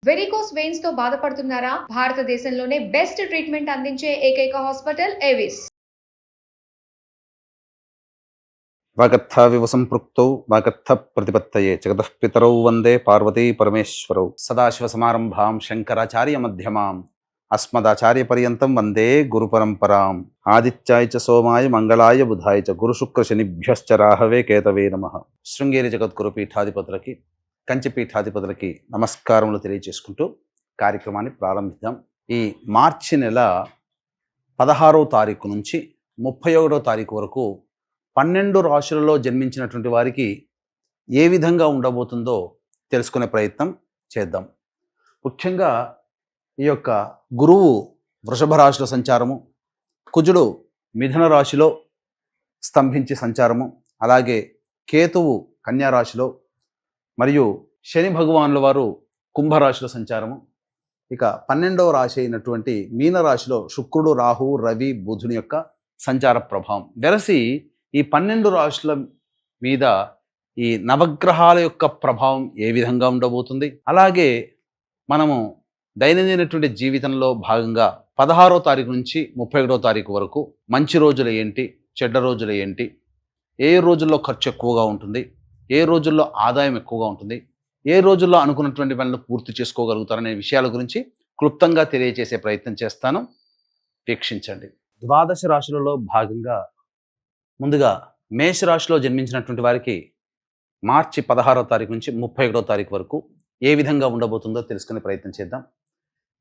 Varicose veins తో బాధపడుతున్నారా? భారతదేశంలోనే బెస్ట్ ట్రీట్మెంట్ అందించే ఏకైక హాస్పిటల్ ఏవిస్. వాగర్థావివ సంపృక్తౌ వాగర్థ ప్రతిపత్తయే జగతః పితరౌ వందే పార్వతీ పరమేశ్వరౌ. సదాశివ సమారంభాం శంకరాచార్య మధ్యమాం అస్మదాచార్య పర్యంతం వందే గురు పరంపరాం. ఆదిత్యాయ చ సోమాయ మంగళాయ బుధాయ చ గురు శుక్ర శనిభ్యశ్చ రాహవే కేతవే నమః. శృంగేరి జగద్గురు పీఠాధిపతులకి, కంచి పీఠాధిపతులకి నమస్కారములు తెలియజేసుకుంటూ కార్యక్రమాన్ని ప్రారంభిద్దాం. ఈ మార్చి నెల 16వ తారీఖు నుంచి 31వ తారీఖు వరకు 12 రాశులలో జన్మించినటువంటి వారికి ఏ విధంగా ఉండబోతుందో తెలుసుకునే ప్రయత్నం చేద్దాం. ముఖ్యంగా ఈ యొక్క గురువు వృషభ రాశిలో సంచారము, కుజుడు మిథున రాశిలో స్తంభించి సంచారము, అలాగే కేతువు కన్యా రాశిలో, మరియు శని భగవానుల వారు కుంభరాశిలో సంచారము. ఇక 12వ రాశి అయినటువంటి మీనరాశిలో శుక్రుడు, రాహువు, రవి, బుధుని యొక్క సంచార ప్రభావం వెరసి ఈ 12 రాశుల మీద ఈ నవగ్రహాల యొక్క ప్రభావం ఏ విధంగా ఉండబోతుంది, అలాగే మనము దైనందినటువంటి జీవితంలో భాగంగా 16వ తారీఖు నుంచి 31వ తారీఖు వరకు మంచి రోజులు ఏంటి, చెడ్డ రోజులు ఏంటి, ఏ రోజుల్లో ఖర్చు ఎక్కువగా ఉంటుంది, ఏ రోజుల్లో ఆదాయం ఎక్కువగా ఉంటుంది, ఏ రోజుల్లో అనుకున్నటువంటి పనులు పూర్తి చేసుకోగలుగుతారనే విషయాల గురించి క్లుప్తంగా తెలియజేసే ప్రయత్నం చేస్తాను. వీక్షించండి. ద్వాదశ రాశులలో భాగంగా ముందుగా మేషరాశిలో జన్మించినటువంటి వారికి మార్చి 16వ తారీఖు నుంచి 31వ తారీఖు వరకు ఏ విధంగా ఉండబోతుందో తెలుసుకునే ప్రయత్నం చేద్దాం.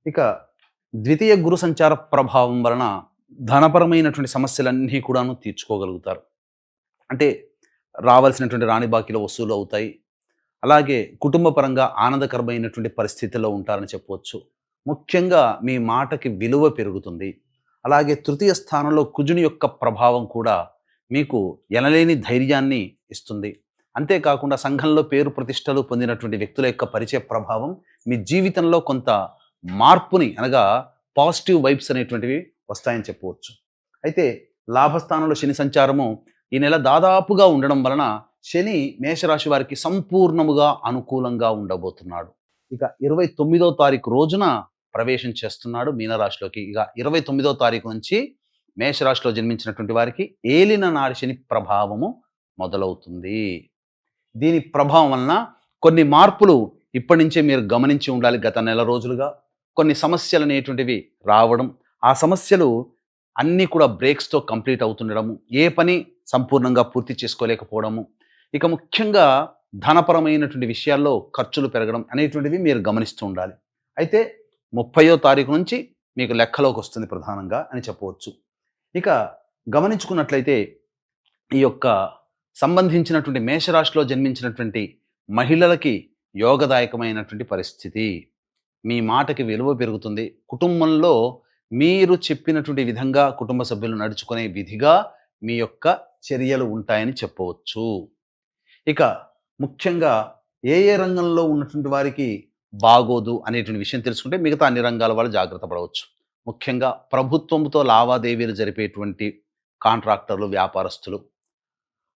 ఇక ద్వితీయ గురు సంచార ప్రభావం వలన ధనపరమైనటువంటి సమస్యలన్నీ కూడాను తీర్చుకోగలుగుతారు. అంటే రావాల్సినటువంటి రాణి బాకీలు వసూలు అవుతాయి. అలాగే కుటుంబ పరంగా ఆనందకరమైనటువంటి పరిస్థితుల్లో ఉంటారని చెప్పవచ్చు. ముఖ్యంగా మీ మాటకి విలువ పెరుగుతుంది. అలాగే తృతీయ స్థానంలో కుజుని యొక్క ప్రభావం కూడా మీకు ఎనలేని ధైర్యాన్ని ఇస్తుంది. అంతేకాకుండా సంఘంలో పేరు ప్రతిష్టలు పొందినటువంటి వ్యక్తుల యొక్క పరిచయ ప్రభావం మీ జీవితంలో కొంత మార్పుని, అనగా పాజిటివ్ వైబ్స్ అనేటువంటివి వస్తాయని చెప్పవచ్చు. అయితే లాభస్థానంలో శని సంచారము ఈ నెల దాదాపుగా ఉండడం వలన శని మేషరాశి వారికి సంపూర్ణముగా అనుకూలంగా ఉండబోతున్నాడు. ఇక 29వ తారీఖు రోజున ప్రవేశం చేస్తున్నాడు మీనరాశిలోకి. ఇక 29వ తారీఖు నుంచి మేషరాశిలో జన్మించినటువంటి వారికి ఏలిన నాడి శని ప్రభావము మొదలవుతుంది. దీని ప్రభావం వలన కొన్ని మార్పులు ఇప్పటి నుంచే మీరు గమనించి ఉండాలి. గత నెల రోజులుగా కొన్ని సమస్యలు అనేటువంటివి రావడం, ఆ సమస్యలు అన్నీ కూడా బ్రేక్స్తో కంప్లీట్ అవుతుండడము, ఏ పని సంపూర్ణంగా పూర్తి చేసుకోలేకపోవడము, ఇక ముఖ్యంగా ధనపరమైనటువంటి విషయాల్లో ఖర్చులు పెరగడం అనేటువంటివి మీరు గమనిస్తూ ఉండాలి. అయితే 30వ తారీఖు నుంచి మీకు లెక్కలోకి వస్తుంది ప్రధానంగా అని చెప్పవచ్చు. ఇక గమనించుకున్నట్లయితే ఈ యొక్క సంబంధించినటువంటి మేషరాశిలో జన్మించినటువంటి మహిళలకి యోగదాయకమైనటువంటి పరిస్థితి. మీ మాటకి విలువ పెరుగుతుంది. కుటుంబంలో మీరు చెప్పినటువంటి విధంగా కుటుంబ సభ్యులు నడుచుకునే విధిగా మీ యొక్క చర్యలు ఉంటాయని చెప్పవచ్చు. ఇక ముఖ్యంగా ఏ రంగంలో ఉన్నటువంటి వారికి బాగోదు అనేటువంటి విషయం తెలుసుకుంటే మిగతా అన్ని రంగాల వాళ్ళు జాగ్రత్త పడవచ్చు. ముఖ్యంగా ప్రభుత్వంతో లావాదేవీలు జరిపేటువంటి కాంట్రాక్టర్లు, వ్యాపారస్తులు,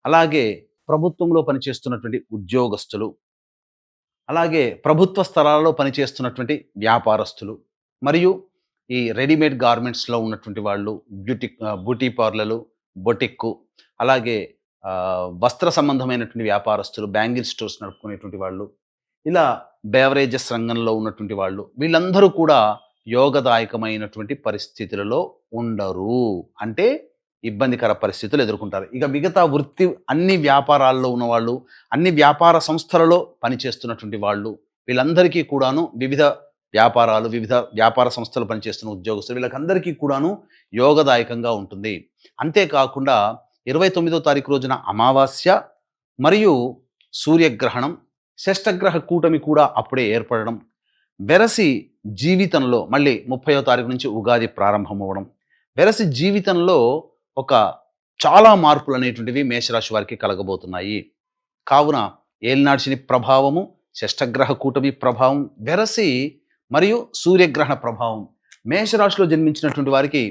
అలాగే ప్రభుత్వంలో పనిచేస్తున్నటువంటి ఉద్యోగస్తులు, అలాగే ప్రభుత్వ స్థలాలలో పనిచేస్తున్నటువంటి వ్యాపారస్తులు, మరియు ఈ రెడీమేడ్ గార్మెంట్స్లో ఉన్నటువంటి వాళ్ళు, బ్యూటీ పార్లర్లు, బొటిక్కు, అలాగే వస్త్ర సంబంధమైనటువంటి వ్యాపారస్తులు, బ్యాంగిల్ స్టోర్స్ నడుపుకునేటువంటి వాళ్ళు, ఇలా బేవరేజెస్ రంగంలో ఉన్నటువంటి వాళ్ళు, వీళ్ళందరూ కూడా యోగదాయకమైనటువంటి పరిస్థితులలో ఉండరు. అంటే ఇబ్బందికర పరిస్థితులు ఎదుర్కొంటారు. ఇక మిగతా వృత్తి, అన్ని వ్యాపారాల్లో ఉన్నవాళ్ళు, అన్ని వ్యాపార సంస్థలలో పనిచేస్తున్నటువంటి వాళ్ళు, వీళ్ళందరికీ కూడాను వివిధ వ్యాపారాలు, వివిధ వ్యాపార సంస్థలు పనిచేస్తున్న ఉద్యోగస్తులు, వీళ్ళకందరికీ కూడాను యోగదాయకంగా ఉంటుంది. అంతేకాకుండా 29వ తారీఖు రోజున అమావాస్య మరియు సూర్యగ్రహణం, షష్టగ్రహ కూటమి కూడా అప్పుడే ఏర్పడడం, వెరసి జీవితంలో మళ్ళీ 30వ తారీఖు నుంచి ఉగాది ప్రారంభం అవ్వడం, వెరసి జీవితంలో ఒక చాలా మార్పులు అనేటువంటివి మేషరాశి వారికి కలగబోతున్నాయి. కావున ఏలినాటి శని ప్రభావము, షష్టగ్రహ కూటమి ప్రభావం, వెరసి మరియు సూర్యగ్రహణ ప్రభావం మేషరాశిలో జన్మించినటువంటి వారికి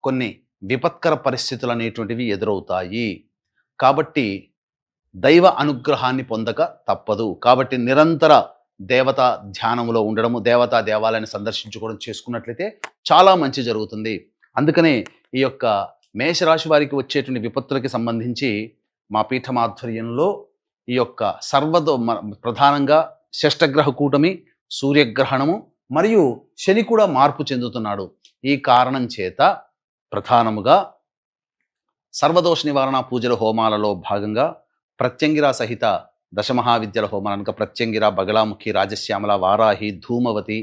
కొన్ని విపత్కర పరిస్థితులు అనేటువంటివి ఎదురవుతాయి. కాబట్టి దైవ అనుగ్రహాన్ని పొందక తప్పదు. కాబట్టి నిరంతర దేవతా ధ్యానంలో ఉండడము, దేవతా దేవాలయాన్ని సందర్శించుకోవడం చేసుకున్నట్లయితే చాలా మంచి జరుగుతుంది. అందుకనే ఈ యొక్క మేషరాశి వారికి వచ్చేటువంటి విపత్తులకి సంబంధించి మా పీఠమాధ్వర్యంలో ఈ యొక్క ప్రధానంగా షష్టగ్రహ కూటమి, సూర్యగ్రహణము మరియు శని కూడా మార్పు చెందుతున్నాడు. ఈ కారణం చేత ప్రధానముగా సర్వదోష నివారణ పూజల హోమాలలో భాగంగా ప్రత్యంగిర సహిత దశమహావిద్యల హోమాలు, ప్రత్యంగిర, బగలాముఖి, రాజశ్యామల, వారాహి, ధూమవతి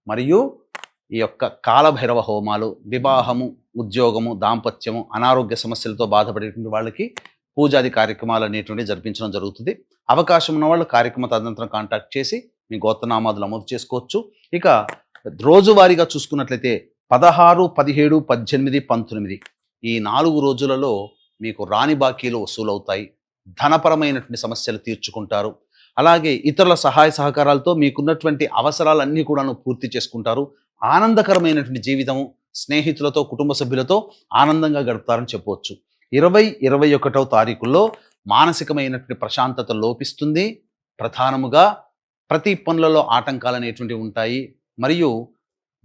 మరియు ఈ యొక్క కాలభైరవ హోమాలు, వివాహము, ఉద్యోగము, దాంపత్యము, అనారోగ్య సమస్యలతో బాధపడేటువంటి వాళ్ళకి పూజాది కార్యక్రమాలు అనేటువంటివి జరిపించడం జరుగుతుంది. అవకాశం ఉన్న వాళ్ళు కార్యక్రమ తదనంతరం కాంటాక్ట్ చేసి మీ గోత్రనామాదులు నమోదు చేసుకోవచ్చు. ఇక రోజువారీగా చూసుకున్నట్లయితే 16, 17, 18, 19 ఈ 4 రోజులలో మీకు రాని బాకీలు వసూలవుతాయి. ధనపరమైనటువంటి సమస్యలు తీర్చుకుంటారు. అలాగే ఇతరుల సహాయ సహకారాలతో మీకున్నటువంటి అవసరాలన్నీ కూడాను పూర్తి చేసుకుంటారు. ఆనందకరమైనటువంటి జీవితము, స్నేహితులతో, కుటుంబ సభ్యులతో ఆనందంగా గడుపుతారని చెప్పవచ్చు. 20, 21వ తారీఖుల్లో మానసికమైనటువంటి ప్రశాంతత లోపిస్తుంది. ప్రధానముగా ప్రతి పనులలో ఆటంకాలు అనేటువంటివి ఉంటాయి. మరియు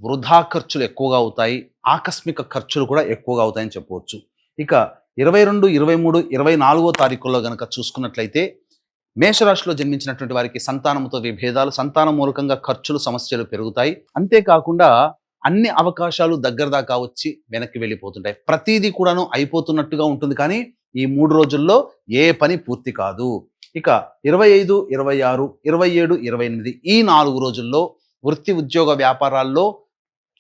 వృధా ఖర్చులు ఎక్కువగా అవుతాయి. ఆకస్మిక ఖర్చులు కూడా ఎక్కువగా అవుతాయని చెప్పవచ్చు. ఇక 22, 23, 24వ తారీఖుల్లో గనక చూసుకున్నట్లయితే మేషరాశిలో జన్మించినటువంటి వారికి సంతానంతో విభేదాలు, సంతానం మూలకంగా ఖర్చులు, సమస్యలు పెరుగుతాయి. అంతేకాకుండా అన్ని అవకాశాలు దగ్గర దాకా వచ్చి వెనక్కి వెళ్ళిపోతుంటాయి. ప్రతిదీ కూడాను అయిపోతున్నట్టుగా ఉంటుంది, కానీ ఈ 3 రోజుల్లో ఏ పని పూర్తి కాదు. ఇక 25, 26, 27, 28 ఈ 4 రోజుల్లో వృత్తి, ఉద్యోగ, వ్యాపారాల్లో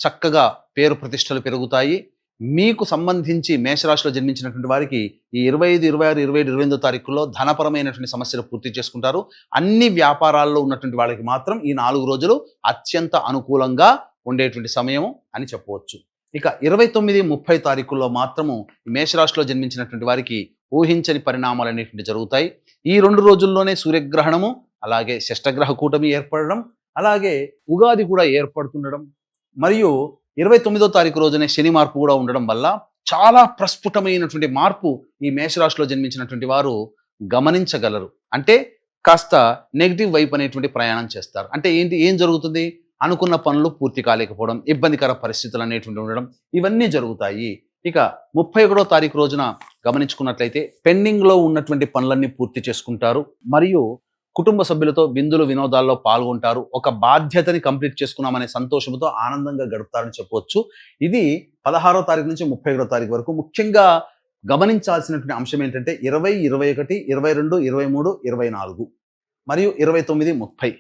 చక్కగా పేరు ప్రతిష్టలు పెరుగుతాయి. మీకు సంబంధించి మేషరాశిలో జన్మించినటువంటి వారికి ఈ 25, 26, 27, 28 తారీఖుల్లో ధనపరమైనటువంటి సమస్యలు పూర్తి చేసుకుంటారు. అన్ని వ్యాపారాల్లో ఉన్నటువంటి వాళ్ళకి మాత్రం ఈ 4 రోజులు అత్యంత అనుకూలంగా ఉండేటువంటి సమయము అని చెప్పవచ్చు. ఇక 29, 30 తారీఖుల్లో మాత్రము మేషరాశిలో జన్మించినటువంటి వారికి ఊహించని పరిణామాలు అనేటువంటి జరుగుతాయి. ఈ 2 రోజుల్లోనే సూర్యగ్రహణము, అలాగే షష్టగ్రహ కూటమి ఏర్పడడం, అలాగే ఉగాది కూడా ఏర్పడుతుండడం, మరియు 29వ తారీఖు రోజునే శని మార్పు కూడా ఉండడం వల్ల చాలా ప్రస్ఫుటమైనటువంటి మార్పు ఈ మేషరాశిలో జన్మించినటువంటి వారు గమనించగలరు. అంటే కాస్త నెగిటివ్ వైపు అనేటువంటి ప్రయాణం చేస్తారు. అంటే ఏం జరుగుతుంది? అనుకున్న పనులు పూర్తి కాలేకపోవడం, ఇబ్బందికర పరిస్థితులు అనేటువంటి ఉండడం, ఇవన్నీ జరుగుతాయి. ఇక 31వ తారీఖు రోజున గమనించుకున్నట్లయితే పెండింగ్లో ఉన్నటువంటి పనులన్నీ పూర్తి చేసుకుంటారు. మరియు కుటుంబ సభ్యులతో విందులు, వినోదాల్లో పాల్గొంటారు. ఒక బాధ్యతని కంప్లీట్ చేసుకున్నామనే సంతోషంతో ఆనందంగా గడుపుతారని చెప్పవచ్చు. ఇది 16వ తారీఖు నుంచి 31వ తారీఖు వరకు. ముఖ్యంగా గమనించాల్సినటువంటి అంశం ఏంటంటే 20, 21, 22, 23, 24 మరియు 29, 30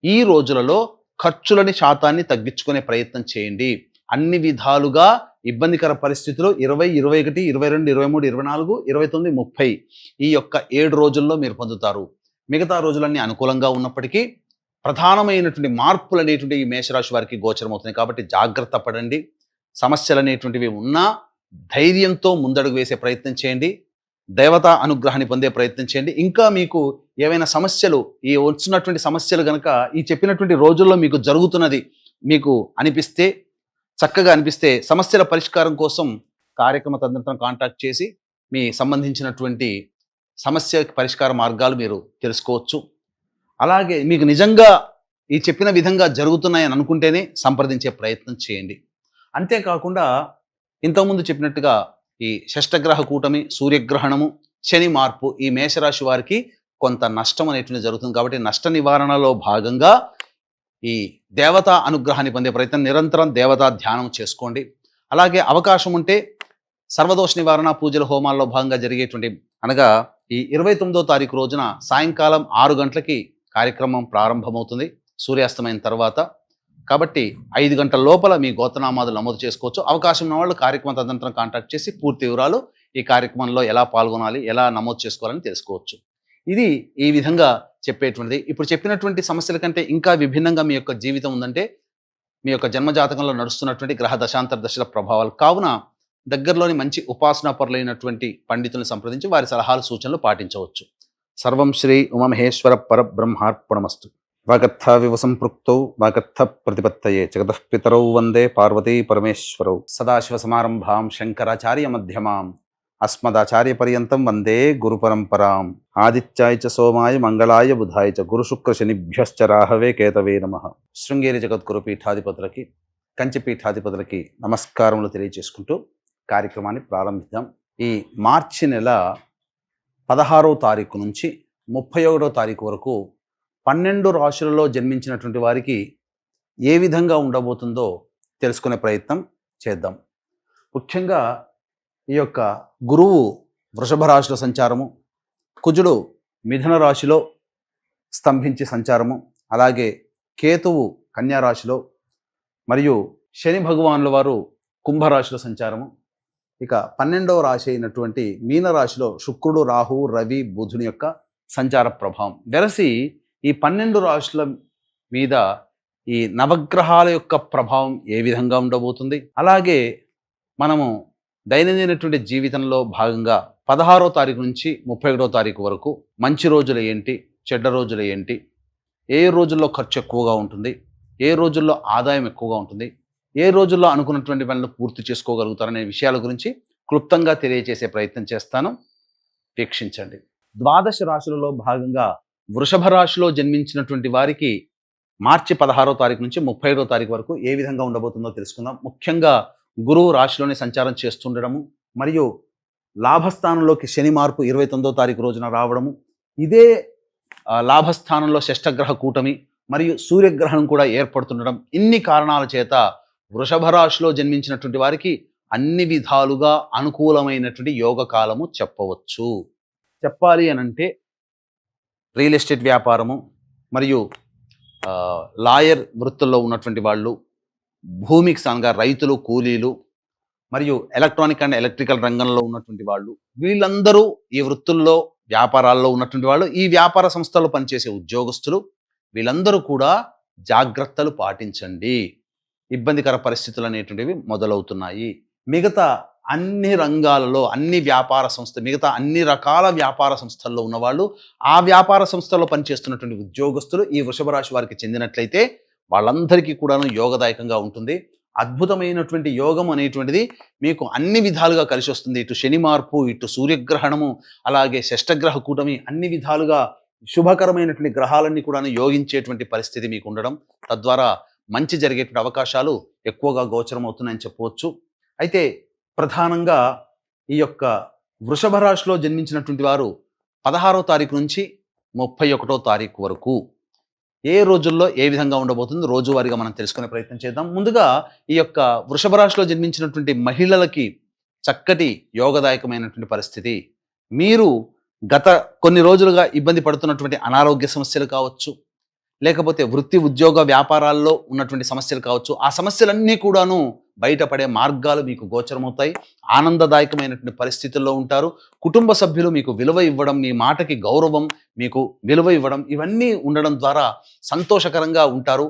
ఈ రోజులలో ఖర్చులని శాతాన్ని తగ్గించుకునే ప్రయత్నం చేయండి. అన్ని విధాలుగా ఇబ్బందికర పరిస్థితులు 20, 21, 22, 23, 24, 29, 30 ఈ యొక్క 7 రోజుల్లో మీరు పొందుతారు. మిగతా రోజులన్నీ అనుకూలంగా ఉన్నప్పటికీ ప్రధానమైనటువంటి మార్పులు అనేటువంటి ఈ మేషరాశి వారికి గోచరమవుతున్నాయి. కాబట్టి జాగ్రత్త పడండి. సమస్యలు అనేటువంటివి ఉన్నా ధైర్యంతో ముందడుగు వేసే ప్రయత్నం చేయండి. దేవతా అనుగ్రహాన్ని పొందే ప్రయత్నం చేయండి. ఇంకా మీకు ఏవైనా సమస్యలు, ఈ వచ్చినటువంటి సమస్యలు కనుక ఈ చెప్పినటువంటి రోజుల్లో మీకు జరుగుతున్నది మీకు అనిపిస్తే, చక్కగా అనిపిస్తే సమస్యల పరిష్కారం కోసం కార్యక్రమ తదనంతరం కాంటాక్ట్ చేసి మీ సంబంధించినటువంటి సమస్య పరిష్కార మార్గాలు మీరు తెలుసుకోవచ్చు. అలాగే మీకు నిజంగా ఈ చెప్పిన విధంగా జరుగుతున్నాయని అనుకుంటేనే సంప్రదించే ప్రయత్నం చేయండి. అంతేకాకుండా ఇంతకుముందు చెప్పినట్టుగా ఈ షష్టగ్రహ కూటమి, సూర్యగ్రహణము, శని మార్పు ఈ మేషరాశి వారికి కొంత నష్టం అనేటువంటి జరుగుతుంది. కాబట్టి నష్ట నివారణలో భాగంగా ఈ దేవతా అనుగ్రహాన్ని పొందే ప్రయత్నం, నిరంతరం దేవతా ధ్యానం చేసుకోండి. అలాగే అవకాశం ఉంటే సర్వదోష నివారణ పూజల హోమాల్లో భాగంగా జరిగేటువంటి అనగా ఈ 29వ తారీఖు రోజున సాయంకాలం 6 గంటలకి కార్యక్రమం ప్రారంభమవుతుంది సూర్యాస్తమైన తర్వాత. కాబట్టి 5 గంటల లోపల మీ గోత్రనామాదులు నమోదు చేసుకోవచ్చు. అవకాశం ఉన్న వాళ్ళు కార్యక్రమం తదనంతరం కాంటాక్ట్ చేసి పూర్తి వివరాలు ఈ కార్యక్రమంలో ఎలా పాల్గొనాలి, ఎలా నమోదు చేసుకోవాలని తెలుసుకోవచ్చు. ఇది ఈ విధంగా చెప్పేటువంటిది. ఇప్పుడు చెప్పినటువంటి సమస్యల కంటే ఇంకా విభిన్నంగా మీ యొక్క జీవితం ఉందంటే మీ యొక్క జన్మజాతకంలో నడుస్తున్నటువంటి గ్రహ దశాంతర దశల ప్రభావాలు. కావున దగ్గరలోని మంచి ఉపాసనాపరులైనటువంటి పండితులను సంప్రదించి వారి సలహాలు, సూచనలు పాటించవచ్చు. సర్వం శ్రీ ఉమామహేశ్వర పరబ్రహ్మార్పణమస్తు. వాగర్థవివ సంపృక్తౌ వాగర్థ ప్రతిపత్తయే జగతః పితరౌ వందే పార్వతీ పరమేశ్వరౌ. సదాశివ సమారంభాం శంకరాచార్య మధ్యమాం అస్మదాచార్యపర్యంతం వందే గురుపరంపరాం. ఆదిత్యాయ చ సోమాయ మంగళాయ బుధాయ చ గురుశుక్ర శనిభ్యశ్చ రాహవే కేతవే నమః. శృంగేరి జగద్గురు పీఠాధిపతులకి, కంచి పీఠాధిపతులకి నమస్కారములు తెలియజేసుకుంటూ కార్యక్రమాన్ని ప్రారంభిద్దాం. ఈ మార్చి నెల 16వ తారీఖు నుంచి 31వ తారీఖు వరకు 12 రాశులలో జన్మించినటువంటి వారికి ఏ విధంగా ఉండబోతుందో తెలుసుకునే ప్రయత్నం చేద్దాం. ముఖ్యంగా ఈ యొక్క గురువు వృషభ రాశిలో సంచారము, కుజుడు మిథున రాశిలో స్తంభించి సంచారము, అలాగే కేతువు కన్యా రాశిలో, మరియు శని భగవానుల వారు కుంభరాశిలో సంచారము. ఇక 12వ రాశి అయినటువంటి మీనరాశిలో శుక్రుడు, రాహువు, రవి, బుధుని యొక్క సంచార ప్రభావం వెరసి ఈ 12 రాశుల మీద ఈ నవగ్రహాల యొక్క ప్రభావం ఏ విధంగా ఉండబోతుంది, అలాగే మనము దైనందినటువంటి జీవితంలో భాగంగా 16వ తారీఖు నుంచి 31వ తారీఖు వరకు మంచి రోజులు ఏంటి, చెడ్డ రోజులు ఏంటి, ఏ రోజుల్లో ఖర్చు ఎక్కువగా ఉంటుంది, ఏ రోజుల్లో ఆదాయం ఎక్కువగా ఉంటుంది, ఏ రోజుల్లో అనుకున్నటువంటి పనులు పూర్తి చేసుకోగలుగుతారనే విషయాల గురించి క్లుప్తంగా తెలియజేసే ప్రయత్నం చేస్తాను. వీక్షించండి. ద్వాదశ రాశులలో భాగంగా వృషభ రాశిలో జన్మించినటువంటి వారికి మార్చి 16వ తారీఖు నుంచి 31వ తారీఖు వరకు ఏ విధంగా ఉండబోతుందో తెలుసుకుందాం. ముఖ్యంగా గురువు రాశిలోనే సంచారం చేస్తుండడము, మరియు లాభస్థానంలోకి శని మార్పు 29వ తారీఖు రోజున రావడము, ఇదే లాభస్థానంలో షష్టగ్రహ కూటమి మరియు సూర్యగ్రహణం కూడా ఏర్పడుతుండడం, ఇన్ని కారణాల చేత వృషభ రాశిలో జన్మించినటువంటి వారికి అన్ని విధాలుగా అనుకూలమైనటువంటి యోగ కాలము చెప్పవచ్చు. చెప్పాలి అనంటే రియల్ ఎస్టేట్ వ్యాపారము, మరియు లాయర్ వృత్తుల్లో ఉన్నటువంటి వాళ్ళు, భూమికి సంగా రైతులు, కూలీలు, మరియు ఎలక్ట్రానిక్ అండ్ ఎలక్ట్రికల్ రంగంలో ఉన్నటువంటి వాళ్ళు, వీళ్ళందరూ ఈ వృత్తుల్లో వ్యాపారాల్లో ఉన్నటువంటి వాళ్ళు, ఈ వ్యాపార సంస్థల్లో పనిచేసే ఉద్యోగస్తులు, వీళ్ళందరూ కూడా జాగ్రత్తలు పాటించండి. ఇబ్బందికర పరిస్థితులు అనేటువంటివి మొదలవుతున్నాయి. మిగతా అన్ని రంగాలలో, అన్ని వ్యాపార సంస్థ, మిగతా అన్ని రకాల వ్యాపార సంస్థల్లో ఉన్నవాళ్ళు, ఆ వ్యాపార సంస్థల్లో పనిచేస్తున్నటువంటి ఉద్యోగస్తులు ఈ వృషభ రాశి వారికి చెందినట్లయితే వాళ్ళందరికీ కూడాను యోగదాయకంగా ఉంటుంది. అద్భుతమైనటువంటి యోగం అనేటువంటిది మీకు అన్ని విధాలుగా కలిసి వస్తుంది. ఇటు శని మార్పు, ఇటు సూర్యగ్రహణము, అలాగే షష్టగ్రహ కూటమి, అన్ని విధాలుగా శుభకరమైనటువంటి గ్రహాలన్నీ కూడా యోగించేటువంటి పరిస్థితి మీకు ఉండడం, తద్వారా మంచి జరిగేటువంటి అవకాశాలు ఎక్కువగా గోచరం అవుతున్నాయని చెప్పవచ్చు. అయితే ప్రధానంగా ఈ యొక్క వృషభ రాశిలో జన్మించినటువంటి వారు 16వ తారీఖు నుంచి 31వ తారీఖు వరకు ఏ రోజుల్లో ఏ విధంగా ఉండబోతుందో రోజువారీగా మనం తెలుసుకునే ప్రయత్నం చేద్దాం. ముందుగా ఈ యొక్క వృషభ రాశిలో జన్మించినటువంటి మహిళలకి చక్కటి యోగదాయకమైనటువంటి పరిస్థితి. మీరు గత కొన్ని రోజులుగా ఇబ్బంది పడుతున్నటువంటి అనారోగ్య సమస్యలు కావచ్చు, లేకపోతే వృత్తి ఉద్యోగ వ్యాపారాల్లో ఉన్నటువంటి సమస్యలు కావచ్చు, ఆ సమస్యలన్నీ కూడాను బయటపడే మార్గాలు మీకు గోచరమవుతాయి. ఆనందదాయకమైనటువంటి పరిస్థితుల్లో ఉంటారు. కుటుంబ సభ్యులు మీకు విలువ ఇవ్వడం, మీ మాటకి గౌరవం, మీకు విలువ ఇవ్వడం, ఇవన్నీ ఉండడం ద్వారా సంతోషకరంగా ఉంటారు.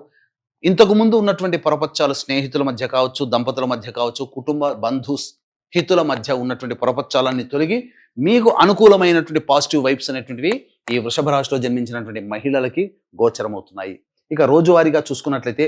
ఇంతకు ముందు ఉన్నటువంటి పొరపచ్చాలు స్నేహితుల మధ్య కావచ్చు, దంపతుల మధ్య కావచ్చు, కుటుంబ బంధు హితుల మధ్య ఉన్నటువంటి పొరపచ్చాలన్నీ తొలగి మీకు అనుకూలమైనటువంటి పాజిటివ్ వైబ్స్ అనేటువంటివి ఈ వృషభ రాశిలో జన్మించినటువంటి మహిళలకి గోచరమవుతున్నాయి. ఇక రోజువారీగా చూసుకున్నట్లయితే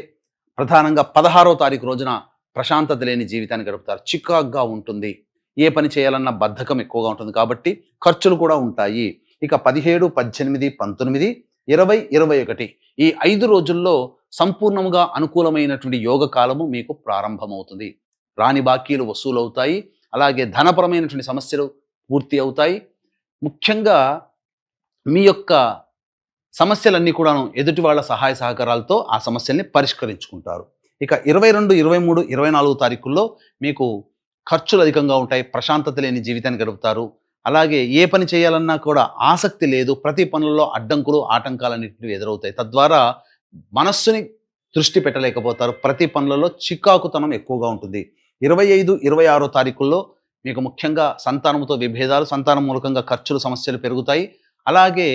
ప్రధానంగా 16వ తారీఖు రోజున ప్రశాంతత లేని జీవితాన్ని గడుపుతారు. చికాగ్గా ఉంటుంది. ఏ పని చేయాలన్న బద్ధకం ఎక్కువగా ఉంటుంది కాబట్టి ఖర్చులు కూడా ఉంటాయి. ఇక 17, 18, 19, 20, 21 ఈ 5 రోజుల్లో సంపూర్ణంగా అనుకూలమైనటువంటి యోగ కాలము మీకు ప్రారంభమవుతుంది. రాని బాకీలు వసూలవుతాయి. అలాగే ధనపరమైనటువంటి సమస్యలు పూర్తి అవుతాయి. ముఖ్యంగా మీ యొక్క సమస్యలన్నీ కూడాను ఎదుటి వాళ్ళ సహాయ సహకారాలతో ఆ సమస్యల్ని పరిష్కరించుకుంటారు. ఇక 22, 23, 24 తారీఖుల్లో మీకు ఖర్చులు అధికంగా ఉంటాయి. ప్రశాంతత లేని జీవితాన్ని గడుపుతారు. అలాగే ఏ పని చేయాలన్నా కూడా ఆసక్తి లేదు. ప్రతి పనుల్లో అడ్డంకులు, ఆటంకాలన్నింటినీ ఎదురవుతాయి. తద్వారా మనస్సుని దృష్టి పెట్టలేకపోతారు. ప్రతి పనులలో చికాకుతనం ఎక్కువగా ఉంటుంది. 25, 26 తారీఖుల్లో మీకు ముఖ్యంగా సంతానంతో విభేదాలు, సంతానం మూలకంగా ఖర్చులు, సమస్యలు పెరుగుతాయి. అలాగే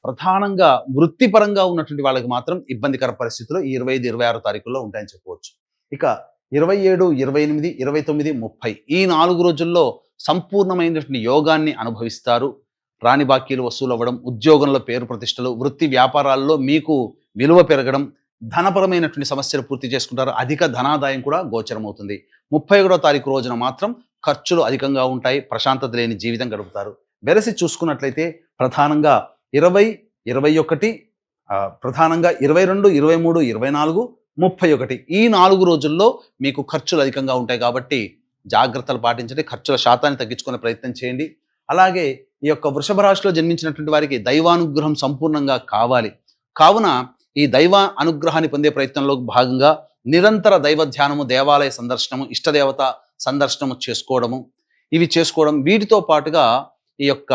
ప్రధానంగా వృత్తిపరంగా ఉన్నటువంటి వాళ్ళకి మాత్రం ఇబ్బందికర పరిస్థితులు ఈ 25, 26 తారీఖుల్లో ఉంటాయని చెప్పవచ్చు. ఇక 27, 28, 29, 30 ఈ 4 రోజుల్లో సంపూర్ణమైనటువంటి యోగాన్ని అనుభవిస్తారు. రాని బాకీలు వసూలు అవ్వడం, ఉద్యోగంలో పేరు ప్రతిష్టలు, వృత్తి వ్యాపారాల్లో మీకు విలువ పెరగడం, ధనపరమైనటువంటి సమస్యలు పూర్తి చేసుకుంటారు. అధిక ధనాదాయం కూడా గోచరమవుతుంది. 31వ తారీఖు రోజున మాత్రం ఖర్చులు అధికంగా ఉంటాయి, ప్రశాంతత లేని జీవితం గడుపుతారు. వెరసి చూసుకున్నట్లయితే ప్రధానంగా 20, 21, ప్రధానంగా 22, 23, 24, 31 ఈ 4 రోజుల్లో మీకు ఖర్చులు అధికంగా ఉంటాయి కాబట్టి జాగ్రత్తలు పాటించండి. ఖర్చుల శాతాన్ని తగ్గించుకునే ప్రయత్నం చేయండి. అలాగే ఈ యొక్క వృషభ రాశిలో జన్మించినటువంటి వారికి దైవానుగ్రహం సంపూర్ణంగా కావాలి. కావున ఈ దైవ అనుగ్రహాన్ని పొందే ప్రయత్నంలో భాగంగా నిరంతర దైవ ధ్యానము, దేవాలయ సందర్శనము, ఇష్టదేవత సందర్శనము చేసుకోవడము, ఇవి చేసుకోవడం, వీటితో పాటుగా ఈ యొక్క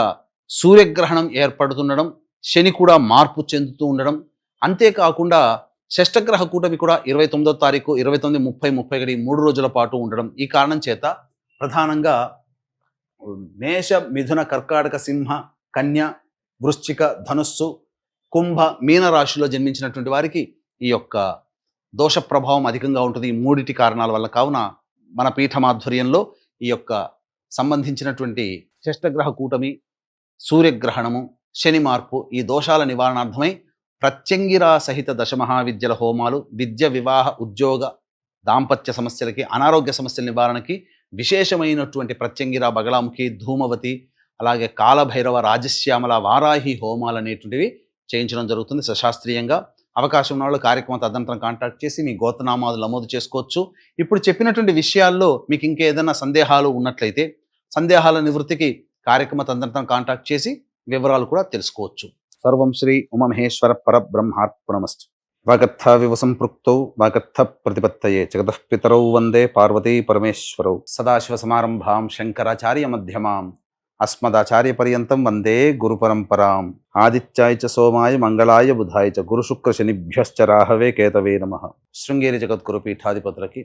సూర్యగ్రహణం ఏర్పడుతుండడం, శని కూడా మార్పు చెందుతూ ఉండడం, అంతేకాకుండా షష్టగ్రహ కూటమి కూడా 29వ తారీఖు, 29, 30, 31 3 రోజుల పాటు ఉండడం. ఈ కారణం చేత ప్రధానంగా మేష, మిథున, కర్కాటక, సింహ, కన్య, వృశ్చిక, ధనుస్సు, కుంభ, మీన రాశిలో జన్మించినటువంటి వారికి ఈ యొక్క దోష ప్రభావం అధికంగా ఉంటుంది ఈ 3 కారణాల వల్ల. కావున మన పీఠమాధ్వర్యంలో ఈ యొక్క సంబంధించినటువంటి షష్టగ్రహ కూటమి, సూర్యగ్రహణము, శని మార్పు ఈ దోషాల నివారణార్థమై ప్రత్యంగిరా సహిత దశమహావిద్యల హోమాలు విద్య, వివాహ, ఉద్యోగ, దాంపత్య సమస్యలకి, అనారోగ్య సమస్యల నివారణకి విశేషమైనటువంటి ప్రత్యంగిర, బగలాముఖి, ధూమవతి, అలాగే కాలభైరవ, రాజశ్యామల, వారాహి హోమాలు అనేటువంటివి చేయించడం జరుగుతుంది సశాస్త్రీయంగా. అవకాశం ఉన్న వాళ్ళు కార్యక్రమం తదనంతరం కాంటాక్ట్ చేసి మీ గోత్రనామాలు నమోదు చేసుకోవచ్చు. ఇప్పుడు చెప్పినటువంటి విషయాల్లో మీకు ఇంకేదైనా సందేహాలు ఉన్నట్లయితే సందేహాల నివృత్తికి కార్యక్రమ తదనంతరం కాంటాక్ట్ చేసి వివరాలు కూడా తెలుసుకోవచ్చు. సర్వం శ్రీ ఉమమహేశ్వర పరబ్రహ్మార్పణమస్తు. వాగర్థావివ సంపృక్తౌ వాగర్థ ప్రతిపత్తయే జగతః పితరౌ వందే పార్వతీ పరమేశ్వరౌ. సదాశివసమారంభాం శంకరాచార్య మధ్యమాం అస్మదాచార్య పర్యంతం వందే గురు పరంపరాం. ఆదిత్యాయ చ సోమాయ మంగళాయ బుధాయ చ గురు శుక్ర శనిభ్యశ్చ రాహవే కేతవే నమః. శృంగేరి జగద్గురు పీఠాధిపతులకి,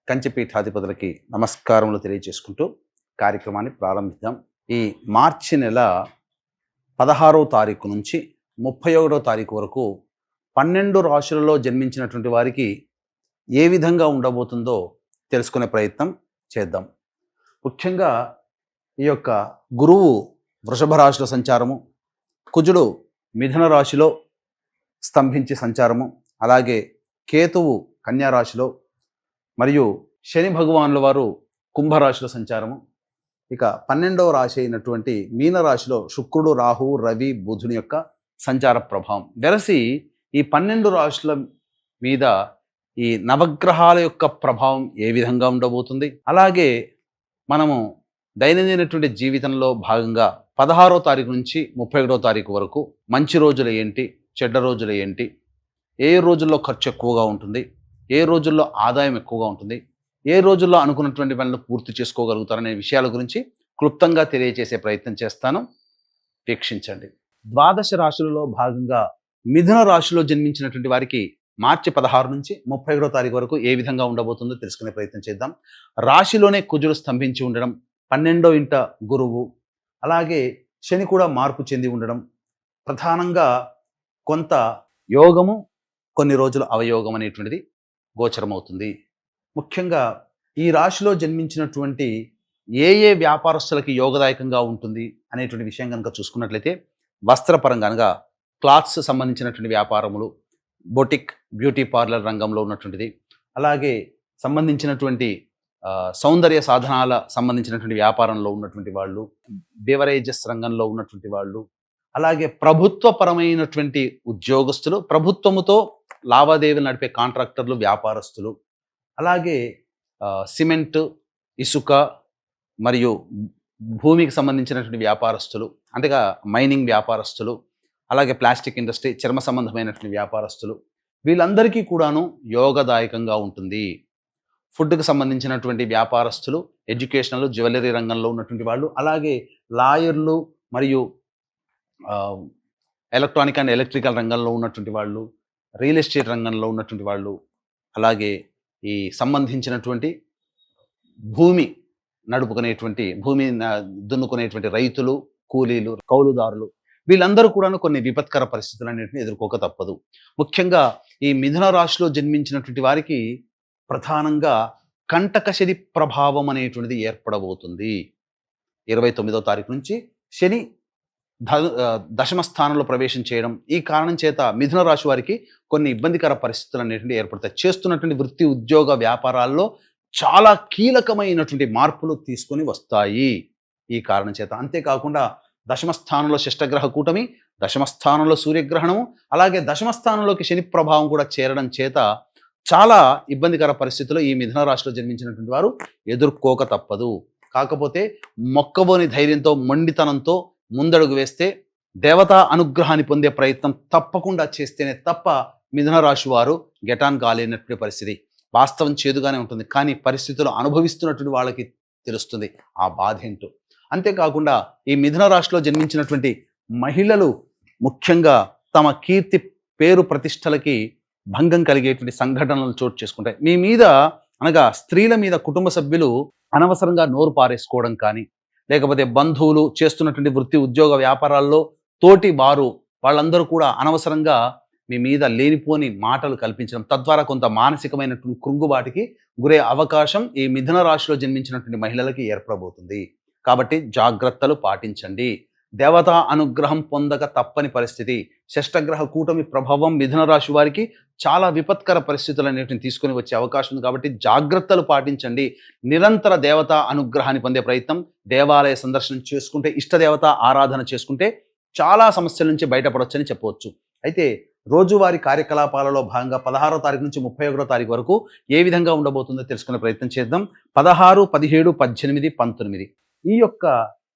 కంచి పీఠాధిపతులకి నమస్కారములు తెలియజేసుకుంటూ కార్యక్రమాన్ని ప్రారంభిద్దాం. ఈ మార్చి నెల 16వ తారీఖు నుంచి 31వ తారీఖు వరకు 12 రాశులలో జన్మించినటువంటి వారికి ఏ విధంగా ఉండబోతుందో తెలుసుకునే ప్రయత్నం చేద్దాం. ముఖ్యంగా ఈ యొక్క గురువు వృషభ రాశిలో సంచారము, కుజుడు మిథున రాశిలో స్తంభించి సంచారము, అలాగే కేతువు కన్యా రాశిలో, మరియు శని భగవానుల వారు కుంభరాశిలో సంచారము. ఇక 12వ రాశి అయినటువంటి మీనరాశిలో శుక్రుడు, రాహువు, రవి, బుధుని యొక్క సంచార ప్రభావం. వెరసి ఈ 12 రాశుల మీద ఈ నవగ్రహాల యొక్క ప్రభావం ఏ విధంగా ఉండబోతుంది, అలాగే మనము దైనందినటువంటి జీవితంలో భాగంగా 16వ తారీఖు నుంచి 31వ తారీఖు వరకు మంచి రోజులు ఏంటి, చెడ్డ రోజులు ఏంటి, ఏ రోజుల్లో ఖర్చు ఎక్కువగా ఉంటుంది, ఏ రోజుల్లో ఆదాయం ఎక్కువగా ఉంటుంది, ఏ రోజుల్లో అనుకున్నటువంటి పనులు పూర్తి చేసుకోగలుగుతారనే విషయాల గురించి క్లుప్తంగా తెలియజేసే ప్రయత్నం చేస్తాను. వీక్షించండి. ద్వాదశ రాశులలో భాగంగా మిథున రాశిలో జన్మించినటువంటి వారికి మార్చి 16 నుంచి 31వ తారీఖు వరకు ఏ విధంగా ఉండబోతుందో తెలుసుకునే ప్రయత్నం చేద్దాం. రాశిలోనే కుజుడు స్తంభించి ఉండడం, 12వ ఇంట గురువు, అలాగే శని కూడా మార్పు చెంది ఉండడం, ప్రధానంగా కొంత యోగము, కొన్ని రోజులు అవయోగం అనేటువంటిది గోచరమవుతుంది. ముఖ్యంగా ఈ రాశిలో జన్మించినటువంటి ఏ వ్యాపారస్తులకి యోగదాయకంగా ఉంటుంది అనేటువంటి విషయం కనుక చూసుకున్నట్లయితే వస్త్రపరంగా అనగా క్లాత్స్ సంబంధించినటువంటి వ్యాపారములు, బొటిక్, బ్యూటీ పార్లర్ రంగంలో ఉన్నటువంటిది, అలాగే సంబంధించినటువంటి సౌందర్య సాధనాల సంబంధించినటువంటి వ్యాపారంలో ఉన్నటువంటి వాళ్ళు, బెవరేజెస్ రంగంలో ఉన్నటువంటి వాళ్ళు, అలాగే ప్రభుత్వపరమైనటువంటి ఉద్యోగస్తులు, ప్రభుత్వముతో లావాదేవీలు నడిపే కాంట్రాక్టర్లు, వ్యాపారస్తులు, అలాగే సిమెంట్, ఇసుక మరియు భూమికి సంబంధించినటువంటి వ్యాపారస్తులు, అంతేగా మైనింగ్ వ్యాపారస్తులు, అలాగే ప్లాస్టిక్ ఇండస్ట్రీ, చర్మ సంబంధమైనటువంటి వ్యాపారస్తులు, వీళ్ళందరికీ కూడాను యోగదాయకంగా ఉంటుంది. ఫుడ్కి సంబంధించినటువంటి వ్యాపారస్తులు, ఎడ్యుకేషనల్, జ్యువెలరీ రంగంలో ఉన్నటువంటి వాళ్ళు, అలాగే లాయర్లు మరియు ఎలక్ట్రానిక్ అండ్ ఎలక్ట్రికల్ రంగంలో ఉన్నటువంటి వాళ్ళు, రియల్ ఎస్టేట్ రంగంలో ఉన్నటువంటి వాళ్ళు, అలాగే ఈ సంబంధించినటువంటి భూమి నడుపుకునేటువంటి, భూమి దున్నుకునేటువంటి రైతులు, కూలీలు, కౌలుదారులు, వీళ్ళందరూ కూడా కొన్ని విపత్కర పరిస్థితులన్నింటినీ ఎదుర్కోక తప్పదు. ముఖ్యంగా ఈ మిథున రాశిలో జన్మించినటువంటి వారికి ప్రధానంగా కంటకశని ప్రభావం అనేటువంటిది ఏర్పడబోతుంది. 29వ తారీఖు నుంచి శని దశమ స్థానంలో ప్రవేశం చేయడం, ఈ కారణం చేత మిథున రాశి వారికి కొన్ని ఇబ్బందికర పరిస్థితులు అనేటువంటి ఏర్పడతాయి. చేస్తున్నటువంటి వృత్తి, ఉద్యోగ, వ్యాపారాల్లో చాలా కీలకమైనటువంటి మార్పులు తీసుకొని వస్తాయి ఈ కారణం చేత. అంతేకాకుండా దశమ స్థానంలో శిష్టగ్రహ కూటమి, దశమ స్థానంలో సూర్యగ్రహణము, అలాగే దశమ స్థానంలోకి శని ప్రభావం కూడా చేరడం చేత చాలా ఇబ్బందికర పరిస్థితుల్లో ఈ మిథున రాశిలో జన్మించినటువంటి వారు ఎదుర్కోక తప్పదు. కాకపోతే మొక్కబోని ధైర్యంతో, మొండితనంతో ముందడుగు వేస్తే దేవతా అనుగ్రహాన్ని పొందే ప్రయత్నం తప్పకుండా చేస్తేనే తప్ప మిథున రాశి వారు గెటాన్ కాలేనటువంటి పరిస్థితి. వాస్తవం చేదుగానే ఉంటుంది, కానీ పరిస్థితులు అనుభవిస్తున్నటువంటి వాళ్ళకి తెలుస్తుంది ఆ బాధ ఏంటో. అంతేకాకుండా ఈ మిథున రాశిలో జన్మించినటువంటి మహిళలు ముఖ్యంగా తమ కీర్తి, పేరు, ప్రతిష్టలకి భంగం కలిగేటువంటి సంఘటనలు చోటు చేసుకుంటాయి. మీ మీద అనగా స్త్రీల మీద కుటుంబ సభ్యులు అనవసరంగా నోరు పారేసుకోవడం కానీ, లేకపోతే బంధువులు చేస్తున్నటువంటి వృత్తి, ఉద్యోగ, వ్యాపారాల్లో తోటి వారు వాళ్ళందరూ కూడా అనవసరంగా మీ మీద లేనిపోని మాటలు కల్పించడం, తద్వారా కొంత మానసికమైనటువంటి కృంగుబాటుకి గురే అవకాశం ఈ మిథున రాశిలో జన్మించినటువంటి మహిళలకి ఏర్పడబోతుంది. కాబట్టి జాగ్రత్తలు పాటించండి. దేవతా అనుగ్రహం పొందక తప్పని పరిస్థితి. షష్టగ్రహ కూటమి ప్రభావం మిథున రాశి వారికి చాలా విపత్కర పరిస్థితులు అనేటివి తీసుకొని వచ్చే అవకాశం ఉంది. కాబట్టి జాగ్రత్తలు పాటించండి. నిరంతర దేవతా అనుగ్రహాన్ని పొందే ప్రయత్నం, దేవాలయ సందర్శనం చేసుకుంటే, ఇష్టదేవత ఆరాధన చేసుకుంటే చాలా సమస్యల నుంచి బయటపడవచ్చని చెప్పవచ్చు. అయితే రోజువారీ కార్యకలాపాలలో భాగంగా 16వ తారీఖు నుంచి 31వ తారీఖు వరకు ఏ విధంగా ఉండబోతుందో తెలుసుకునే ప్రయత్నం చేద్దాం. 16, 17, 18, 19 ఈ యొక్క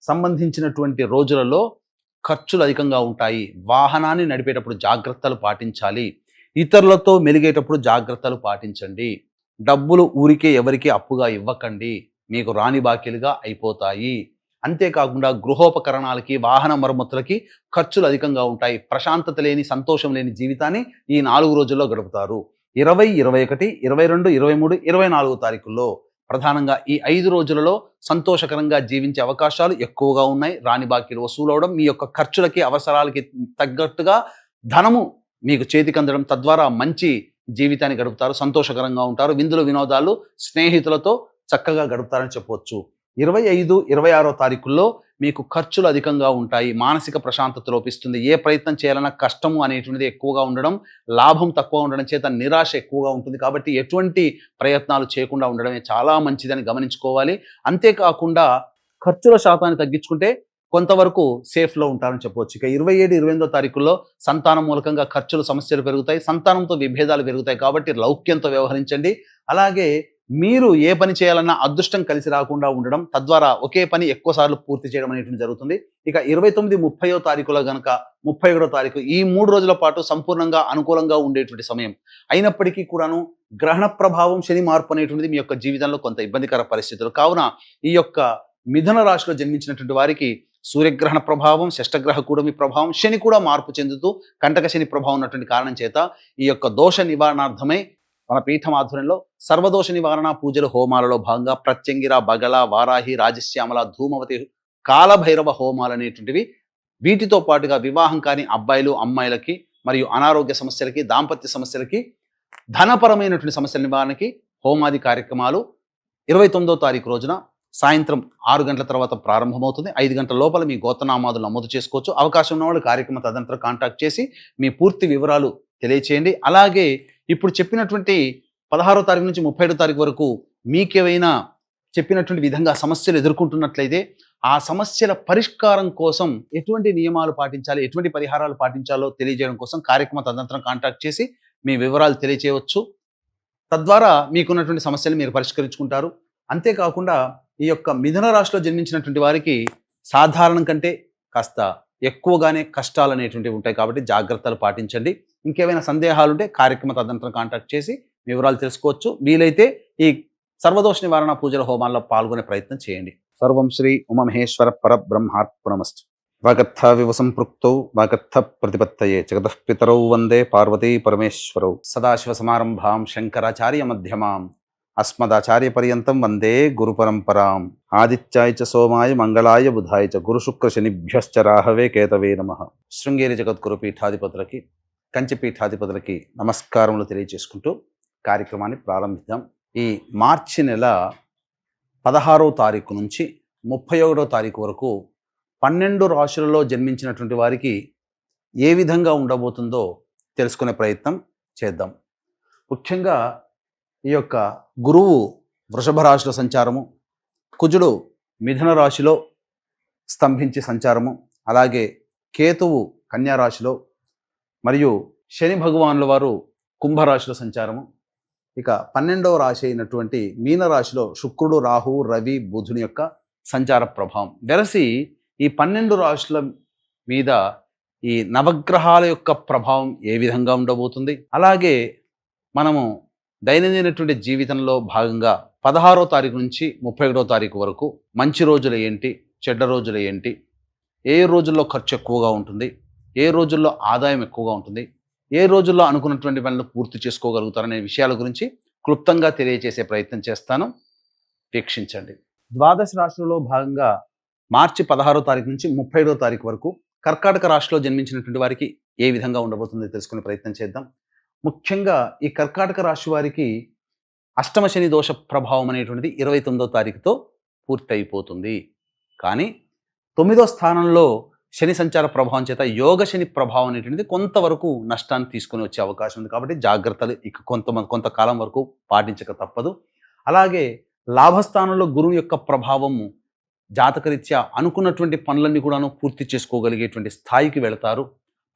సంబంధించినటువంటి రోజులలో ఖర్చులు అధికంగా ఉంటాయి. వాహనాన్ని నడిపేటప్పుడు జాగ్రత్తలు పాటించాలి. ఇతరులతో మెలిగేటప్పుడు జాగ్రత్తలు పాటించండి. డబ్బులు ఊరికే ఎవరికి అప్పుగా ఇవ్వకండి, మీకు రాని బాకీలుగా అయిపోతాయి. అంతేకాకుండా గృహోపకరణాలకి, వాహన మరమ్మతులకి ఖర్చులు అధికంగా ఉంటాయి. ప్రశాంతత లేని, సంతోషం లేని జీవితాన్ని ఈ 4 రోజుల్లో గడుపుతారు. 20, 21, 22, 23, 24 తారీఖుల్లో ప్రధానంగా ఈ 5 రోజులలో సంతోషకరంగా జీవించే అవకాశాలు ఎక్కువగా ఉన్నాయి. రాని బాకీలు వసూలవడం, మీ యొక్క ఖర్చులకి, అవసరాలకి తగ్గట్టుగా ధనము మీకు చేతికి అందడం, తద్వారా మంచి జీవితాన్ని గడుపుతారు, సంతోషకరంగా ఉంటారు. విందులు, వినోదాలు స్నేహితులతో చక్కగా గడుపుతారని చెప్పవచ్చు. 25, 26వ తారీఖుల్లో మీకు ఖర్చులు అధికంగా ఉంటాయి. మానసిక ప్రశాంతత లోపిస్తుంది. ఏ ప్రయత్నం చేయాలన్నా కష్టము అనేటువంటిది ఎక్కువగా ఉండడం, లాభం తక్కువ ఉండడం చేత నిరాశ ఎక్కువగా ఉంటుంది. కాబట్టి ఎటువంటి ప్రయత్నాలు చేయకుండా ఉండడమే చాలా మంచిదని గమనించుకోవాలి. అంతేకాకుండా ఖర్చుల శాతాన్ని తగ్గించుకుంటే కొంతవరకు సేఫ్లో ఉంటారని చెప్పవచ్చు. ఇక 27, 28వ తారీఖుల్లో సంతానం మూలకంగా ఖర్చులు, సమస్యలు పెరుగుతాయి. సంతానంతో విభేదాలు పెరుగుతాయి. కాబట్టి లౌక్యంతో వ్యవహరించండి. అలాగే మీరు ఏ పని చేయాలన్నా అదృష్టం కలిసి రాకుండా ఉండడం, తద్వారా ఒకే పని ఎక్కువ సార్లు పూర్తి చేయడం అనేటువంటి జరుగుతుంది. ఇక 29, 30వ తారీఖులో గనక 31వ తారీఖు ఈ 3 రోజుల పాటు సంపూర్ణంగా అనుకూలంగా ఉండేటువంటి సమయం అయినప్పటికీ కూడాను గ్రహణ ప్రభావం, శని మార్పు అనేటువంటిది మీ యొక్క జీవితంలో కొంత ఇబ్బందికర పరిస్థితులు. కావున ఈ యొక్క మిథున రాశిలో జన్మించినటువంటి వారికి సూర్యగ్రహణ ప్రభావం, షష్టగ్రహ కూటమి ప్రభావం, శని కూడా మార్పు చెందుతూ కంటక శని ప్రభావం ఉన్నటువంటి కారణం చేత ఈ యొక్క దోష నివారణార్థమై మన పీఠం ఆధ్వర్యంలో సర్వదోష నివారణ పూజలు, హోమాలలో భాగంగా ప్రత్యంగిర, బగల, వారాహి, రాజశ్యామల, ధూమవతి, కాలభైరవ హోమాలు అనేటువంటివి, వీటితో పాటుగా వివాహం కాని అబ్బాయిలు, అమ్మాయిలకి మరియు అనారోగ్య సమస్యలకి, దాంపత్య సమస్యలకి, ధనపరమైనటువంటి సమస్యల నివారణకి హోమాది కార్యక్రమాలు 29వ తారీఖు రోజున సాయంత్రం 6 గంటల తర్వాత ప్రారంభమవుతుంది. 5 గంటల లోపల మీ గోత్రనామాదులు నమోదు చేసుకోవచ్చు. అవకాశం ఉన్న వాళ్ళు కార్యక్రమ తదనంతరం కాంటాక్ట్ చేసి మీ పూర్తి వివరాలు తెలియచేయండి. అలాగే ఇప్పుడు చెప్పినటువంటి 16వ తారీఖు నుంచి 31వ తారీఖు వరకు మీకేవైనా చెప్పినటువంటి విధంగా సమస్యలు ఎదుర్కొంటున్నట్లయితే ఆ సమస్యల పరిష్కారం కోసం ఎటువంటి నియమాలు పాటించాలి, ఎటువంటి పరిహారాలు పాటించాలో తెలియజేయడం కోసం కార్యక్రమ తదనంతరం కాంటాక్ట్ చేసి మీ వివరాలు తెలియచేయవచ్చు. తద్వారా మీకున్నటువంటి సమస్యలు మీరు పరిష్కరించుకుంటారు. అంతేకాకుండా ఈ యొక్క మిథున రాశిలో జన్మించినటువంటి వారికి సాధారణం కంటే కాస్త ఎక్కువగానే కష్టాలు అనేటువంటివి ఉంటాయి. కాబట్టి జాగ్రత్తలు పాటించండి. ఇంకేమైనా సందేహాలు ఉంటే కార్యక్రమ తదనంతరం కాంటాక్ట్ చేసి వివరాలు తెలుసుకోవచ్చు. వీలైతే ఈ సర్వదోష నివారణ పూజల హోమాల్లో పాల్గొనే ప్రయత్నం చేయండి. సర్వం శ్రీ ఉమమహేశ్వర పరబ్రహ్మార్పణమస్తు. వాగర్థ వివ సంపృక్తౌ వాగర్థ ప్రతిపత్తయే జగతః పితరౌ వందే పార్వతీ పరమేశ్వరౌ. సదాశివ సమారంభాం శంకరాచార్య మధ్యమాం అస్మదాచార్య పర్యంతం వందే గురు పరంపరాం. ఆదిత్యాయ చ సోమాయ మంగళాయ బుధాయ చ గురు శుక్ర శనిభ్యశ్చ రాహవే కేతవే నమః. శృంగేరి జగద్గురు పీఠాధిపతులకి, కంచి పీఠాధిపతులకి నమస్కారములు తెలియజేసుకుంటూ కార్యక్రమాన్ని ప్రారంభిద్దాం. ఈ మార్చి నెల 16వ తారీఖు నుంచి 31వ తారీఖు వరకు 12 రాశులలో జన్మించినటువంటి వారికి ఏ విధంగా ఉండబోతుందో తెలుసుకునే ప్రయత్నం చేద్దాం. ముఖ్యంగా ఈ యొక్క గురువు వృషభ రాశిలో సంచారము, కుజుడు మిథున రాశిలో స్తంభించి సంచారము, అలాగే కేతువు కన్యా రాశిలో మరియు శని భగవానుల వారు కుంభరాశిలో సంచారము. ఇక 12వ రాశి అయినటువంటి మీనరాశిలో శుక్రుడు, రాహువు, రవి, బుధుని యొక్క సంచార ప్రభావం వెరసి ఈ 12 రాశుల మీద ఈ నవగ్రహాల యొక్క ప్రభావం ఏ విధంగా ఉండబోతుంది, అలాగే మనము దైనందినటువంటి జీవితంలో భాగంగా 16వ తారీఖు నుంచి 31వ తారీఖు వరకు మంచి రోజులు ఏంటి, చెడ్డ రోజులు ఏంటి, ఏ రోజుల్లో ఖర్చు ఎక్కువగా ఉంటుంది, ఏ రోజుల్లో ఆదాయం ఎక్కువగా ఉంటుంది, ఏ రోజుల్లో అనుకున్నటువంటి పనులు పూర్తి చేసుకోగలుగుతారనే విషయాల గురించి క్లుప్తంగా తెలియజేసే ప్రయత్నం చేస్తాను. వీక్షించండి. ద్వాదశ రాశులలో భాగంగా మార్చి 16వ తారీఖు నుంచి 31వ తారీఖు వరకు కర్కాటక రాశిలో జన్మించినటువంటి వారికి ఏ విధంగా ఉండబోతుందో తెలుసుకునే ప్రయత్నం చేద్దాం. ముఖ్యంగా ఈ కర్కాటక రాశి వారికి అష్టమ శని దోష ప్రభావం అనేటువంటిది 29వ తారీఖుతో పూర్తి అయిపోతుంది. కానీ 9వ స్థానంలో శని సంచార ప్రభావం చేత యోగ శని ప్రభావం అనేటువంటిది కొంతవరకు నష్టాన్ని తీసుకుని వచ్చే అవకాశం ఉంది. కాబట్టి జాగ్రత్తలు ఇక కొంతకాలం వరకు పాటించక తప్పదు. అలాగే లాభస్థానంలో గురువు యొక్క ప్రభావము జాతకరీత్యా అనుకున్నటువంటి పనులన్నీ కూడాను పూర్తి చేసుకోగలిగేటువంటి స్థాయికి వెళతారు.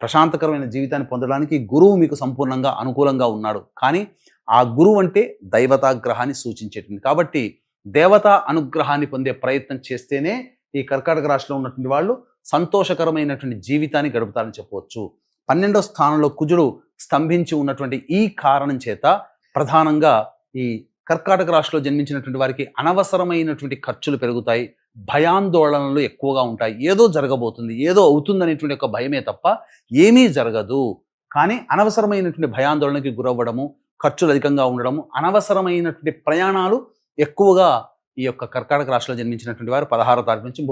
ప్రశాంతకరమైన జీవితాన్ని పొందడానికి గురువు మీకు సంపూర్ణంగా అనుకూలంగా ఉన్నాడు. కానీ ఆ గురువు అంటే దైవతాగ్రహాన్ని సూచించేటువంటి, కాబట్టి దేవతా అనుగ్రహాన్ని పొందే ప్రయత్నం చేస్తేనే ఈ కర్కాటక రాశిలో ఉన్నటువంటి వాళ్ళు సంతోషకరమైనటువంటి జీవితాన్ని గడుపుతారని చెప్పవచ్చు. 12వ స్థానంలో కుజుడు స్తంభించి ఉన్నటువంటి ఈ కారణం చేత ప్రధానంగా ఈ కర్కాటక రాశిలో జన్మించినటువంటి వారికి అనవసరమైనటువంటి ఖర్చులు పెరుగుతాయి, భయాందోళనలు ఎక్కువగా ఉంటాయి. ఏదో జరగబోతుంది, ఏదో అవుతుందనేటువంటి ఒక భయమే తప్ప ఏమీ జరగదు. కానీ అనవసరమైనటువంటి భయాందోళనకి గురవ్వడము, ఖర్చులు అధికంగా ఉండడము, అనవసరమైనటువంటి ప్రయాణాలు ఎక్కువగా ఈ యొక్క కర్కాటక రాశిలో జన్మించినటువంటి వారు 16వ తారీఖు నుంచి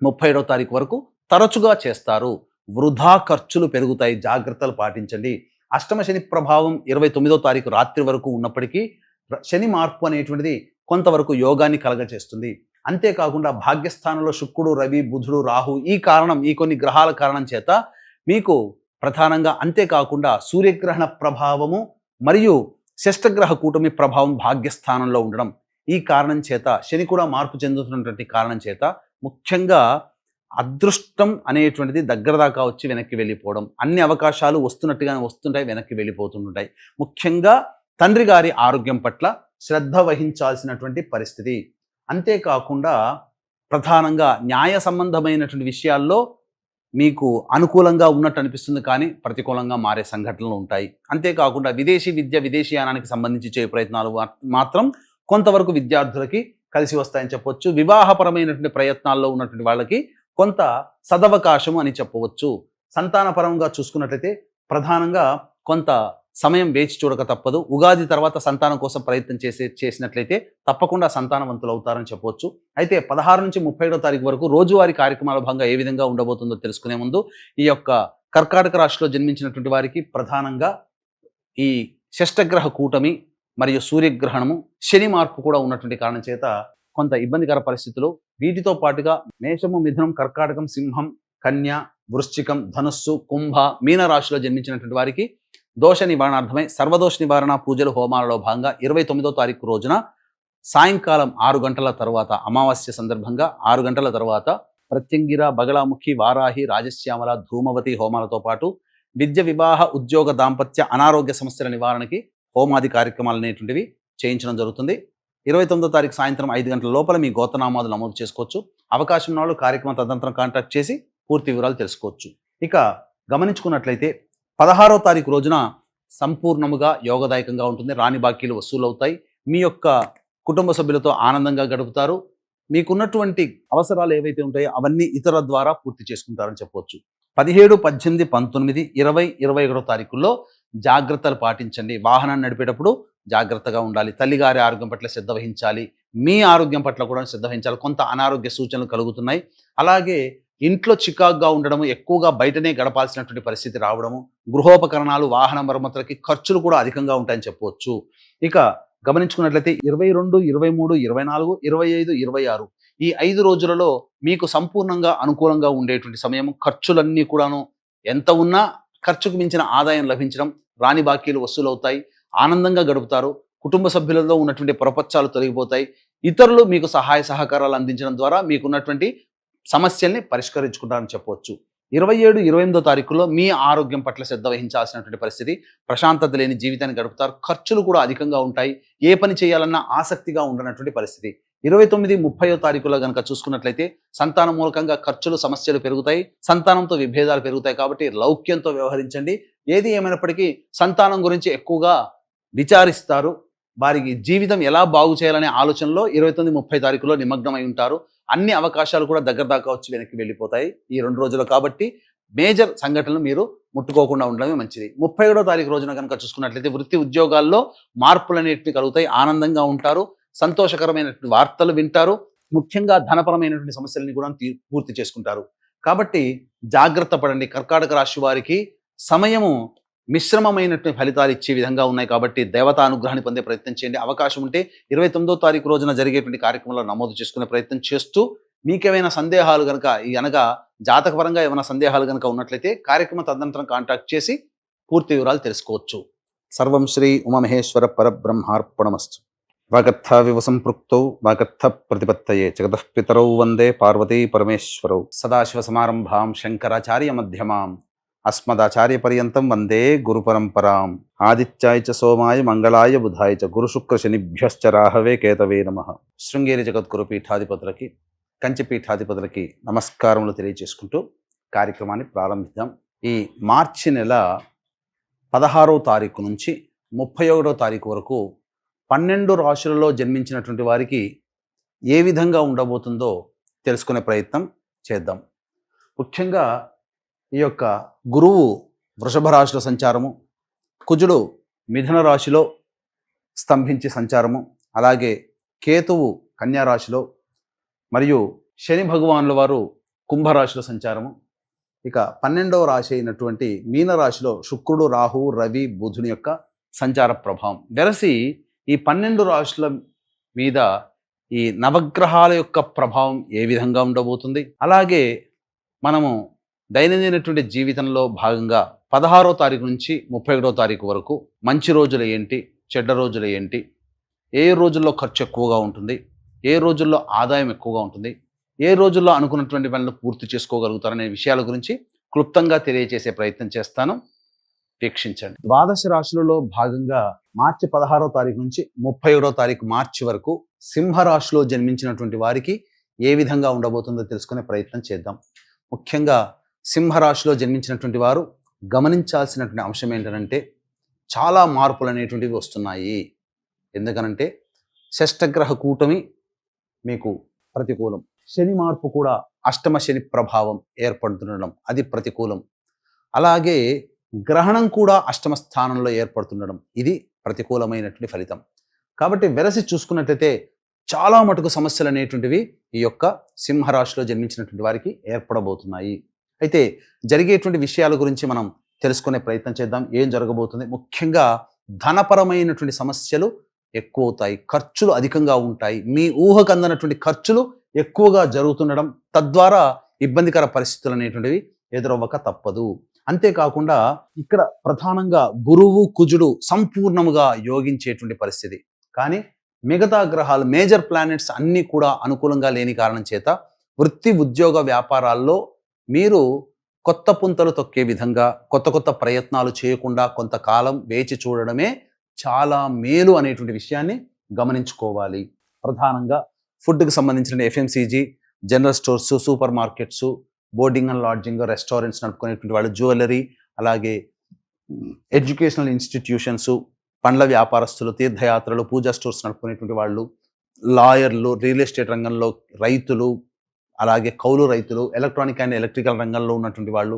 31వ తారీఖు వరకు తరచుగా చేస్తారు. వృధా ఖర్చులు పెరుగుతాయి, జాగ్రత్తలు పాటించండి. అష్టమ శని ప్రభావం 29వ తారీఖు రాత్రి వరకు ఉన్నప్పటికీ శని మార్పు అనేటువంటిది కొంతవరకు యోగాన్ని కలగచేస్తుంది. అంతేకాకుండా భాగ్యస్థానంలో శుక్రుడు, రవి, బుధుడు, రాహు ఈ కొన్ని గ్రహాల కారణం చేత మీకు ప్రధానంగా, అంతేకాకుండా సూర్యగ్రహణ ప్రభావము మరియు షష్టగ్రహ కూటమి ప్రభావం భాగ్యస్థానంలో ఉండడం, ఈ కారణం చేత శని కూడా మార్పు చెందుతున్నటువంటి కారణం చేత ముఖ్యంగా అదృష్టం అనేటువంటిది దగ్గర దాకా వచ్చి వెనక్కి వెళ్ళిపోవడం, అన్ని అవకాశాలు వస్తున్నట్టుగానే వస్తుంటాయి, వెనక్కి వెళ్ళిపోతుంటాయి. ముఖ్యంగా తండ్రి గారి ఆరోగ్యం పట్ల శ్రద్ధ వహించాల్సినటువంటి పరిస్థితి. అంతేకాకుండా ప్రధానంగా న్యాయ సంబంధమైనటువంటి విషయాల్లో మీకు అనుకూలంగా ఉన్నట్టు అనిపిస్తుంది, కానీ ప్రతికూలంగా మారే సంఘటనలు ఉంటాయి. అంతేకాకుండా విదేశీ విద్య, విదేశీయానానికి సంబంధించి చేయ ప్రయత్నాలు మాత్రం కొంతవరకు విద్యార్థులకి కలిసి వస్తాయని చెప్పవచ్చు. వివాహపరమైనటువంటి ప్రయత్నాల్లో ఉన్నటువంటి వాళ్ళకి కొంత సదవకాశము అని చెప్పవచ్చు. సంతానపరంగా చూసుకున్నట్లయితే ప్రధానంగా కొంత సమయం వేచి చూడక తప్పదు. ఉగాది తర్వాత సంతానం కోసం ప్రయత్నం చేసినట్లయితే తప్పకుండా సంతానవంతులు అవుతారని చెప్పవచ్చు. అయితే 16 నుంచి 31వ తారీఖు వరకు రోజువారీ కార్యక్రమాల భాగంగా ఏ విధంగా ఉండబోతుందో తెలుసుకునే ముందు ఈ యొక్క కర్కాటక రాశిలో జన్మించినటువంటి వారికి ప్రధానంగా ఈ షష్టగ్రహ కూటమి మరియు సూర్యగ్రహణము, శని మార్పు కూడా ఉన్నటువంటి కారణం చేత కొంత ఇబ్బందికర పరిస్థితులు. వీటితో పాటుగా మేషము, మిథునం, కర్కాటకం, సింహం, కన్య, వృశ్చికం, ధనుస్సు, కుంభ, మీన రాశిలో జన్మించినటువంటి వారికి దోష నివారణార్థమై సర్వదోష నివారణ పూజలు, హోమాలలో భాగంగా 29వ తారీఖు రోజున సాయంకాలం 6 గంటల తర్వాత, అమావాస్య సందర్భంగా 6 గంటల తర్వాత ప్రత్యంగిర, బగళాముఖి, వారాహి, రాజశ్యామల, ధూమవతి హోమాలతో పాటు విద్య, వివాహ, ఉద్యోగ, దాంపత్య, అనారోగ్య సమస్యల నివారణకి హోమాది కార్యక్రమాలు అనేటువంటివి చేయించడం జరుగుతుంది. 29వ తారీఖు సాయంత్రం 5 గంటల లోపల మీ గోత్రనామాలు నమోదు చేసుకోవచ్చు. అవకాశం ఉన్న వాళ్ళు కార్యక్రమం తదనంతరం కాంటాక్ట్ చేసి పూర్తి వివరాలు తెలుసుకోవచ్చు. ఇక గమనించుకున్నట్లయితే 16వ తారీఖు రోజున సంపూర్ణముగా యోగదాయకంగా ఉంటుంది. రాని బాకీలు వసూలు అవుతాయి. మీ యొక్క కుటుంబ సభ్యులతో ఆనందంగా గడుపుతారు. మీకున్నటువంటి అవసరాలు ఏవైతే ఉంటాయో అవన్నీ ఇతరుల ద్వారా పూర్తి చేసుకుంటారని చెప్పవచ్చు. 17, 18, 19, 20, 21వ తారీఖుల్లో జాగ్రత్తలు పాటించండి. వాహనాన్ని నడిపేటప్పుడు జాగ్రత్తగా ఉండాలి. తల్లిగారి ఆరోగ్యం పట్ల శ్రద్ధ వహించాలి. మీ ఆరోగ్యం పట్ల కూడా శ్రద్ధ వహించాలి. కొంత అనారోగ్య సూచనలు కలుగుతున్నాయి. అలాగే ఇంట్లో చికాకుగా ఉండడము, ఎక్కువగా బయటనే గడపాల్సినటువంటి పరిస్థితి రావడము, గృహోపకరణాలు, వాహన మరమ్మతులకి ఖర్చులు కూడా అధికంగా ఉంటాయని చెప్పవచ్చు. ఇక గమనించుకున్నట్లయితే 22, 23, 24, 25, 26 ఈ 5 రోజులలో మీకు సంపూర్ణంగా అనుకూలంగా ఉండేటువంటి సమయం. ఖర్చులన్నీ కూడాను ఎంత ఉన్నా ఖర్చుకు మించిన ఆదాయం లభించడం, రాని బాకీలు వసూలవుతాయి, ఆనందంగా గడుపుతారు. కుటుంబ సభ్యులలో ఉన్నటువంటి పొరపచ్చాలు తొలగిపోతాయి. ఇతరులు మీకు సహాయ సహకారాలు అందించడం ద్వారా మీకున్నటువంటి సమస్యల్ని పరిష్కరించుకుంటారని చెప్పవచ్చు. 27, 28వ తారీఖులో మీ ఆరోగ్యం పట్ల శ్రద్ధ వహించాల్సినటువంటి పరిస్థితి. ప్రశాంతత లేని జీవితాన్ని గడుపుతారు. ఖర్చులు కూడా అధికంగా ఉంటాయి. ఏ పని చేయాలన్నా ఆసక్తిగా ఉండనటువంటి పరిస్థితి. 29, 30వ తారీఖులో కనుక చూసుకున్నట్లయితే సంతానం మూలకంగా ఖర్చులు సమస్యలు పెరుగుతాయి. సంతానంతో విభేదాలు పెరుగుతాయి. కాబట్టి లౌక్యంతో వ్యవహరించండి. ఏది ఏమైనప్పటికీ సంతానం గురించి ఎక్కువగా విచారిస్తారు. వారికి జీవితం ఎలా బాగు చేయాలనే ఆలోచనలో 29, 30 తారీఖులో నిమగ్నమై ఉంటారు. అన్ని అవకాశాలు కూడా దగ్గర దాకా వచ్చి వెనక్కి వెళ్ళిపోతాయి ఈ 2 రోజులు. కాబట్టి మేజర్ సంఘటనలు మీరు ముట్టుకోకుండా ఉండడమే మంచిది. 31వ తారీఖు రోజున కనుక చూసుకున్నట్లయితే వృత్తి ఉద్యోగాల్లో మార్పులు అనేటివి కలుగుతాయి. ఆనందంగా ఉంటారు. సంతోషకరమైనటువంటి వార్తలు వింటారు. ముఖ్యంగా ధనపరమైనటువంటి సమస్యలని కూడా పూర్తి చేసుకుంటారు. కాబట్టి జాగ్రత్త పడండి. కర్కాటక రాశి వారికి సమయము మిశ్రమమైనటువంటి ఫలితాలు ఇచ్చే విధంగా ఉన్నాయి. కాబట్టి దేవతా అనుగ్రహాన్ని పొందే ప్రయత్నం చేయండి. అవకాశం ఉంటే 29వ తారీఖు రోజున జరిగేటువంటి కార్యక్రమంలో నమోదు చేసుకునే ప్రయత్నం చేస్తూ, మీకేమైనా సందేహాలు కనుక అనగా జాతకపరంగా ఏమైనా సందేహాలు కనుక ఉన్నట్లయితే కార్యక్రమం తదనంతరం కాంటాక్ట్ చేసి పూర్తి వివరాలు తెలుసుకోవచ్చు. సర్వం శ్రీ ఉమామహేశ్వర పరబ్రహ్మార్పణమస్తు. వాగర్థావివ సంపృక్తౌ వాగర్థ ప్రతిపత్తయే జగతః పితరౌ వందే పార్వతీ పరమేశ్వరౌ. సదాశివ సమారంభాం శంకరాచార్య మధ్యమాం అస్మదాచార్య పర్యంతం వందే గురు పరంపరాం. ఆదిత్యాయ చ సోమాయ మంగళాయ బుధాయ చ గురు శుక్ర శనిభ్యశ్చ రాహవే కేతవే నమః. శృంగేరి జగద్గురు పీఠాధిపతులకి, కంచి పీఠాధిపతులకి నమస్కారములు తెలియజేసుకుంటూ కార్యక్రమాన్ని ప్రారంభిద్దాం. ఈ మార్చి నెల 16వ తారీఖు నుంచి 31వ తారీఖు వరకు 12 రాశులలో జన్మించినటువంటి వారికి ఏ విధంగా ఉండబోతుందో తెలుసుకునే ప్రయత్నం చేద్దాం. ముఖ్యంగా ఈ యొక్క గురువు వృషభ రాశిలో సంచారము, కుజుడు మిథున రాశిలో స్తంభించి సంచారము, అలాగే కేతువు కన్యా రాశిలో, మరియు శని భగవానుల వారు కుంభరాశిలో సంచారము. ఇక 12వ రాశి అయినటువంటి మీనరాశిలో శుక్రుడు, రాహువు, రవి, బుధుని యొక్క సంచార ప్రభావం వెరసి ఈ 12 రాశుల మీద ఈ నవగ్రహాల యొక్క ప్రభావం ఏ విధంగా ఉండబోతుంది, అలాగే మనము దైనందినటువంటి జీవితంలో భాగంగా 16వ తారీఖు నుంచి 31వ తారీఖు వరకు మంచి రోజులు ఏంటి, చెడ్డ రోజులు ఏంటి, ఏ రోజుల్లో ఖర్చు ఎక్కువగా ఉంటుంది, ఏ రోజుల్లో ఆదాయం ఎక్కువగా ఉంటుంది, ఏ రోజుల్లో అనుకున్నటువంటి పనులు పూర్తి చేసుకోగలుగుతారనే విషయాల గురించి క్లుప్తంగా తెలియజేసే ప్రయత్నం చేస్తాను. వీక్షించండి. ద్వాదశ రాశులలో భాగంగా మార్చి 16వ తారీఖు నుంచి 31వ తారీఖు మార్చి వరకు సింహరాశిలో జన్మించినటువంటి వారికి ఏ విధంగా ఉండబోతుందో తెలుసుకునే ప్రయత్నం చేద్దాం. ముఖ్యంగా సింహరాశిలో జన్మించినటువంటి వారు గమనించాల్సినటువంటి అంశం ఏంటంటే చాలా మార్పులు అనేటువంటివి వస్తున్నాయి. ఎందుకనంటే షష్టగ్రహ కూటమి మీకు ప్రతికూలం, శని మార్పు కూడా అష్టమ శని ప్రభావం ఏర్పడుతుండడం అది ప్రతికూలం, అలాగే గ్రహణం కూడా అష్టమ స్థానంలో ఏర్పడుతుండడం ఇది ప్రతికూలమైనటువంటి ఫలితం. కాబట్టి వెరసి చూసుకున్నట్లయితే చాలా మటుకు సమస్యలు అనేటువంటివి ఈ యొక్క సింహరాశిలో జన్మించినటువంటి వారికి ఏర్పడబోతున్నాయి. అయితే జరిగేటువంటి విషయాల గురించి మనం తెలుసుకునే ప్రయత్నం చేద్దాం. ఏం జరగబోతుంది? ముఖ్యంగా ధనపరమైనటువంటి సమస్యలు ఎక్కువ అవుతాయి, ఖర్చులు అధికంగా ఉంటాయి. మీ ఊహకు అందనటువంటి ఖర్చులు ఎక్కువగా జరుగుతుండడం, తద్వారా ఇబ్బందికర పరిస్థితులు అనేటువంటివి ఎదురవ్వక తప్పదు. అంతేకాకుండా ఇక్కడ ప్రధానంగా గురువు, కుజుడు సంపూర్ణముగా యోగించేటువంటి పరిస్థితి. కానీ మిగతా గ్రహాలు, మేజర్ ప్లానెట్స్ అన్నీ కూడా అనుకూలంగా లేని కారణం చేత వృత్తి, ఉద్యోగ, వ్యాపారాల్లో మీరు కొత్త పుంతలు తొక్కే విధంగా కొత్త కొత్త ప్రయత్నాలు చేయకుండా కొంతకాలం వేచి చూడడమే చాలా మేలు అనేటువంటి విషయాన్ని గమనించుకోవాలి. ప్రధానంగా ఫుడ్కి సంబంధించిన FMCG, general stores, super markets, boarding and lodging, restaurants నడుపుకునేటువంటి వాళ్ళు, జ్యువెలరీ, అలాగే ఎడ్యుకేషనల్ ఇన్స్టిట్యూషన్స్, పండ్ల వ్యాపారస్తులు, తీర్థయాత్రలు, పూజా స్టోర్స్ నడుపుకునేటువంటి వాళ్ళు, లాయర్లు, రియల్ ఎస్టేట్ రంగంలో రైతులు, అలాగే కౌలు రైతులు, ఎలక్ట్రానిక్ అండ్ ఎలక్ట్రికల్ రంగంలో ఉన్నటువంటి వాళ్ళు,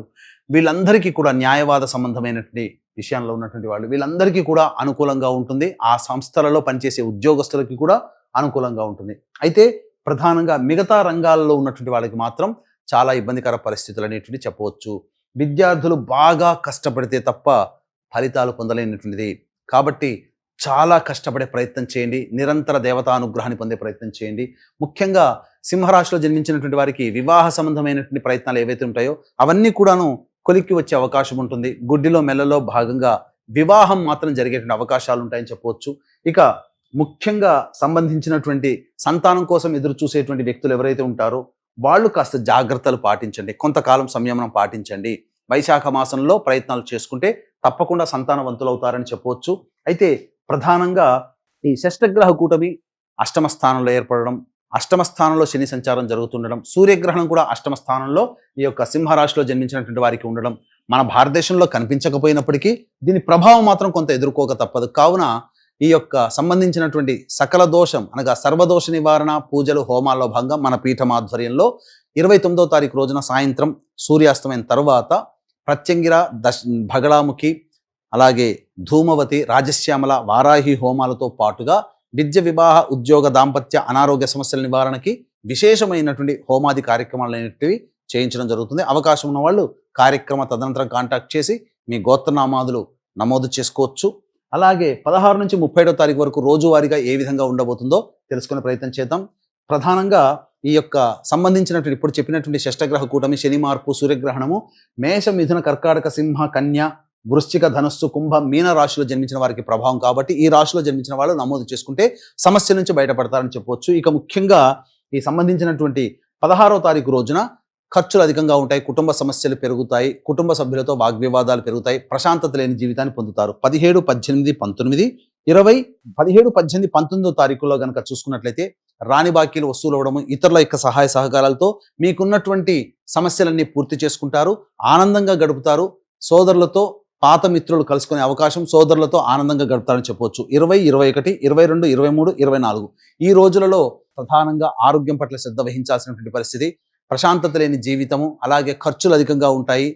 వీళ్ళందరికీ కూడా న్యాయవాద సంబంధమైనటువంటి విషయంలో ఉన్నటువంటి వాళ్ళు, వీళ్ళందరికీ కూడా అనుకూలంగా ఉంటుంది. ఆ సంస్థలలో పనిచేసే ఉద్యోగస్తులకి కూడా అనుకూలంగా ఉంటుంది. అయితే ప్రధానంగా మిగతా రంగాల్లో ఉన్నటువంటి వాళ్ళకి మాత్రం చాలా ఇబ్బందికర పరిస్థితులు అనేటువంటి చెప్పవచ్చు. విద్యార్థులు బాగా కష్టపడితే తప్ప ఫలితాలు పొందలేనటువంటిది. కాబట్టి చాలా కష్టపడే ప్రయత్నం చేయండి. నిరంతర దేవతా అనుగ్రహాన్ని పొందే ప్రయత్నం చేయండి. ముఖ్యంగా సింహరాశిలో జన్మించినటువంటి వారికి వివాహ సంబంధమైనటువంటి ప్రయత్నాలు ఏవైతే ఉంటాయో అవన్నీ కూడాను కొలిక్కి వచ్చే అవకాశం ఉంటుంది. గుడ్డిలో మెల్లలో భాగంగా వివాహం మాత్రం జరిగేటువంటి అవకాశాలు ఉంటాయని చెప్పవచ్చు. ఇక ముఖ్యంగా సంబంధించినటువంటి సంతానం కోసం ఎదురు చూసేటువంటి వ్యక్తులు ఎవరైతే ఉంటారో వాళ్ళు కాస్త జాగ్రత్తలు పాటించండి, కొంతకాలం సంయమనం పాటించండి. వైశాఖ మాసంలో ప్రయత్నాలు చేసుకుంటే తప్పకుండా సంతానవంతులవుతారని చెప్పవచ్చు. అయితే ప్రధానంగా ఈ షష్టగ్రహ కూటమి అష్టమ స్థానంలో ఏర్పడడం, అష్టమ స్థానంలో శని సంచారం జరుగుతుండడం, సూర్యగ్రహణం కూడా అష్టమ స్థానంలో ఈ యొక్క సింహరాశిలో జన్మించినటువంటి వారికి ఉండడం మన భారతదేశంలో కనిపించకపోయినప్పటికీ దీని ప్రభావం మాత్రం కొంత ఎదుర్కోక తప్పదు. కావున ఈ యొక్క సంబంధించినటువంటి సకల దోషం అనగా సర్వదోష నివారణ పూజలు హోమాల్లో భాగంగా మన పీఠం ఆధ్వర్యంలో 29వ తారీఖు రోజున సాయంత్రం సూర్యాస్తమైన తర్వాత ప్రత్యంగిర భగళాముఖి అలాగే ధూమవతి రాజశ్యామల వారాహి హోమాలతో పాటుగా విద్య వివాహ ఉద్యోగ దాంపత్య అనారోగ్య సమస్యల నివారణకి విశేషమైనటువంటి హోమాది కార్యక్రమాలు అనేటివి చేయించడం జరుగుతుంది. అవకాశం ఉన్న వాళ్ళు కార్యక్రమ తదనంతరం కాంటాక్ట్ చేసి మీ గోత్రనామాదులు నమోదు చేసుకోవచ్చు. అలాగే 16 నుంచి 31వ తారీఖు వరకు రోజువారీగా ఏ విధంగా ఉండబోతుందో తెలుసుకునే ప్రయత్నం చేద్దాం. ప్రధానంగా ఈ యొక్క సంబంధించినటువంటి ఇప్పుడు చెప్పినటువంటి షష్టగ్రహ కూటమి శని మార్పు సూర్యగ్రహణము మేష మిథున కర్కాటక సింహ కన్య వృశ్చిక ధనస్సు కుంభ మీన రాశిలో జన్మించిన వారికి ప్రభావం కాబట్టి ఈ రాశిలో జన్మించిన వాళ్ళు నమోదు చేసుకుంటే సమస్య నుంచి బయటపడతారని చెప్పవచ్చు. ఇక ముఖ్యంగా ఈ సంబంధించినటువంటి 16వ తారీఖు రోజున ఖర్చులు అధికంగా ఉంటాయి, కుటుంబ సమస్యలు పెరుగుతాయి, కుటుంబ సభ్యులతో వాగ్వివాదాలు పెరుగుతాయి, ప్రశాంతత లేని జీవితాన్ని పొందుతారు. 17, 18, 19, 20, 17, 18, 19వ తారీఖుల్లో కనుక చూసుకున్నట్లయితే రాని బాకీలు వసూలు అవ్వడము, ఇతరుల యొక్క సహాయ సహకారాలతో మీకున్నటువంటి సమస్యలన్నీ పూర్తి చేసుకుంటారు, ఆనందంగా గడుపుతారు. సోదరులతో పాత మిత్రులు కలుసుకునే అవకాశం, సోదరులతో ఆనందంగా గడుపుతారని చెప్పవచ్చు. 20, 21, 22, 23, 24 ఈ రోజులలో ప్రధానంగా ఆరోగ్యం పట్ల శ్రద్ధ వహించాల్సినటువంటి పరిస్థితి, ప్రశాంతత లేని జీవితము, అలాగే ఖర్చులు అధికంగా ఉంటాయి.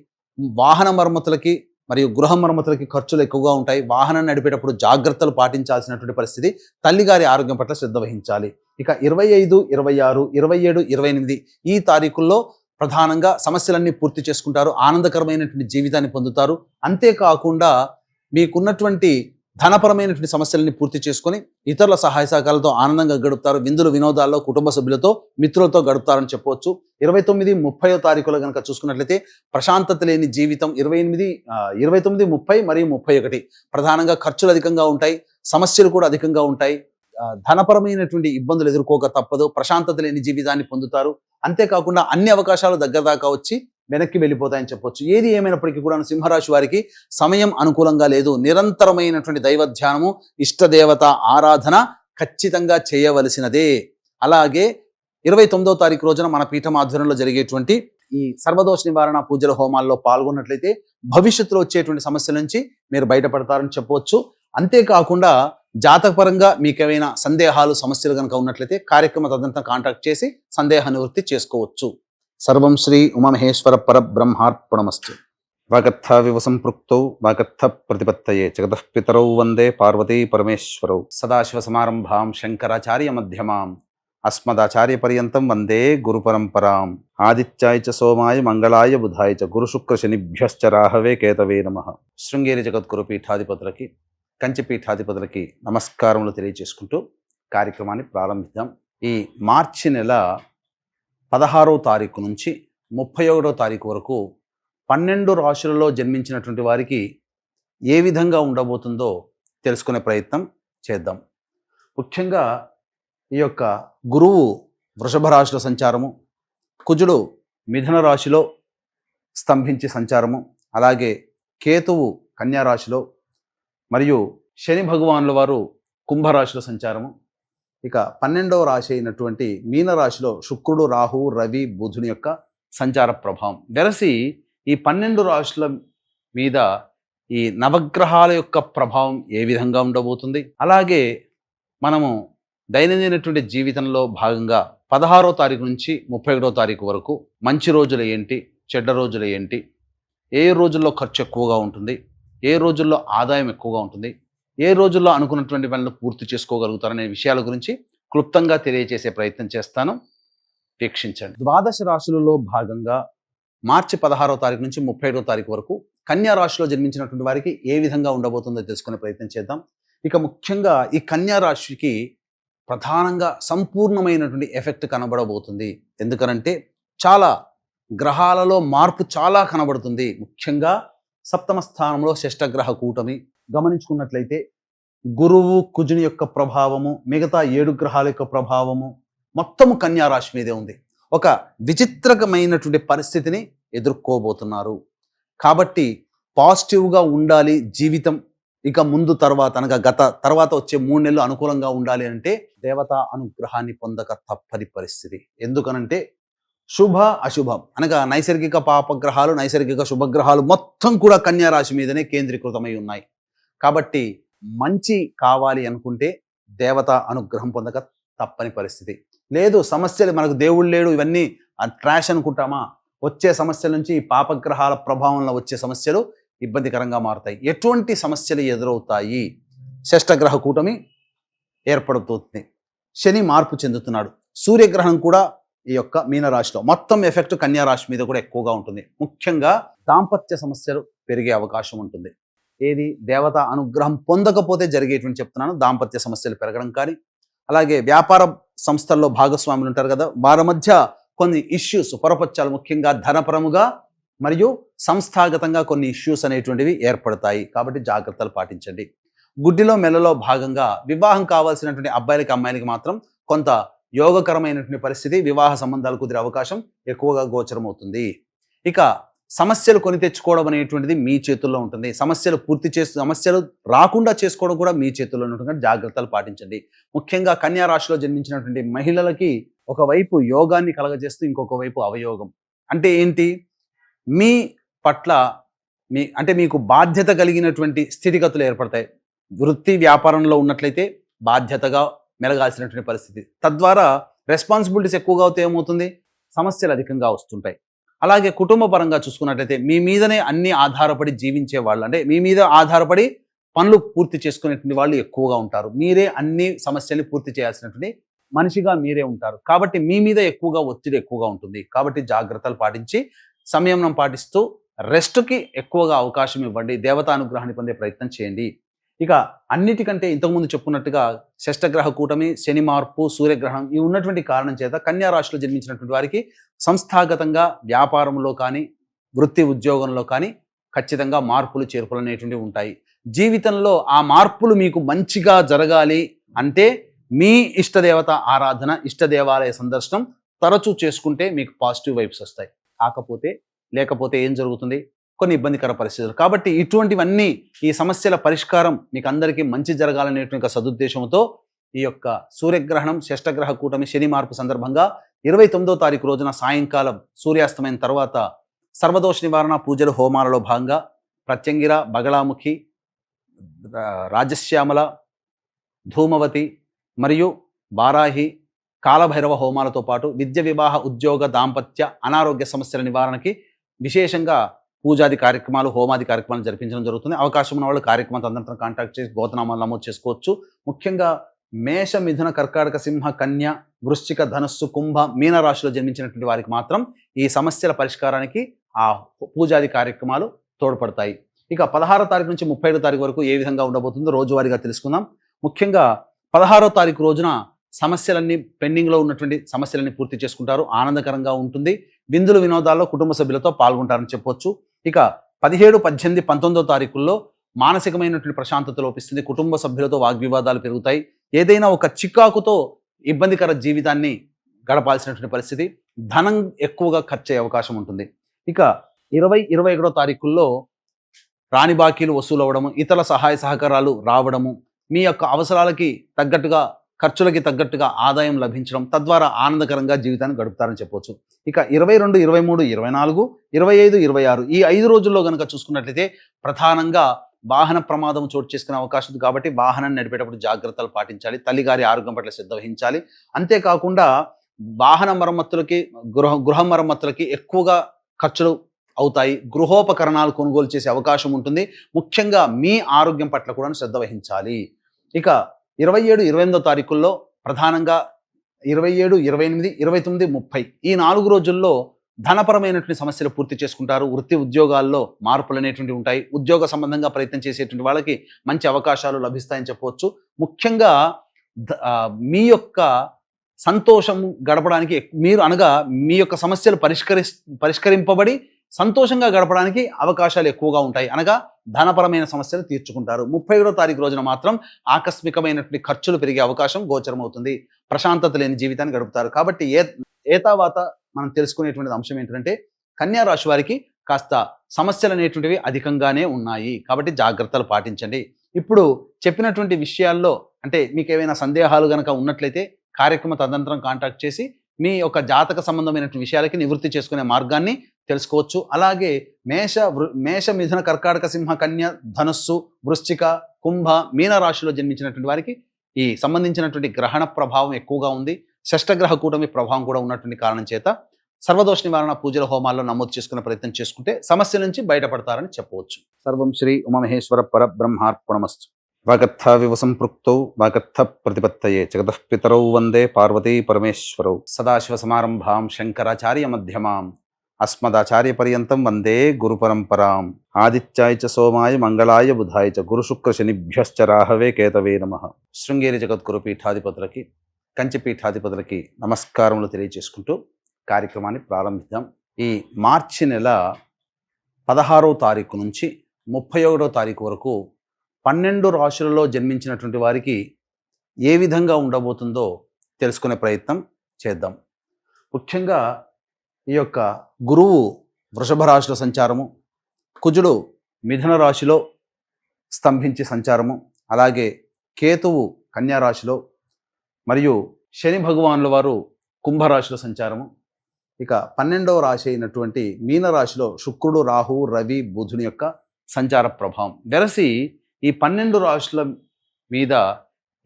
వాహన మరమ్మతులకి మరియు గృహ మరమ్మతులకి ఖర్చులు ఎక్కువగా ఉంటాయి. వాహనం నడిపేటప్పుడు జాగ్రత్తలు పాటించాల్సినటువంటి పరిస్థితి, తల్లిగారి ఆరోగ్యం పట్ల శ్రద్ధ వహించాలి. ఇక 25, 26, 27, 28 ఈ తారీఖుల్లో ప్రధానంగా సమస్యలన్నీ పూర్తి చేసుకుంటారు, ఆనందకరమైనటువంటి జీవితాన్ని పొందుతారు. అంతేకాకుండా మీకున్నటువంటి ధనపరమైనటువంటి సమస్యలని పూర్తి చేసుకొని ఇతరుల సహాయ సహకారాలతో ఆనందంగా గడుపుతారు. విందులు వినోదాల్లో కుటుంబ సభ్యులతో మిత్రులతో గడుపుతారని చెప్పవచ్చు. 29, 30వ తారీఖులో కనుక చూసుకున్నట్లయితే ప్రశాంతత లేని జీవితం. 29, 30 మరియు 31 ప్రధానంగా ఖర్చులు అధికంగా ఉంటాయి, సమస్యలు కూడా అధికంగా ఉంటాయి, ధనపరమైనటువంటి ఇబ్బందులు ఎదుర్కోక తప్పదు, ప్రశాంతత లేని జీవితాన్ని పొందుతారు. అంతేకాకుండా అన్ని అవకాశాలు దగ్గర దాకా వచ్చి వెనక్కి వెళ్ళిపోతాయని చెప్పొచ్చు. ఏది ఏమైనప్పటికీ కూడా సింహరాశి వారికి సమయం అనుకూలంగా లేదు. నిరంతరమైనటువంటి దైవ ధ్యానము, ఇష్టదేవత ఆరాధన ఖచ్చితంగా చేయవలసినదే. అలాగే 29వ తారీఖు రోజున మన పీఠం ఆధ్వర్యంలో జరిగేటువంటి ఈ సర్వదోష నివారణ పూజల హోమాల్లో పాల్గొన్నట్లయితే భవిష్యత్తులో వచ్చేటువంటి సమస్యల నుంచి మీరు బయటపడతారని చెప్పవచ్చు. అంతేకాకుండా జాతకపరంగా మీకేమైనా సందేహాలు సమస్యలు కనుక ఉన్నట్లయితే కార్యక్రమ తదంతా కాంటాక్ట్ చేసి సందేహ నివృత్తి చేసుకోవచ్చు. సర్వం శ్రీ ఉమామహేశ్వర పరబ్రహ్మార్పణమస్తు. వాగర్థావివ సంపృక్తౌ వాగర్థ ప్రతిపత్తయే జగతః పితరౌ వందే పార్వతీ పరమేశ్వరౌ. సదాశివ సమారంభాం శంకరాచార్య మధ్యమాం అస్మదాచార్య పర్యంతం వందే గురు పరంపరాం. ఆదిత్యాయ చ సోమాయ మంగళాయ బుధాయ చ గురు శుక్ర శనిభ్యశ్చ రాహవే కేతవే నమః. శృంగేరి జగద్గురు పీఠాధిపతులకి కంచి పీఠాధిపతులకి నమస్కారములు తెలియజేసుకుంటూ కార్యక్రమాన్ని ప్రారంభిద్దాం. ఈ మార్చి నెల 16వ తారీఖు నుంచి 31వ తారీఖు వరకు 12 రాశులలో జన్మించినటువంటి వారికి ఏ విధంగా ఉండబోతుందో తెలుసుకునే ప్రయత్నం చేద్దాం. ముఖ్యంగా ఈ యొక్క గురువు వృషభ రాశిలో సంచారము, కుజుడు మిథున రాశిలో స్తంభించి సంచారము, అలాగే కేతువు కన్యా రాశిలో మరియు శని భగవానుల వారు కుంభరాశిలో సంచారము. ఇక 12వ రాశి అయినటువంటి మీనరాశిలో శుక్రుడు రాహువు రవి బుధుని యొక్క సంచార ప్రభావం వెరసి ఈ 12 రాశుల మీద ఈ నవగ్రహాల యొక్క ప్రభావం ఏ విధంగా ఉండబోతుంది, అలాగే మనము దైనందినటువంటి జీవితంలో భాగంగా 16వ తారీఖు నుంచి 31వ తారీఖు వరకు మంచి రోజులు ఏంటి, చెడ్డ రోజులు ఏంటి, ఏ రోజుల్లో ఖర్చు ఎక్కువగా ఉంటుంది, ఏ రోజుల్లో ఆదాయం ఎక్కువగా ఉంటుంది, ఏ రోజుల్లో అనుకున్నటువంటి పనులు పూర్తి చేసుకోగలుగుతారనే విషయాల గురించి క్లుప్తంగా తెలియజేసే ప్రయత్నం చేస్తాను. వీక్షించండి. ద్వాదశ రాశులలో భాగంగా మార్చి 16వ తారీఖు నుంచి 31వ తారీఖు వరకు కన్యా రాశిలో జన్మించినటువంటి వారికి ఏ విధంగా ఉండబోతుందో తెలుసుకునే ప్రయత్నం చేద్దాం. ఇక ముఖ్యంగా ఈ కన్యా రాశికి ప్రధానంగా సంపూర్ణమైనటువంటి ఎఫెక్ట్ కనబడబోతుంది. ఎందుకనంటే చాలా గ్రహాలలో మార్పు చాలా కనబడుతుంది. ముఖ్యంగా సప్తమ స్థానంలో షష్టగ్రహ కూటమి, గమనించుకున్నట్లయితే గురువు కుజుని యొక్క ప్రభావము, మిగతా 7 గ్రహాల యొక్క ప్రభావము మొత్తము కన్యా రాశి మీదే ఉంది. ఒక విచిత్రమైనటువంటి పరిస్థితిని ఎదుర్కోబోతున్నారు. కాబట్టి పాజిటివ్గా ఉండాలి జీవితం. ఇక ముందు తర్వాత అనగా తర్వాత వచ్చే 3 నెలలు అనుకూలంగా ఉండాలి అంటే దేవతా అనుగ్రహాన్ని పొందక తప్పని పరిస్థితి. ఎందుకనంటే శుభ అశుభం అనగా నైసర్గిక పాపగ్రహాలు, నైసర్గిక శుభగ్రహాలు మొత్తం కూడా కన్యా రాశి మీదనే కేంద్రీకృతమై ఉన్నాయి. కాబట్టి మంచి కావాలి అనుకుంటే దేవతా అనుగ్రహం పొందక తప్పని పరిస్థితి. లేదు సమస్యలు, మనకు దేవుడు లేడు, ఇవన్నీ ట్రాష్ అనుకుంటామా? వచ్చే సమస్యల నుంచి ఈ పాపగ్రహాల ప్రభావంలో వచ్చే సమస్యలు ఇబ్బందికరంగా మారుతాయి. ఎటువంటి సమస్యలు ఎదురవుతాయి? షష్టగ్రహ కూటమి ఏర్పడుతుంది. శని మార్పు చెందుతున్నాడు. సూర్యగ్రహణం కూడా ఈ యొక్క మీనరాశిలో, మొత్తం ఎఫెక్ట్ కన్యా రాశి మీద కూడా ఎక్కువగా ఉంటుంది. ముఖ్యంగా దాంపత్య సమస్యలు పెరిగే అవకాశం ఉంటుంది. ఏది దేవతా అనుగ్రహం పొందకపోతే జరిగేటువంటి చెప్తున్నాను. దాంపత్య సమస్యలు పెరగడం కానీ, అలాగే వ్యాపార సంస్థల్లో భాగస్వాములు ఉంటారు కదా, వారి మధ్య కొన్ని ఇష్యూస్, పొరపచ్చాలు, ముఖ్యంగా ధనపరముగా మరియు సంస్థాగతంగా కొన్ని ఇష్యూస్ అనేటువంటివి ఏర్పడతాయి. కాబట్టి జాగ్రత్తలు పాటించండి. గుడ్డిలో మెల్లలో భాగంగా వివాహం కావాల్సినటువంటి అబ్బాయిలకి అమ్మాయిలకి మాత్రం కొంత యోగకరమైనటువంటి పరిస్థితి, వివాహ సంబంధాలు కుదిరే అవకాశం ఎక్కువగా గోచరం అవుతుంది. ఇక సమస్యలు కొని తెచ్చుకోవడం అనేటువంటిది మీ చేతుల్లో ఉంటుంది. సమస్యలు రాకుండా చేసుకోవడం కూడా మీ చేతుల్లో ఉంటుంది. జాగ్రత్తలు పాటించండి. ముఖ్యంగా కన్యా రాశిలో జన్మించినటువంటి మహిళలకి ఒకవైపు యోగాన్ని కలగజేస్తూ ఇంకొక వైపు అవయోగం. అంటే ఏంటి? మీ పట్ల మీకు బాధ్యత కలిగినటువంటి స్థితిగతులు ఏర్పడతాయి. వృత్తి వ్యాపారంలో ఉన్నట్లయితే బాధ్యతగా మెలగాల్సినటువంటి పరిస్థితి, తద్వారా రెస్పాన్సిబిలిటీస్ ఎక్కువగా అవుతే ఏమవుతుంది? సమస్యలు అధికంగా వస్తుంటాయి. అలాగే కుటుంబ పరంగా చూసుకున్నట్లయితే మీ మీదనే అన్ని ఆధారపడి జీవించే వాళ్ళు, అంటే మీ మీద ఆధారపడి పనులు పూర్తి చేసుకునేటువంటి వాళ్ళు ఎక్కువగా ఉంటారు. మీరే అన్ని సమస్యల్ని పూర్తి చేయాల్సినటువంటి మనిషిగా మీరే ఉంటారు. కాబట్టి మీ మీద ఒత్తిడి ఎక్కువగా ఉంటుంది. కాబట్టి జాగ్రత్తలు పాటించి సంయమనం పాటిస్తూ రెస్ట్కి ఎక్కువగా అవకాశం ఇవ్వండి. దేవతా అనుగ్రహాన్ని పొందే ప్రయత్నం చేయండి. ఇక అన్నిటికంటే ఇంతకుముందు చెప్పుకున్నట్టుగా షష్టగ్రహ కూటమి, శని మార్పు, సూర్యగ్రహణం ఇవి ఉన్నటువంటి కారణం చేత కన్యా రాశిలో జన్మించినటువంటి వారికి సంస్థాగతంగా వ్యాపారంలో కానీ, వృత్తి ఉద్యోగంలో కానీ ఖచ్చితంగా మార్పులు చేర్పులు అనేటువంటివి ఉంటాయి. జీవితంలో ఆ మార్పులు మీకు మంచిగా జరగాలి అంటే మీ ఇష్టదేవత ఆరాధన, ఇష్ట దేవాలయ సందర్శనం తరచూ చేసుకుంటే మీకు పాజిటివ్ వైబ్స్ వస్తాయి. లేకపోతే ఏం జరుగుతుంది? కొన్ని ఇబ్బందికర పరిస్థితులు. కాబట్టి ఇటువంటివన్నీ, ఈ సమస్యల పరిష్కారం మీకు అందరికీ మంచి జరగాలనేటువంటి సదుద్దేశంతో ఈ యొక్క సూర్యగ్రహణం, షష్టగ్రహ కూటమి, శని మార్పు సందర్భంగా 29వ తారీఖు రోజున సాయంకాలం సూర్యాస్తమైన తర్వాత సర్వదోష నివారణ పూజలు, హోమాలలో భాగంగా ప్రత్యంగిర, బగళాముఖి, రాజశ్యామల, ధూమవతి మరియు బారాహి, కాలభైరవ హోమాలతో పాటు విద్య, వివాహ, ఉద్యోగ, దాంపత్య, అనారోగ్య సమస్యల నివారణకి విశేషంగా పూజాది కార్యక్రమాలు, హోమాది కార్యక్రమాలు జరిపించడం జరుగుతుంది. అవకాశం ఉన్న వాళ్ళు కార్యక్రమం తదనంతరం కాంటాక్ట్ చేసి గోత్రనామాలు నమోదు చేసుకోవచ్చు. ముఖ్యంగా మేష, మిథున, కర్కాటక, సింహ, కన్య, వృశ్చిక, ధనస్సు, కుంభ, మీన రాశిలో జన్మించినటువంటి వారికి మాత్రం ఈ సమస్యల పరిష్కారానికి ఆ పూజాది కార్యక్రమాలు తోడ్పడతాయి. ఇక 16వ తారీఖు నుంచి 30వ తారీఖు వరకు ఏ విధంగా ఉండబోతుందో రోజువారీగా తెలుసుకుందాం. ముఖ్యంగా 16వ తారీఖు రోజున సమస్యలన్నీ, పెండింగ్లో ఉన్నటువంటి సమస్యలన్నీ పూర్తి చేసుకుంటారు. ఆనందకరంగా ఉంటుంది. విందులు, వినోదాల్లో కుటుంబ సభ్యులతో పాల్గొంటారని చెప్పొచ్చు. ఇక 17, 18, 19వ తారీఖుల్లో మానసికమైనటువంటి ప్రశాంతత లోపిస్తుంది. కుటుంబ సభ్యులతో వాగ్వివాదాలు పెరుగుతాయి. ఏదైనా ఒక చికాకుతో ఇబ్బందికర జీవితాన్ని గడపాల్సినటువంటి పరిస్థితి, ధనం ఎక్కువగా ఖర్చు అయ్యే అవకాశం ఉంటుంది. ఇక 20, 21వ తారీఖుల్లో రాని బాకీలు వసూలు అవ్వడము, ఇతర సహాయ సహకారాలు రావడము, మీ యొక్క అవసరాలకి తగ్గట్టుగా, ఖర్చులకి తగ్గట్టుగా ఆదాయం లభించడం, తద్వారా ఆనందకరంగా జీవితాన్ని గడుపుతారని చెప్పవచ్చు. ఇక 22, 23, 24, 25, 26 ఈ 5 రోజుల్లో కనుక చూసుకున్నట్లయితే ప్రధానంగా వాహన ప్రమాదం చోటు చేసుకునే అవకాశం ఉంది. కాబట్టి వాహనాన్ని నడిపేటప్పుడు జాగ్రత్తలు పాటించాలి. తల్లిగారి ఆరోగ్యం పట్ల శ్రద్ధ వహించాలి. అంతేకాకుండా వాహన మరమ్మతులకి, గృహ మరమ్మతులకి ఎక్కువగా ఖర్చులు అవుతాయి. గృహోపకరణాలు కొనుగోలు చేసే అవకాశం ఉంటుంది. ముఖ్యంగా మీ ఆరోగ్యం పట్ల కూడా శ్రద్ధ వహించాలి. ఇక 27, 28వ తారీఖుల్లో ప్రధానంగా 27, 28, 29, 30 ఈ 4 రోజుల్లో ధనపరమైనటువంటి సమస్యలు పూర్తి చేసుకుంటారు. వృత్తి ఉద్యోగాల్లో మార్పులు అనేటువంటివి ఉంటాయి. ఉద్యోగ సంబంధంగా ప్రయత్నం చేసేటువంటి వాళ్ళకి మంచి అవకాశాలు లభిస్తాయని చెప్పవచ్చు. ముఖ్యంగా మీ యొక్క సంతోషం గడపడానికి మీ యొక్క సమస్యలు పరిష్కరింపబడి సంతోషంగా గడపడానికి అవకాశాలు ఎక్కువగా ఉంటాయి. అనగా ధనపరమైన సమస్యలు తీర్చుకుంటారు. 31వ తారీఖు రోజున మాత్రం ఆకస్మికమైనటువంటి ఖర్చులు పెరిగే అవకాశం గోచరమవుతుంది. ప్రశాంతత లేని జీవితాన్ని గడుపుతారు. కాబట్టి ఏతావాత మనం తెలుసుకునేటువంటి అంశం ఏంటంటే కన్యా రాశి వారికి కాస్త సమస్యలు అనేటువంటివి అధికంగానే ఉన్నాయి. కాబట్టి జాగ్రత్తలు పాటించండి. ఇప్పుడు చెప్పినటువంటి విషయాల్లో అంటే మీకు ఏవైనా సందేహాలు గనక ఉన్నట్లయితే కార్యక్రమ తదనంతరం కాంటాక్ట్ చేసి మీ యొక్క జాతక సంబంధమైనటువంటి విషయాలకి నివృత్తి చేసుకునే మార్గాన్ని తెలుసుకోవచ్చు. అలాగే మేష మిథున కర్కాటక సింహ కన్య ధనుస్సు వృశ్చిక కుంభ మీన రాశిలో జన్మించినటువంటి వారికి ఈ సంబంధించినటువంటి గ్రహణ ప్రభావం ఎక్కువగా ఉంది. షష్టగ్రహ కూటమి ప్రభావం కూడా ఉన్నటువంటి కారణం చేత సర్వదోష నివారణ పూజల హోమాల్లో నమోదు చేసుకునే ప్రయత్నం చేసుకుంటే సమస్య నుంచి బయటపడతారని చెప్పవచ్చు. సర్వం శ్రీ ఉమామహేశ్వర పరబ్రహ్మార్పణమస్తు. వాగర్థావివ సంపృక్తౌ వాగర్థ ప్రతిపత్తయే జగతః పితరౌ వందే పార్వతీ పరమేశ్వరౌ. సదాశివ సమారంభాం శంకరాచార్య మధ్యమాం అస్మదాచార్య పర్యంతం వందే గురు పరంపరాం. ఆదిత్యాయ చ సోమాయ మంగళాయ బుధాయ చ గురు శుక్ర శనిభ్యశ్చ రాహవే కేతవే నమః. శృంగేరి జగద్గురు పీఠాధిపతులకి కంచి పీఠాధిపతులకి నమస్కారములు తెలియజేసుకుంటూ కార్యక్రమాన్ని ప్రారంభిద్దాం. ఈ మార్చి నెల 16వ తారీఖు నుంచి 31వ తారీఖు వరకు 12 రాశులలో జన్మించినటువంటి వారికి ఏ విధంగా ఉండబోతుందో తెలుసుకునే ప్రయత్నం చేద్దాం. ముఖ్యంగా ఈ యొక్క గురువు వృషభ రాశిలో సంచారము, కుజుడు మిథున రాశిలో స్తంభించి సంచారము, అలాగే కేతువు కన్యా రాశిలో మరియు శని భగవానుల వారు కుంభరాశిలో సంచారము. ఇక 12వ రాశి అయినటువంటి మీనరాశిలో శుక్రుడు రాహువు రవి బుధుని యొక్క సంచార ప్రభావం వెరసి ఈ 12 రాశుల మీద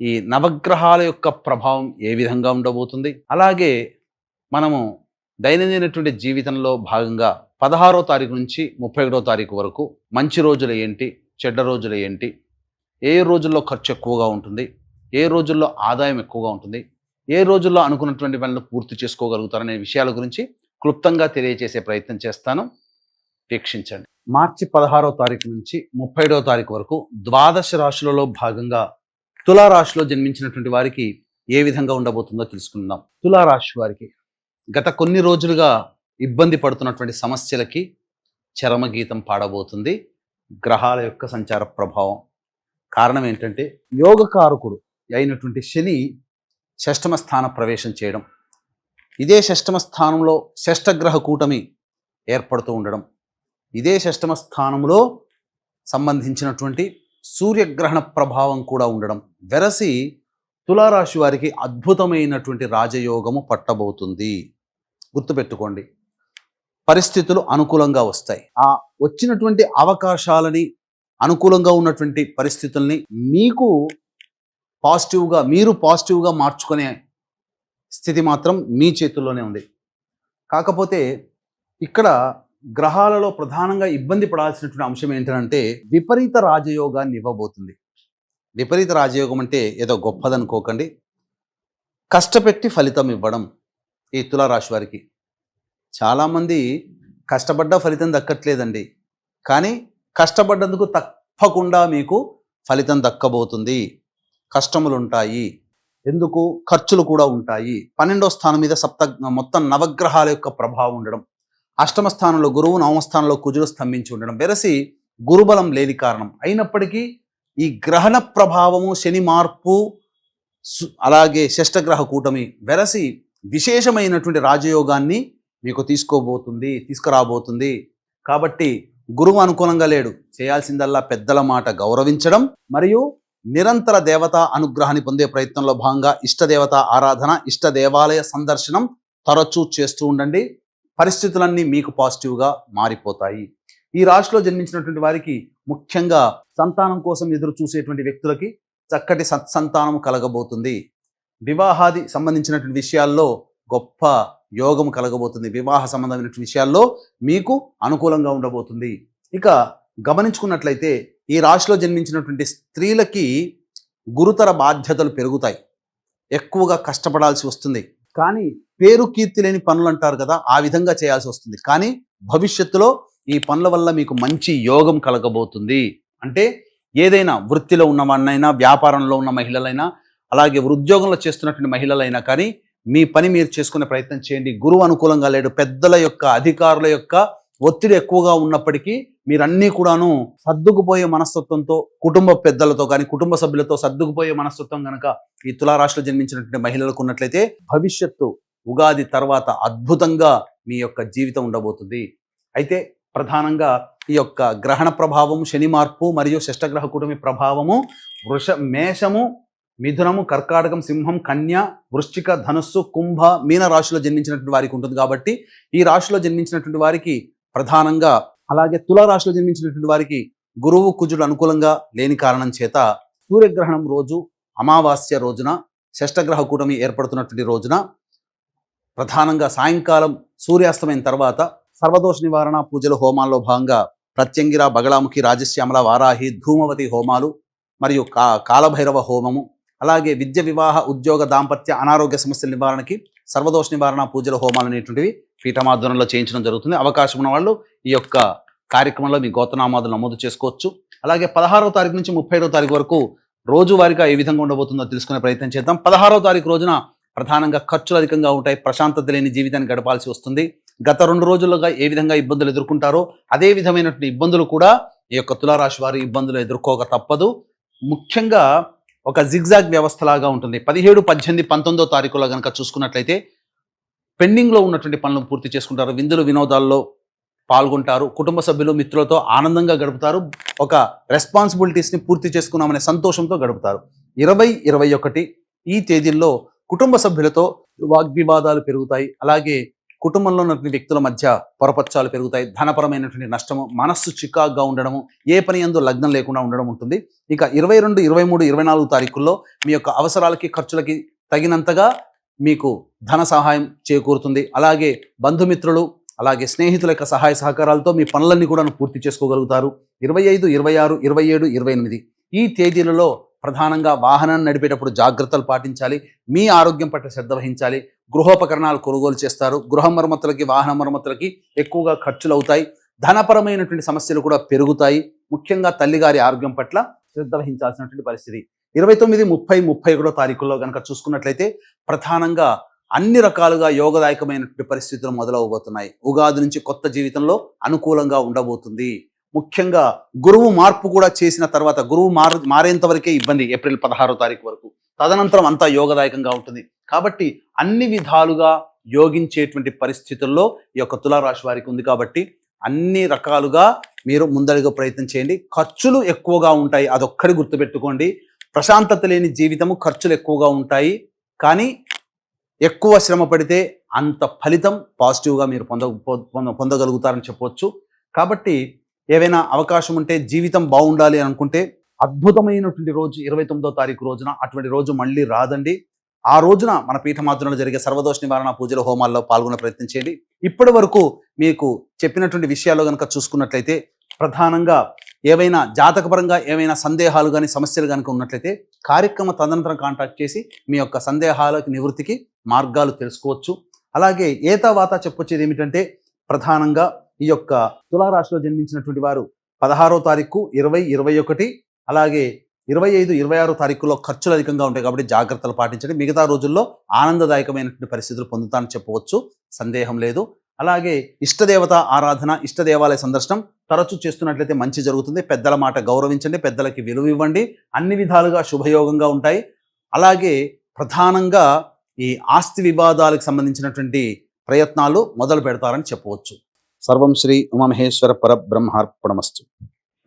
ఈ నవగ్రహాల యొక్క ప్రభావం ఏ విధంగా ఉండబోతుంది, అలాగే మనము దైనందినటువంటి జీవితంలో భాగంగా 16వ తారీఖు నుంచి 31వ తారీఖు వరకు మంచి రోజులు ఏంటి, చెడ్డ రోజులు ఏంటి, ఏ రోజుల్లో ఖర్చు ఎక్కువగా ఉంటుంది, ఏ రోజుల్లో ఆదాయం ఎక్కువగా ఉంటుంది, ఏ రోజుల్లో అనుకున్నటువంటి పనులు పూర్తి చేసుకోగలుగుతారనే విషయాల గురించి క్లుప్తంగా తెలియజేసే ప్రయత్నం చేస్తాను. వీక్షించండి. మార్చి 16వ తారీఖు నుంచి 31వ తారీఖు వరకు ద్వాదశ రాశులలో భాగంగా తులారాశిలో జన్మించినటువంటి వారికి ఏ విధంగా ఉండబోతుందో తెలుసుకుందాం. తులారాశి వారికి గత కొన్ని రోజులుగా ఇబ్బంది పడుతున్నటువంటి సమస్యలకి చరమగీతం పాడబోతుంది గ్రహాల యొక్క సంచార ప్రభావం. కారణం ఏంటంటే యోగకారకుడు అయినటువంటి శని షష్టమ స్థాన ప్రవేశం చేయడం, ఇదే షష్టమ స్థానంలో షష్టగ్రహ కూటమి ఏర్పడుతూ ఉండడం, ఇదే షష్టమ స్థానంలో సంబంధించినటువంటి సూర్యగ్రహణ ప్రభావం కూడా ఉండడం వెరసి తులారాశి వారికి అద్భుతమైనటువంటి రాజయోగము పట్టబోతుంది. గుర్తుపెట్టుకోండి, పరిస్థితులు అనుకూలంగా వస్తాయి. ఆ వచ్చినటువంటి అవకాశాలని, అనుకూలంగా ఉన్నటువంటి పరిస్థితుల్ని మీరు పాజిటివ్గా మార్చుకునే స్థితి మాత్రం మీ చేతుల్లోనే ఉంది. కాకపోతే ఇక్కడ గ్రహాలలో ప్రధానంగా ఇబ్బంది పడాల్సినటువంటి అంశం ఏంటంటే విపరీత రాజయోగాన్ని ఇవ్వబోతుంది. విపరీత రాజయోగం అంటే ఏదో గొప్పదనుకోకండి, కష్టపెట్టి ఫలితం ఇవ్వడం. ఈ తులారాశి వారికి చాలామంది కష్టపడ్డ ఫలితం దక్కట్లేదండి, కానీ కష్టపడ్డందుకు తప్పకుండా మీకు ఫలితం దక్కబోతుంది. కష్టములు ఉంటాయి, ఎందుకు ఖర్చులు కూడా ఉంటాయి. 12వ స్థానం మీద మొత్తం నవగ్రహాల యొక్క ప్రభావం ఉండడం, అష్టమ స్థానంలో గురువు, నవమ స్థానంలో కుజుడు స్తంభించి ఉండడం వెరసి గురుబలం లేని కారణం అయినప్పటికీ ఈ గ్రహణ ప్రభావము, శని మార్పు, అలాగే షష్టగ్రహ కూటమి వెరసి విశేషమైనటువంటి రాజయోగాన్ని మీకు తీసుకురాబోతుంది. కాబట్టి గురువు అనుకూలంగా లేడు, చేయాల్సిందల్లా పెద్దల మాట గౌరవించడం మరియు నిరంతర దేవతా అనుగ్రహాన్ని పొందే ప్రయత్నంలో భాగంగా ఇష్టదేవత ఆరాధన, ఇష్ట దేవాలయ సందర్శనం తరచూ చేస్తూ ఉండండి. పరిస్థితులన్నీ మీకు పాజిటివ్గా మారిపోతాయి. ఈ రాశిలో జన్మించినటువంటి వారికి ముఖ్యంగా సంతానం కోసం ఎదురు చూసేటువంటి వ్యక్తులకి చక్కటి సత్సంతానం కలగబోతుంది. వివాహాది సంబంధించినటువంటి విషయాల్లో గొప్ప యోగం కలగబోతుంది. వివాహ సంబంధమైనటువంటి విషయాల్లో మీకు అనుకూలంగా ఉండబోతుంది. ఇక గమనించుకున్నట్లయితే ఈ రాశిలో జన్మించినటువంటి స్త్రీలకి గురుతర బాధ్యతలు పెరుగుతాయి, ఎక్కువగా కష్టపడాల్సి వస్తుంది. కానీ పేరు కీర్తి లేని పనులు అంటారు కదా, ఆ విధంగా చేయాల్సి వస్తుంది. కానీ భవిష్యత్తులో ఈ పనుల వల్ల మీకు మంచి యోగం కలగబోతుంది. అంటే ఏదైనా వృత్తిలో ఉన్నవాడినైనా, వ్యాపారంలో ఉన్న మహిళలైనా, అలాగే ఉద్యోగంలో చేస్తున్నటువంటి మహిళలైనా కానీ మీ పని మీరు చేసుకునే ప్రయత్నం చేయండి. గురువు అనుకూలంగా లేడు, పెద్దల యొక్క, అధికారుల యొక్క ఒత్తిడి ఎక్కువగా ఉన్నప్పటికీ మీరన్నీ కూడాను సర్దుకుపోయే మనస్తత్వంతో కుటుంబ పెద్దలతో కానీ కుటుంబ సభ్యులతో సర్దుకుపోయే మనస్తత్వం కనుక ఈ తులారాశిలో జన్మించినటువంటి మహిళలకు ఉన్నట్లయితే భవిష్యత్తు ఉగాది తర్వాత అద్భుతంగా మీ యొక్క జీవితం ఉండబోతుంది. అయితే ప్రధానంగా ఈ యొక్క గ్రహణ ప్రభావం, శని మార్పు మరియు షష్టగ్రహ కూటమి ప్రభావము మేషము, మిథునము, కర్కాటకం, సింహం, కన్య, వృశ్చిక, ధనుస్సు, కుంభ, మీన రాశిలో జన్మించినటువంటి వారికి ఉంటుంది. కాబట్టి ఈ రాశిలో జన్మించినటువంటి వారికి ప్రధానంగా, అలాగే తులారాశిలో జన్మించినటువంటి వారికి గురువు కుజుడు అనుకూలంగా లేని కారణం చేత సూర్యగ్రహణం రోజు, అమావాస్య రోజున, షష్టగ్రహ కూటమి ఏర్పడుతున్నటువంటి రోజున ప్రధానంగా సాయంకాలం సూర్యాస్తమైన తర్వాత సర్వదోష నివారణ పూజలు హోమాల్లో భాగంగా ప్రత్యంగిర, బగళాముఖి, రాజశ్యామల, వారాహి, ధూమవతి హోమాలు మరియు కాలభైరవ హోమము, అలాగే విద్య, వివాహ, ఉద్యోగ, దాంపత్య, అనారోగ్య సమస్యల నివారణకి సర్వదోష నివారణ పూజల హోమాలు అనేటువంటివి పీఠమాధ్వర్యంలో చేయించడం జరుగుతుంది. అవకాశం ఉన్న వాళ్ళు ఈ యొక్క కార్యక్రమంలో మీ గోత్రనామాదులు నమోదు చేసుకోవచ్చు. అలాగే 16వ తారీఖు నుంచి 30వ తారీఖు వరకు రోజువారీగా ఏ విధంగా ఉండబోతుందో తెలుసుకునే ప్రయత్నం చేద్దాం. 16వ తారీఖు రోజున ప్రధానంగా ఖర్చులు అధికంగా ఉంటాయి, ప్రశాంతత లేని జీవితాన్ని గడపాల్సి వస్తుంది. గత 2 రోజులుగా ఏ విధంగా ఇబ్బందులు ఎదుర్కొంటారో అదే విధమైనటువంటి ఇబ్బందులు కూడా ఈ యొక్క తులారాశి వారి ఇబ్బందులు ఎదుర్కోక తప్పదు. ముఖ్యంగా ఒక జిగ్జాగ్ వ్యవస్థలాగా ఉంటుంది. 17, 18, 19వ తారీఖులో కనుక చూసుకున్నట్లయితే పెండింగ్లో ఉన్నటువంటి పనులను పూర్తి చేసుకుంటారు, విందులు వినోదాల్లో పాల్గొంటారు, కుటుంబ సభ్యులు మిత్రులతో ఆనందంగా గడుపుతారు, ఒక రెస్పాన్సిబిలిటీస్ని పూర్తి చేసుకున్నామనే సంతోషంతో గడుపుతారు. 20, 21 ఈ తేదీల్లో కుటుంబ సభ్యులతో వాగ్వివాదాలు పెరుగుతాయి. అలాగే కుటుంబంలో ఉన్నటువంటి వ్యక్తుల మధ్య పొరపచ్చాలు పెరుగుతాయి, ధనపరమైనటువంటి నష్టము, మనస్సు చికాగ్గా ఉండడము, ఏ పని యందు లగ్నం లేకుండా ఉండడం ఉంటుంది. ఇక 22, 23, 24 తారీఖుల్లో మీ యొక్క అవసరాలకి, ఖర్చులకి తగినంతగా మీకు ధన సహాయం చేకూరుతుంది. అలాగే బంధుమిత్రులు, అలాగే స్నేహితుల యొక్క సహాయ సహకారాలతో మీ పనులన్నీ కూడా పూర్తి చేసుకోగలుగుతారు. 25, 26, 27, 28 ఈ తేదీలలో ప్రధానంగా వాహనాన్ని నడిపేటప్పుడు జాగ్రత్తలు పాటించాలి, మీ ఆరోగ్యం పట్ల శ్రద్ధ వహించాలి. గృహోపకరణాలు కొనుగోలు చేస్తారు, గృహ మరమ్మతులకి, వాహన మరమ్మతులకి ఎక్కువగా ఖర్చులు అవుతాయి, ధనపరమైనటువంటి సమస్యలు కూడా పెరుగుతాయి. ముఖ్యంగా తల్లిగారి ఆరోగ్యం పట్ల శ్రద్ధ వహించాల్సినటువంటి పరిస్థితి. 29, 30, 31 తారీఖుల్లో కనుక చూసుకున్నట్లయితే ప్రధానంగా అన్ని రకాలుగా యోగదాయకమైనటువంటి పరిస్థితులు మొదలవబోతున్నాయి. ఉగాది నుంచి కొత్త జీవితంలో అనుకూలంగా ఉండబోతుంది. ముఖ్యంగా గురువు మార్పు కూడా చేసిన తర్వాత, గురువు మారేంత వరకే ఇబ్బంది, ఏప్రిల్ 16వ తారీఖు వరకు. తదనంతరం అంతా యోగదాయకంగా ఉంటుంది. కాబట్టి అన్ని విధాలుగా యోగించేటువంటి పరిస్థితుల్లో ఈ యొక్క తులారాశి వారికి ఉంది. కాబట్టి అన్ని రకాలుగా మీరు ముందడుగు ప్రయత్నం చేయండి. ఖర్చులు ఎక్కువగా ఉంటాయి, అదొక్కడి గుర్తుపెట్టుకోండి. ప్రశాంతత లేని జీవితము, ఖర్చులు ఎక్కువగా ఉంటాయి. కానీ ఎక్కువ శ్రమ పడితే అంత ఫలితం పాజిటివ్గా మీరు పొందగలుగుతారని చెప్పవచ్చు. కాబట్టి ఏవైనా అవకాశం ఉంటే, జీవితం బాగుండాలి అనుకుంటే అద్భుతమైనటువంటి రోజు 29వ తారీఖు రోజున, అటువంటి రోజు మళ్ళీ రాదండి. ఆ రోజున మన పీఠమాధ్వర్యంలో జరిగే సర్వదోష నివారణ పూజల హోమాల్లో పాల్గొనే ప్రయత్నం చేయండి. ఇప్పటి వరకు మీకు చెప్పినటువంటి విషయాల్లో కనుక చూసుకున్నట్లయితే ప్రధానంగా ఏవైనా జాతకపరంగా ఏవైనా సందేహాలు కానీ సమస్యలు కనుక ఉన్నట్లయితే కార్యక్రమ తదనంతరం కాంటాక్ట్ చేసి మీ యొక్క సందేహాలకు నివృత్తికి మార్గాలు తెలుసుకోవచ్చు. అలాగే ఏతావాత చెప్పొచ్చేది ఏమిటంటే ప్రధానంగా ఈ యొక్క తులారాశిలో జన్మించినటువంటి వారు 16వ తారీఖు, 20, 21 అలాగే 25, 26 తారీఖుల్లో ఖర్చులు అధికంగా ఉంటాయి. కాబట్టి జాగ్రత్తలు పాటించండి. మిగతా రోజుల్లో ఆనందదాయకమైనటువంటి పరిస్థితులు పొందుతానని చెప్పవచ్చు, సందేహం లేదు. అలాగే ఇష్టదేవత ఆరాధన, ఇష్టదేవాలయ సందర్శనం తరచూ చేస్తున్నట్లయితే మంచి జరుగుతుంది. పెద్దల మాట గౌరవించండి, పెద్దలకి విలువ ఇవ్వండి, అన్ని విధాలుగా శుభయోగంగా ఉంటాయి. అలాగే ప్రధానంగా ఈ ఆస్తి వివాదాలకు సంబంధించినటువంటి ప్రయత్నాలు మొదలు పెడతారని చెప్పవచ్చు. సర్వం శ్రీ ఉమామహేశ్వర పరబ్రహ్మార్పణమస్తు.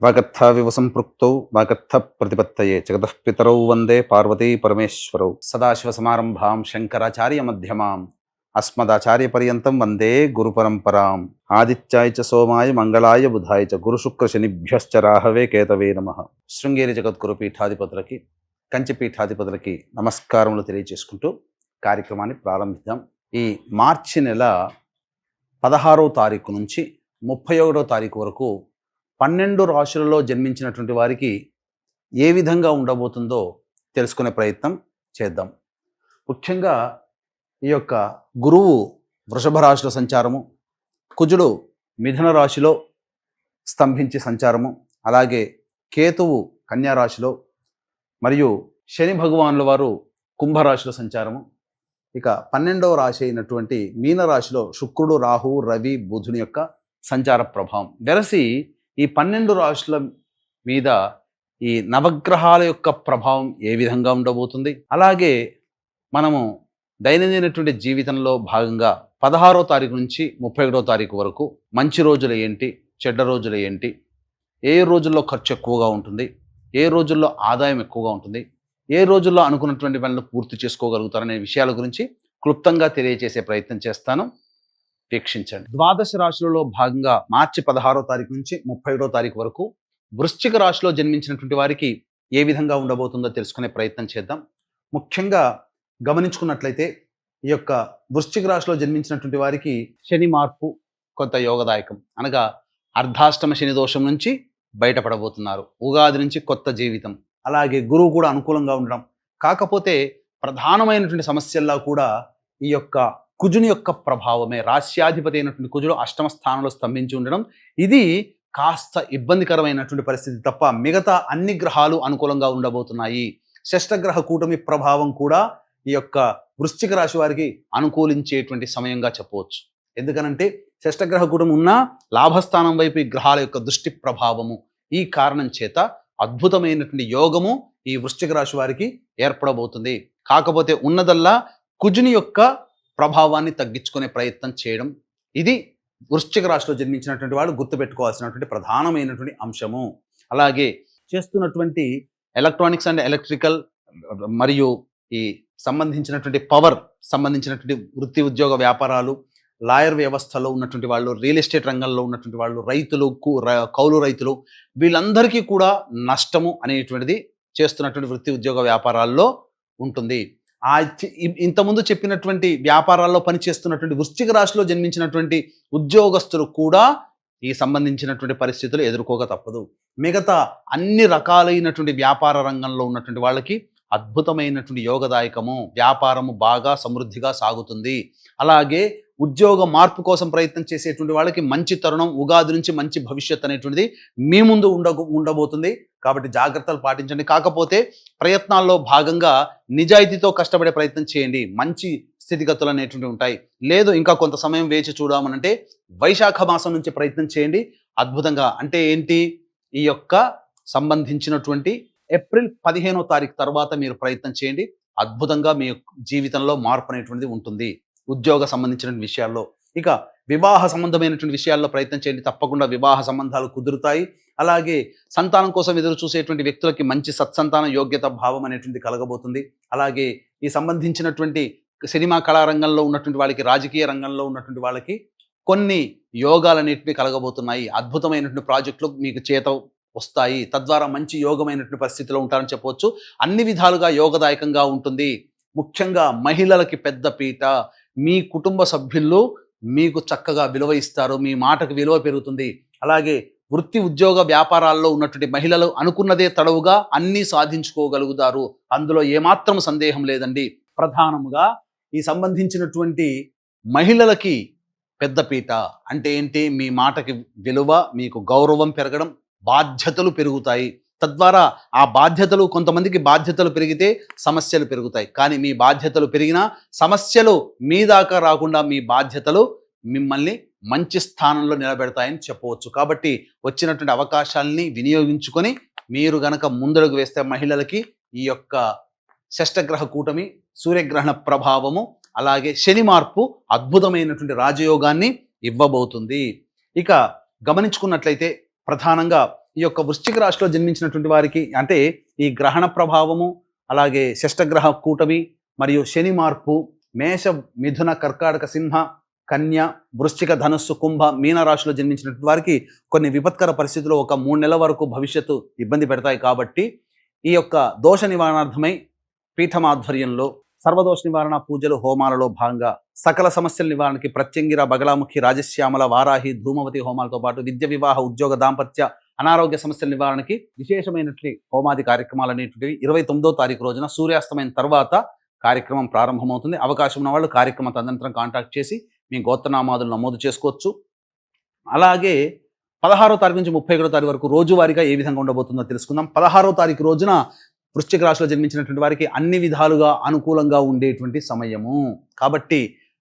వాగర్థావివ సంపృక్తౌ వాగర్థ ప్రతిపత్తయే జగతః పితరౌ వందే పార్వతీ పరమేశ్వరౌ. సదాశివ సమారంభాం శంకరాచార్య మధ్యమాం అస్మదాచార్య పర్యంతం వందే గురు పరంపరాం. ఆదిత్యాయ చ సోమాయ మంగళాయ బుధాయ చ గురు శుక్ర శనిభ్యశ్చ రాహవే కేతవే నమః. శృంగేరి జగద్గురు పీఠాధిపతులకి, కంచి పీఠాధిపతులకి నమస్కారములు తెలియజేసుకుంటూ కార్యక్రమాన్ని ప్రారంభిద్దాం. ఈ మార్చి నెల 16వ తారీఖు నుంచి 31వ తారీఖు వరకు 12 రాశులలో జన్మించినటువంటి వారికి ఏ విధంగా ఉండబోతుందో తెలుసుకునే ప్రయత్నం చేద్దాం. ముఖ్యంగా ఈ యొక్క గురువు వృషభ రాశిలో సంచారము, కుజుడు మిథున రాశిలో స్తంభించి సంచారము, అలాగే కేతువు కన్యా రాశిలో, మరియు శని భగవానుల వారు కుంభరాశిలో సంచారము. ఇక 12వ రాశి అయినటువంటి మీనరాశిలో శుక్రుడు, రాహువు, రవి, బుధుని యొక్క సంచార ప్రభావం. వెరసి ఈ 12 రాశుల మీద ఈ నవగ్రహాల యొక్క ప్రభావం ఏ విధంగా ఉండబోతుంది, అలాగే మనము దైనందినటువంటి జీవితంలో భాగంగా 16వ తారీఖు నుంచి 31వ తారీఖు వరకు మంచి రోజులు ఏంటి, చెడ్డ రోజులు ఏంటి, ఏ రోజుల్లో ఖర్చు ఎక్కువగా ఉంటుంది, ఏ రోజుల్లో ఆదాయం ఎక్కువగా ఉంటుంది, ఏ రోజుల్లో అనుకున్నటువంటి పనులు పూర్తి చేసుకోగలుగుతారనే విషయాల గురించి క్లుప్తంగా తెలియజేసే ప్రయత్నం చేస్తాను. వీక్షించండి. ద్వాదశ రాశులలో భాగంగా మార్చి 16వ తారీఖు నుంచి 31వ తారీఖు వరకు వృశ్చిక రాశిలో జన్మించినటువంటి వారికి ఏ విధంగా ఉండబోతుందో తెలుసుకునే ప్రయత్నం చేద్దాం. ముఖ్యంగా గమనించుకున్నట్లయితే ఈ యొక్క వృశ్చిక రాశిలో జన్మించినటువంటి వారికి శని మార్పు కొంత యోగదాయకం. అనగా అర్ధాష్టమ శని దోషం నుంచి బయటపడబోతున్నారు. ఉగాది నుంచి కొత్త జీవితం. అలాగే గురువు కూడా అనుకూలంగా ఉండడం. కాకపోతే ప్రధానమైనటువంటి సమస్యల్లో కూడా ఈ యొక్క కుజుని యొక్క ప్రభావమే. రాశ్యాధిపతి అయినటువంటి కుజుడు అష్టమ స్థానంలో స్తంభించి ఉండడం, ఇది కాస్త ఇబ్బందికరమైనటువంటి పరిస్థితి తప్ప మిగతా అన్ని గ్రహాలు అనుకూలంగా ఉండబోతున్నాయి. షష్టగ్రహ కూటమి ప్రభావం కూడా ఈ యొక్క వృశ్చిక రాశి వారికి అనుకూలించేటువంటి సమయంగా చెప్పవచ్చు. ఎందుకనంటే షష్టగ్రహ కూటమి ఉన్న లాభస్థానం వైపు ఈ గ్రహాల యొక్క దృష్టి ప్రభావము, ఈ కారణం చేత అద్భుతమైనటువంటి యోగము ఈ వృశ్చిక రాశి వారికి ఏర్పడబోతుంది. కాకపోతే ఉన్నదల్లా కుజుని యొక్క ప్రభావాన్ని తగ్గించుకునే ప్రయత్నం చేయడం, ఇది వృశ్చిక రాశిలో జన్మించినటువంటి వాళ్ళు గుర్తుపెట్టుకోవాల్సినటువంటి ప్రధానమైనటువంటి అంశము. అలాగే చేస్తున్నటువంటి ఎలక్ట్రానిక్స్ అండ్ ఎలక్ట్రికల్ మరియు ఈ సంబంధించినటువంటి పవర్ సంబంధించినటువంటి వృత్తి ఉద్యోగ వ్యాపారాలు, లాయర్ వ్యవస్థలో ఉన్నటువంటి వాళ్ళు, రియల్ ఎస్టేట్ రంగంలో ఉన్నటువంటి వాళ్ళు, రైతులు, కౌలు రైతులు, వీళ్ళందరికీ కూడా నష్టము అనేటువంటిది చేస్తున్నటువంటి వృత్తి ఉద్యోగ వ్యాపారాల్లో ఉంటుంది. ఇంతకుముందు చెప్పినటువంటి వ్యాపారాల్లో పనిచేస్తున్నటువంటి వృశ్చిక రాశిలో జన్మించినటువంటి ఉద్యోగస్తులు కూడా ఈ సంబంధించినటువంటి పరిస్థితులు ఎదుర్కోక తప్పదు. మిగతా అన్ని రకాలైనటువంటి వ్యాపార రంగంలో ఉన్నటువంటి వాళ్ళకి అద్భుతమైనటువంటి యోగదాయకము, వ్యాపారము బాగా సమృద్ధిగా సాగుతుంది. అలాగే ఉద్యోగ మార్పు కోసం ప్రయత్నం చేసేటువంటి వాళ్ళకి మంచి తరుణం, ఉగాది నుంచి మంచి భవిష్యత్ అనేటువంటిది మీ ముందు ఉండబోతుంది. కాబట్టి జాగ్రత్తలు పాటించండి. కాకపోతే ప్రయత్నాల్లో భాగంగా నిజాయితీతో కష్టపడే ప్రయత్నం చేయండి. మంచి స్థితిగతులు అనేటువంటివి ఉంటాయి. లేదు ఇంకా కొంత సమయం వేచి చూడమనంటే వైశాఖ మాసం నుంచి ప్రయత్నం చేయండి. అద్భుతంగా అంటే ఏంటి, ఈ యొక్క సంబంధించినటువంటి ఏప్రిల్ 15వ తారీఖు తర్వాత మీరు ప్రయత్నం చేయండి. అద్భుతంగా మీ జీవితంలో మార్పు అనేటువంటిది ఉంటుంది. ఉద్యోగ సంబంధించిన విషయాల్లో, ఇక వివాహ సంబంధమైనటువంటి విషయాల్లో ప్రయత్నం చేయండి. తప్పకుండా వివాహ సంబంధాలు కుదురుతాయి. అలాగే సంతానం కోసం ఎదురు చూసేటువంటి వ్యక్తులకి మంచి సత్సంతాన యోగ్యత భావం అనేటువంటి కలగబోతుంది. అలాగే ఈ సంబంధించినటువంటి సినిమా కళారంగంలో ఉన్నటువంటి వాళ్ళకి, రాజకీయ రంగంలో ఉన్నటువంటి వాళ్ళకి కొన్ని యోగాలు అనేటివి కలగబోతున్నాయి. అద్భుతమైనటువంటి ప్రాజెక్టులు మీకు చేత వస్తాయి. తద్వారా మంచి యోగమైనటువంటి పరిస్థితిలో ఉంటారని చెప్పవచ్చు. అన్ని విధాలుగా యోగదాయకంగా ఉంటుంది. ముఖ్యంగా మహిళలకి పెద్ద పీట. మీ కుటుంబ సభ్యులు మీకు చక్కగా విలువ ఇస్తారు. మీ మాటకు విలువ పెరుగుతుంది. అలాగే వృత్తి ఉద్యోగ వ్యాపారాల్లో ఉన్నటువంటి మహిళలు అనుకున్నదే తడవుగా అన్నీ సాధించుకోగలుగుతారు. అందులో ఏమాత్రం సందేహం లేదండి. ప్రధానముగా ఈ సంబంధించినటువంటి మహిళలకి పెద్దపీట అంటే ఏంటి, మీ మాటకి విలువ, మీకు గౌరవం పెరగడం, బాధ్యతలు పెరుగుతాయి. తద్వారా ఆ బాధ్యతలు, కొంతమందికి బాధ్యతలు పెరిగితే సమస్యలు పెరుగుతాయి. కానీ మీ బాధ్యతలు పెరిగినా సమస్యలు మీ దాకా రాకుండా మీ బాధ్యతలు మిమ్మల్ని మంచి స్థానంలో నిలబెడతాయని చెప్పవచ్చు. కాబట్టి వచ్చినటువంటి అవకాశాలని వినియోగించుకొని మీరు గనక ముందడుగు వేస్తే మహిళలకి ఈ యొక్క షష్టగ్రహ కూటమి, సూర్యగ్రహణ ప్రభావము, అలాగే శని మార్పు అద్భుతమైనటువంటి రాజయోగాన్ని ఇవ్వబోతుంది. ఇక గమనించుకున్నట్లయితే ప్రధానంగా ఈ యొక్క వృశ్చిక రాశిలో జన్మించినటువంటి వారికి అంటే ఈ గ్రహణ ప్రభావము, అలాగే షష్టగ్రహ కూటమి మరియు శని మార్పు మేష, మిథున, కర్కాటక, సింహ, కన్య, వృశ్చిక, ధనుస్సు, కుంభ, మీన రాశిలో జన్మించినటువంటి వారికి కొన్ని విపత్కర పరిస్థితులు ఒక 3 నెలల వరకు భవిష్యత్తు ఇబ్బంది పెడతాయి. కాబట్టి ఈ యొక్క దోష నివారణార్థమై పీఠం ఆధ్వర్యంలో సర్వదోష నివారణ పూజలు, హోమాలలో భాగంగా సకల సమస్యల నివారణకి ప్రత్యంగిర, బగలాముఖి, రాజశ్యామల, వారాహి, ధూమవతి హోమాలతో పాటు విద్య, వివాహ, ఉద్యోగ, దాంపత్య, అనారోగ్య సమస్యల నివారణకి విశేషమైనటువంటి హోమాది కార్యక్రమాలు అనేటువంటివి 29వ తారీఖు రోజున సూర్యాస్తమైన తర్వాత కార్యక్రమం ప్రారంభమవుతుంది. అవకాశం ఉన్న వాళ్ళు కార్యక్రమం తదనంతరం కాంటాక్ట్ చేసి మీ గోత్రనామాదులు నమోదు చేసుకోవచ్చు. అలాగే 16వ తారీఖు నుంచి 31వ తారీఖు వరకు రోజువారీగా ఏ విధంగా ఉండబోతుందో తెలుసుకుందాం. 16వ తారీఖు రోజున వృశ్చిక రాశిలో జన్మించినటువంటి వారికి అన్ని విధాలుగా అనుకూలంగా ఉండేటువంటి సమయము. కాబట్టి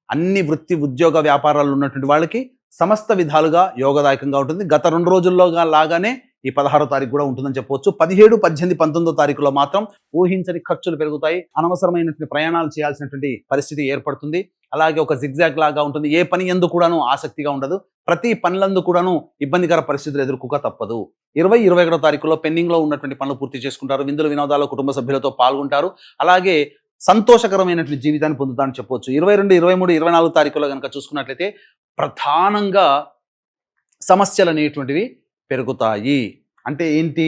అన్ని వృత్తి ఉద్యోగ వ్యాపారాలు ఉన్నటువంటి వాళ్ళకి సమస్త విధాలుగా యోగదాయకంగా ఉంటుంది. గత 2 రోజుల్లో లాగానే ఈ 16వ తారీఖు కూడా ఉంటుందని చెప్పవచ్చు. 17, 18, 19వ తారీఖులో మాత్రం ఊహించని ఖర్చులు పెరుగుతాయి. అనవసరమైనటువంటి ప్రయాణాలు చేయాల్సినటువంటి పరిస్థితి ఏర్పడుతుంది. అలాగే ఒక జిగ్జాగ్ లాగా ఉంటుంది. ఏ పని యందు కూడాను ఆసక్తిగా ఉండదు. ప్రతి పనులందు కూడాను ఇబ్బందికర పరిస్థితులు ఎదుర్కోక తప్పదు. 20, 21వ తారీఖులో పెండింగ్ లో ఉన్నటువంటి పనులు పూర్తి చేసుకుంటారు. విందులు వినోదాలు కుటుంబ సభ్యులతో పాల్గొంటారు. అలాగే సంతోషకరమైనటువంటి జీవితాన్ని పొందుతారని చెప్పవచ్చు. 22, 23, 24 తారీఖులో కనుక చూసుకున్నట్లయితే ప్రధానంగా సమస్యలు అనేటువంటివి పెరుగుతాయి. అంటే ఏంటి?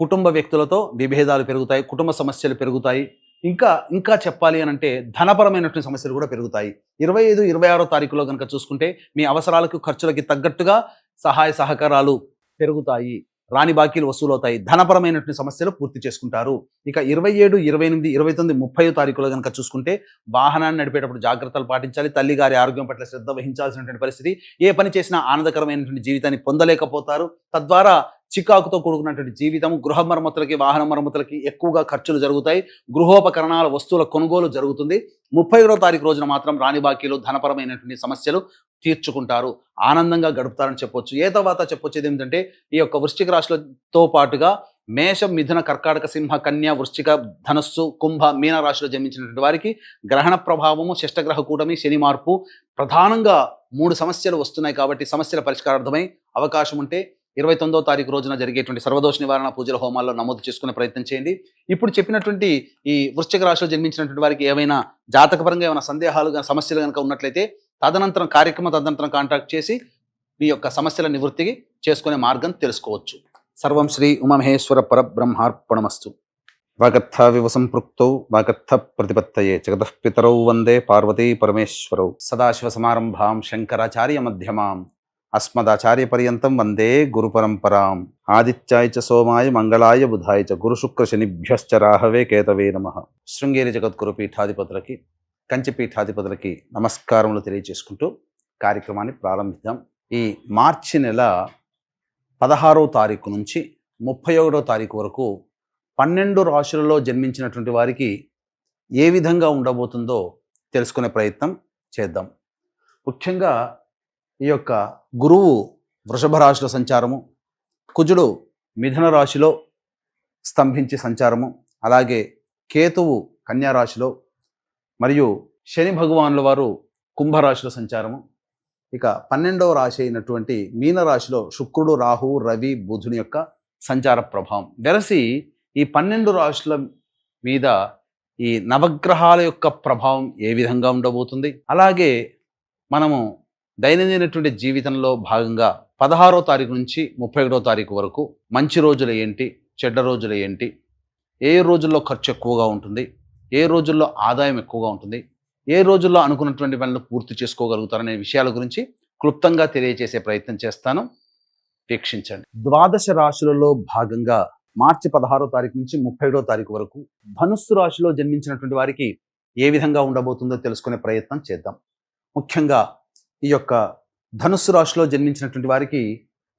కుటుంబ వ్యక్తులతో విభేదాలు పెరుగుతాయి, కుటుంబ సమస్యలు పెరుగుతాయి. ఇంకా చెప్పాలి అని అంటే ధనపరమైనటువంటి సమస్యలు కూడా పెరుగుతాయి. 25, 26 తారీఖులో కనుక చూసుకుంటే మీ అవసరాలకు ఖర్చులకి తగ్గట్టుగా సహాయ సహకారాలు పెరుగుతాయి. రాని బాకీలు వసూలవుతాయి. ధనపరమైనటువంటి సమస్యలు పూర్తి చేసుకుంటారు. ఇక 27, 28, 29, 30 తారీఖులో కనుక చూసుకుంటే వాహనాన్ని నడిపేటప్పుడు జాగ్రత్తలు పాటించాలి. తల్లిగారి ఆరోగ్యం పట్ల శ్రద్ధ వహించాల్సినటువంటి పరిస్థితి. ఏ పని చేసినా ఆనందకరమైనటువంటి జీవితాన్ని పొందలేకపోతారు. తద్వారా చికాకుతో కూడుకున్నటువంటి జీవితం, గృహ మరమ్మతులకి, వాహన మరమ్మతులకి ఎక్కువగా ఖర్చులు జరుగుతాయి. గృహోపకరణాల వస్తువుల కొనుగోలు జరుగుతుంది. 31వ తారీఖు రోజున మాత్రం రాని బాకీలు, ధనపరమైనటువంటి సమస్యలు తీర్చుకుంటారు. ఆనందంగా గడుపుతారని చెప్పొచ్చు. తర్వాత చెప్పొచ్చేది ఏమిటంటే ఈ యొక్క వృశ్చిక రాశులతో పాటుగా మేషం, మిథున, కర్కాటక, సింహ, కన్య, వృశ్చిక, ధనస్సు, కుంభ, మీన రాశిలో జన్మించినటువంటి వారికి గ్రహణ ప్రభావము, షష్టగ్రహ కూటమి, శని మార్పు ప్రధానంగా 3 సమస్యలు వస్తున్నాయి. కాబట్టి సమస్యల పరిష్కారార్థమై అవకాశం ఉంటే 29వ తారీఖు రోజున జరిగేటువంటి సర్వదోష నివారణ పూజల హోమాల్లో నమోదు చేసుకునే ప్రయత్నం చేయండి. ఇప్పుడు చెప్పినటువంటి ఈ వృశ్చిక రాశిలో జన్మించినటువంటి వారికి ఏమైనా జాతకపరంగా ఏమైనా సందేహాలు సమస్యలు కనుక ఉన్నట్లయితే తదనంతరం కాంటాక్ట్ చేసి మీ యొక్క సమస్యల నివృత్తికి చేసుకునే మార్గం తెలుసుకోవచ్చు. సర్వం శ్రీ ఉమామహేశ్వర పరబ్రహ్మార్పణమస్తు. వాగర్థావివ సంపృక్తౌ వాగర్థ ప్రతిపత్తయే జగతః పితరౌ వందే పార్వతీ పరమేశ్వరౌ. సదాశివ సమారంభాం శంకరాచార్య మధ్యమాం అస్మదాచార్య పర్యంతం వందే గురు పరంపరాం. ఆదిత్యాయ చ సోమాయ మంగళాయ బుధాయ చ గురు శుక్ర శనిభ్యశ్చ రాహవే కేతవే నమః. శృంగేరి జగద్గురు పీఠాధిపతులకి, కంచి పీఠాధిపతులకి నమస్కారములు తెలియజేసుకుంటూ కార్యక్రమాన్ని ప్రారంభిద్దాం. ఈ మార్చి నెల 16వ తారీఖు నుంచి 31వ తారీఖు వరకు 12 రాశులలో జన్మించినటువంటి వారికి ఏ విధంగా ఉండబోతుందో తెలుసుకునే ప్రయత్నం చేద్దాం. ముఖ్యంగా ఈ యొక్క గురువు వృషభ రాశిలో సంచారము, కుజుడు మిథున రాశిలో స్తంభించి సంచారము, అలాగే కేతువు కన్యా రాశిలో, మరియు శని భగవానుల వారు కుంభరాశిలో సంచారము. ఇక 12వ రాశి అయినటువంటి మీన రాశిలో శుక్రుడు, రాహువు, రవి, బుధుని యొక్క సంచార ప్రభావం వెరసి ఈ 12 రాశుల మీద ఈ నవగ్రహాల యొక్క ప్రభావం ఏ విధంగా ఉండబోతుంది, అలాగే మనము దైనందినటువంటి జీవితంలో భాగంగా 16వ తారీఖు నుంచి 31వ తారీఖు వరకు మంచి రోజులు ఏంటి, చెడ్డ రోజులు ఏంటి, ఏ రోజుల్లో ఖర్చు ఎక్కువగా ఉంటుంది, ఏ రోజుల్లో ఆదాయం ఎక్కువగా ఉంటుంది, ఏ రోజుల్లో అనుకున్నటువంటి పనులు పూర్తి చేసుకోగలుగుతారనే విషయాల గురించి క్లుప్తంగా తెలియజేసే ప్రయత్నం చేస్తాను. వీక్షించండి. ద్వాదశ రాశులలో భాగంగా మార్చి 16వ తారీఖు నుంచి 31వ తారీఖు వరకు ధనుస్సు రాశిలో జన్మించినటువంటి వారికి ఏ విధంగా ఉండబోతుందో తెలుసుకునే ప్రయత్నం చేద్దాం. ముఖ్యంగా ఈ యొక్క ధనుస్సు రాశిలో జన్మించినటువంటి వారికి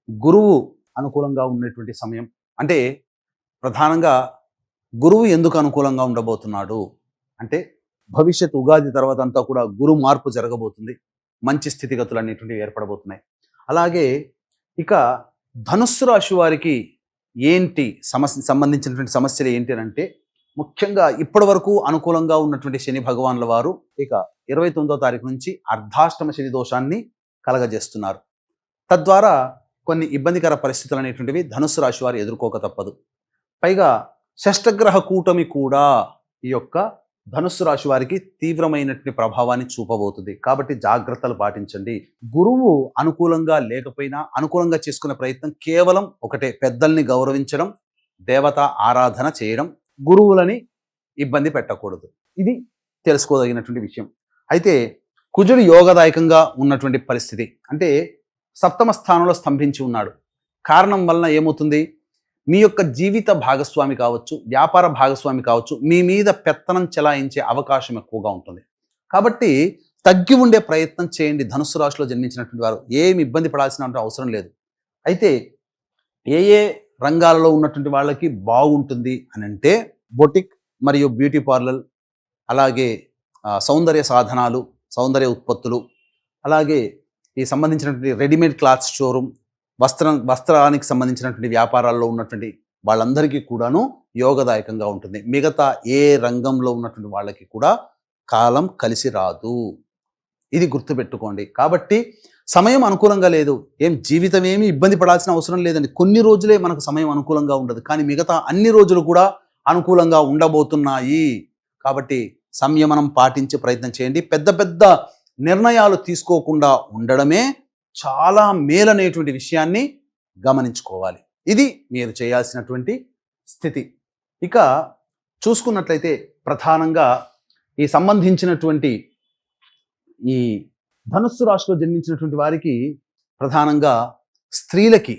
గురువు అనుకూలంగా ఉన్నటువంటి సమయం. అంటే ప్రధానంగా గురువు ఎందుకు అనుకూలంగా ఉండబోతున్నాడు అంటే భవిష్యత్ ఉగాది తర్వాత అంతా కూడా గురు మార్పు జరగబోతుంది. మంచి స్థితిగతులు అనేటువంటివి ఏర్పడబోతున్నాయి. అలాగే ఇక ధనుస్సు రాశి వారికి ఏంటి సంబంధించినటువంటి సమస్యలు ఏంటి అంటే ముఖ్యంగా ఇప్పటి వరకు అనుకూలంగా ఉన్నటువంటి శని భగవానుల వారు ఇక 29వ తారీఖు నుంచి అర్ధాష్టమ శని దోషాన్ని కలగజేస్తున్నారు. తద్వారా కొన్ని ఇబ్బందికర పరిస్థితులు అనేటువంటివి ధనుస్సు రాశి వారు ఎదుర్కోక తప్పదు. పైగా షష్టగ్రహ కూటమి కూడా ఈ యొక్క ధనుస్సు రాశి వారికి తీవ్రమైనటువంటి ప్రభావాన్ని చూపబోతుంది. కాబట్టి జాగ్రత్తలు పాటించండి. గురువు అనుకూలంగా లేకపోయినా అనుకూలంగా చేసుకునే ప్రయత్నం కేవలం ఒకటే, పెద్దల్ని గౌరవించడం, దేవత ఆరాధన చేయడం, గురువులని ఇబ్బంది పెట్టకూడదు. ఇది తెలుసుకోదగినటువంటి విషయం. అయితే కుజుడు యోగదాయకంగా ఉన్నటువంటి పరిస్థితి, అంటే సప్తమ స్థానంలో స్తంభించి ఉన్నాడు. కారణం వలన ఏమవుతుంది, మీ యొక్క జీవిత భాగస్వామి కావచ్చు, వ్యాపార భాగస్వామి కావచ్చు, మీ మీద పెత్తనం చెలాయించే అవకాశం ఎక్కువగా ఉంటుంది. కాబట్టి తగ్గి ఉండే ప్రయత్నం చేయండి. ధనుస్సు రాశిలో జన్మించినటువంటి వారు ఏమి ఇబ్బంది పడాల్సిన అవసరం లేదు. అయితే ఏ రంగాలలో ఉన్నటువంటి వాళ్ళకి బాగుంటుంది అని అంటే బొటిక్ మరియు బ్యూటీ పార్లర్, అలాగే సౌందర్య సాధనాలు, సౌందర్య ఉత్పత్తులు, అలాగే ఈ సంబంధించినటువంటి రెడీమేడ్ క్లాత్ షోరూమ్, వస్త్రానికి సంబంధించినటువంటి వ్యాపారాల్లో ఉన్నటువంటి వాళ్ళందరికీ కూడాను యోగదాయకంగా ఉంటుంది. మిగతా ఏ రంగంలో ఉన్నటువంటి వాళ్ళకి కూడా కాలం కలిసి రాదు. ఇది గుర్తుపెట్టుకోండి. కాబట్టి సమయం అనుకూలంగా లేదు, జీవితం ఏమి ఇబ్బంది పడాల్సిన అవసరం లేదండి. కొన్ని రోజులే మనకు సమయం అనుకూలంగా ఉండదు, కానీ మిగతా అన్ని రోజులు కూడా అనుకూలంగా ఉండబోతున్నాయి. కాబట్టి సంయమనం పాటించే ప్రయత్నం చేయండి. పెద్ద పెద్ద నిర్ణయాలు తీసుకోకుండా ఉండడమే చాలా మేలనేటువంటి విషయాన్ని గమనించుకోవాలి. ఇది మీరు చేయాల్సినటువంటి స్థితి. ఇక చూసుకున్నట్లయితే ప్రధానంగా ఈ సంబంధించినటువంటి ఈ ధనుస్సు రాశిలో జన్మించినటువంటి వారికి ప్రధానంగా స్త్రీలకి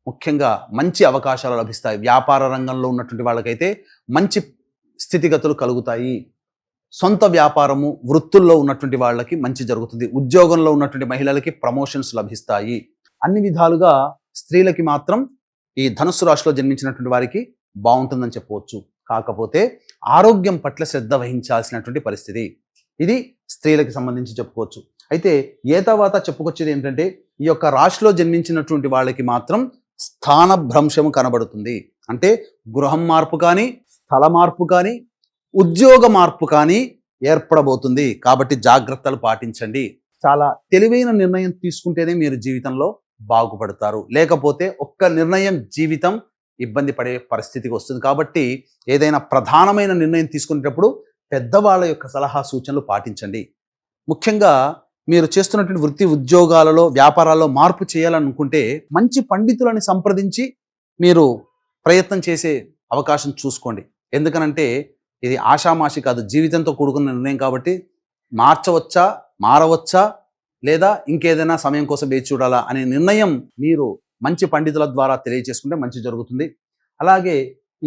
ముఖ్యంగా మంచి అవకాశాలు లభిస్తాయి. వ్యాపార రంగంలో ఉన్నటువంటి వాళ్ళకైతే మంచి స్థితిగతులు కలుగుతాయి. సొంత వ్యాపారము వృత్తుల్లో ఉన్నటువంటి వాళ్ళకి మంచి జరుగుతుంది. ఉద్యోగంలో ఉన్నటువంటి మహిళలకి ప్రమోషన్స్ లభిస్తాయి. అన్ని విధాలుగా స్త్రీలకి మాత్రం ఈ ధనుస్సు రాశిలో జన్మించినటువంటి వారికి బాగుంటుందని చెప్పవచ్చు. కాకపోతే ఆరోగ్యం పట్ల శ్రద్ధ వహించాల్సినటువంటి పరిస్థితి ఇది స్త్రీలకి సంబంధించి చెప్పుకోవచ్చు. అయితే ఏతావాత చెప్పుకొచ్చేది ఏంటంటే ఈ యొక్క రాశిలో జన్మించినటువంటి వాళ్ళకి మాత్రం స్థానభ్రంశము కనబడుతుంది. అంటే గృహం మార్పు కానీ, స్థల మార్పు కానీ, ఉద్యోగ మార్పు కానీ ఏర్పడబోతుంది. కాబట్టి జాగ్రత్తలు పాటించండి. చాలా తెలివైన నిర్ణయం తీసుకుంటేనే మీరు జీవితంలో బాగుపడతారు. లేకపోతే ఒక్క నిర్ణయం జీవితం ఇబ్బంది పడే పరిస్థితికి వస్తుంది. కాబట్టి ఏదైనా ప్రధానమైన నిర్ణయం తీసుకునేటప్పుడు పెద్దవాళ్ళ యొక్క సలహా సూచనలు పాటించండి. ముఖ్యంగా మీరు చేస్తున్నటువంటి వృత్తి ఉద్యోగాలలో వ్యాపారాల్లో మార్పు చేయాలనుకుంటే మంచి పండితులని సంప్రదించి మీరు ప్రయత్నం చేసే అవకాశం చూసుకోండి. ఎందుకనంటే ఇది ఆషామాషి కాదు, జీవితంతో కూడుకున్న నిర్ణయం. కాబట్టి మార్చవచ్చా, మారవచ్చా, లేదా ఇంకేదైనా సమయం కోసం వేచి చూడాలా అనే నిర్ణయం మీరు మంచి పండితుల ద్వారా తెలియజేసుకుంటే మంచి జరుగుతుంది. అలాగే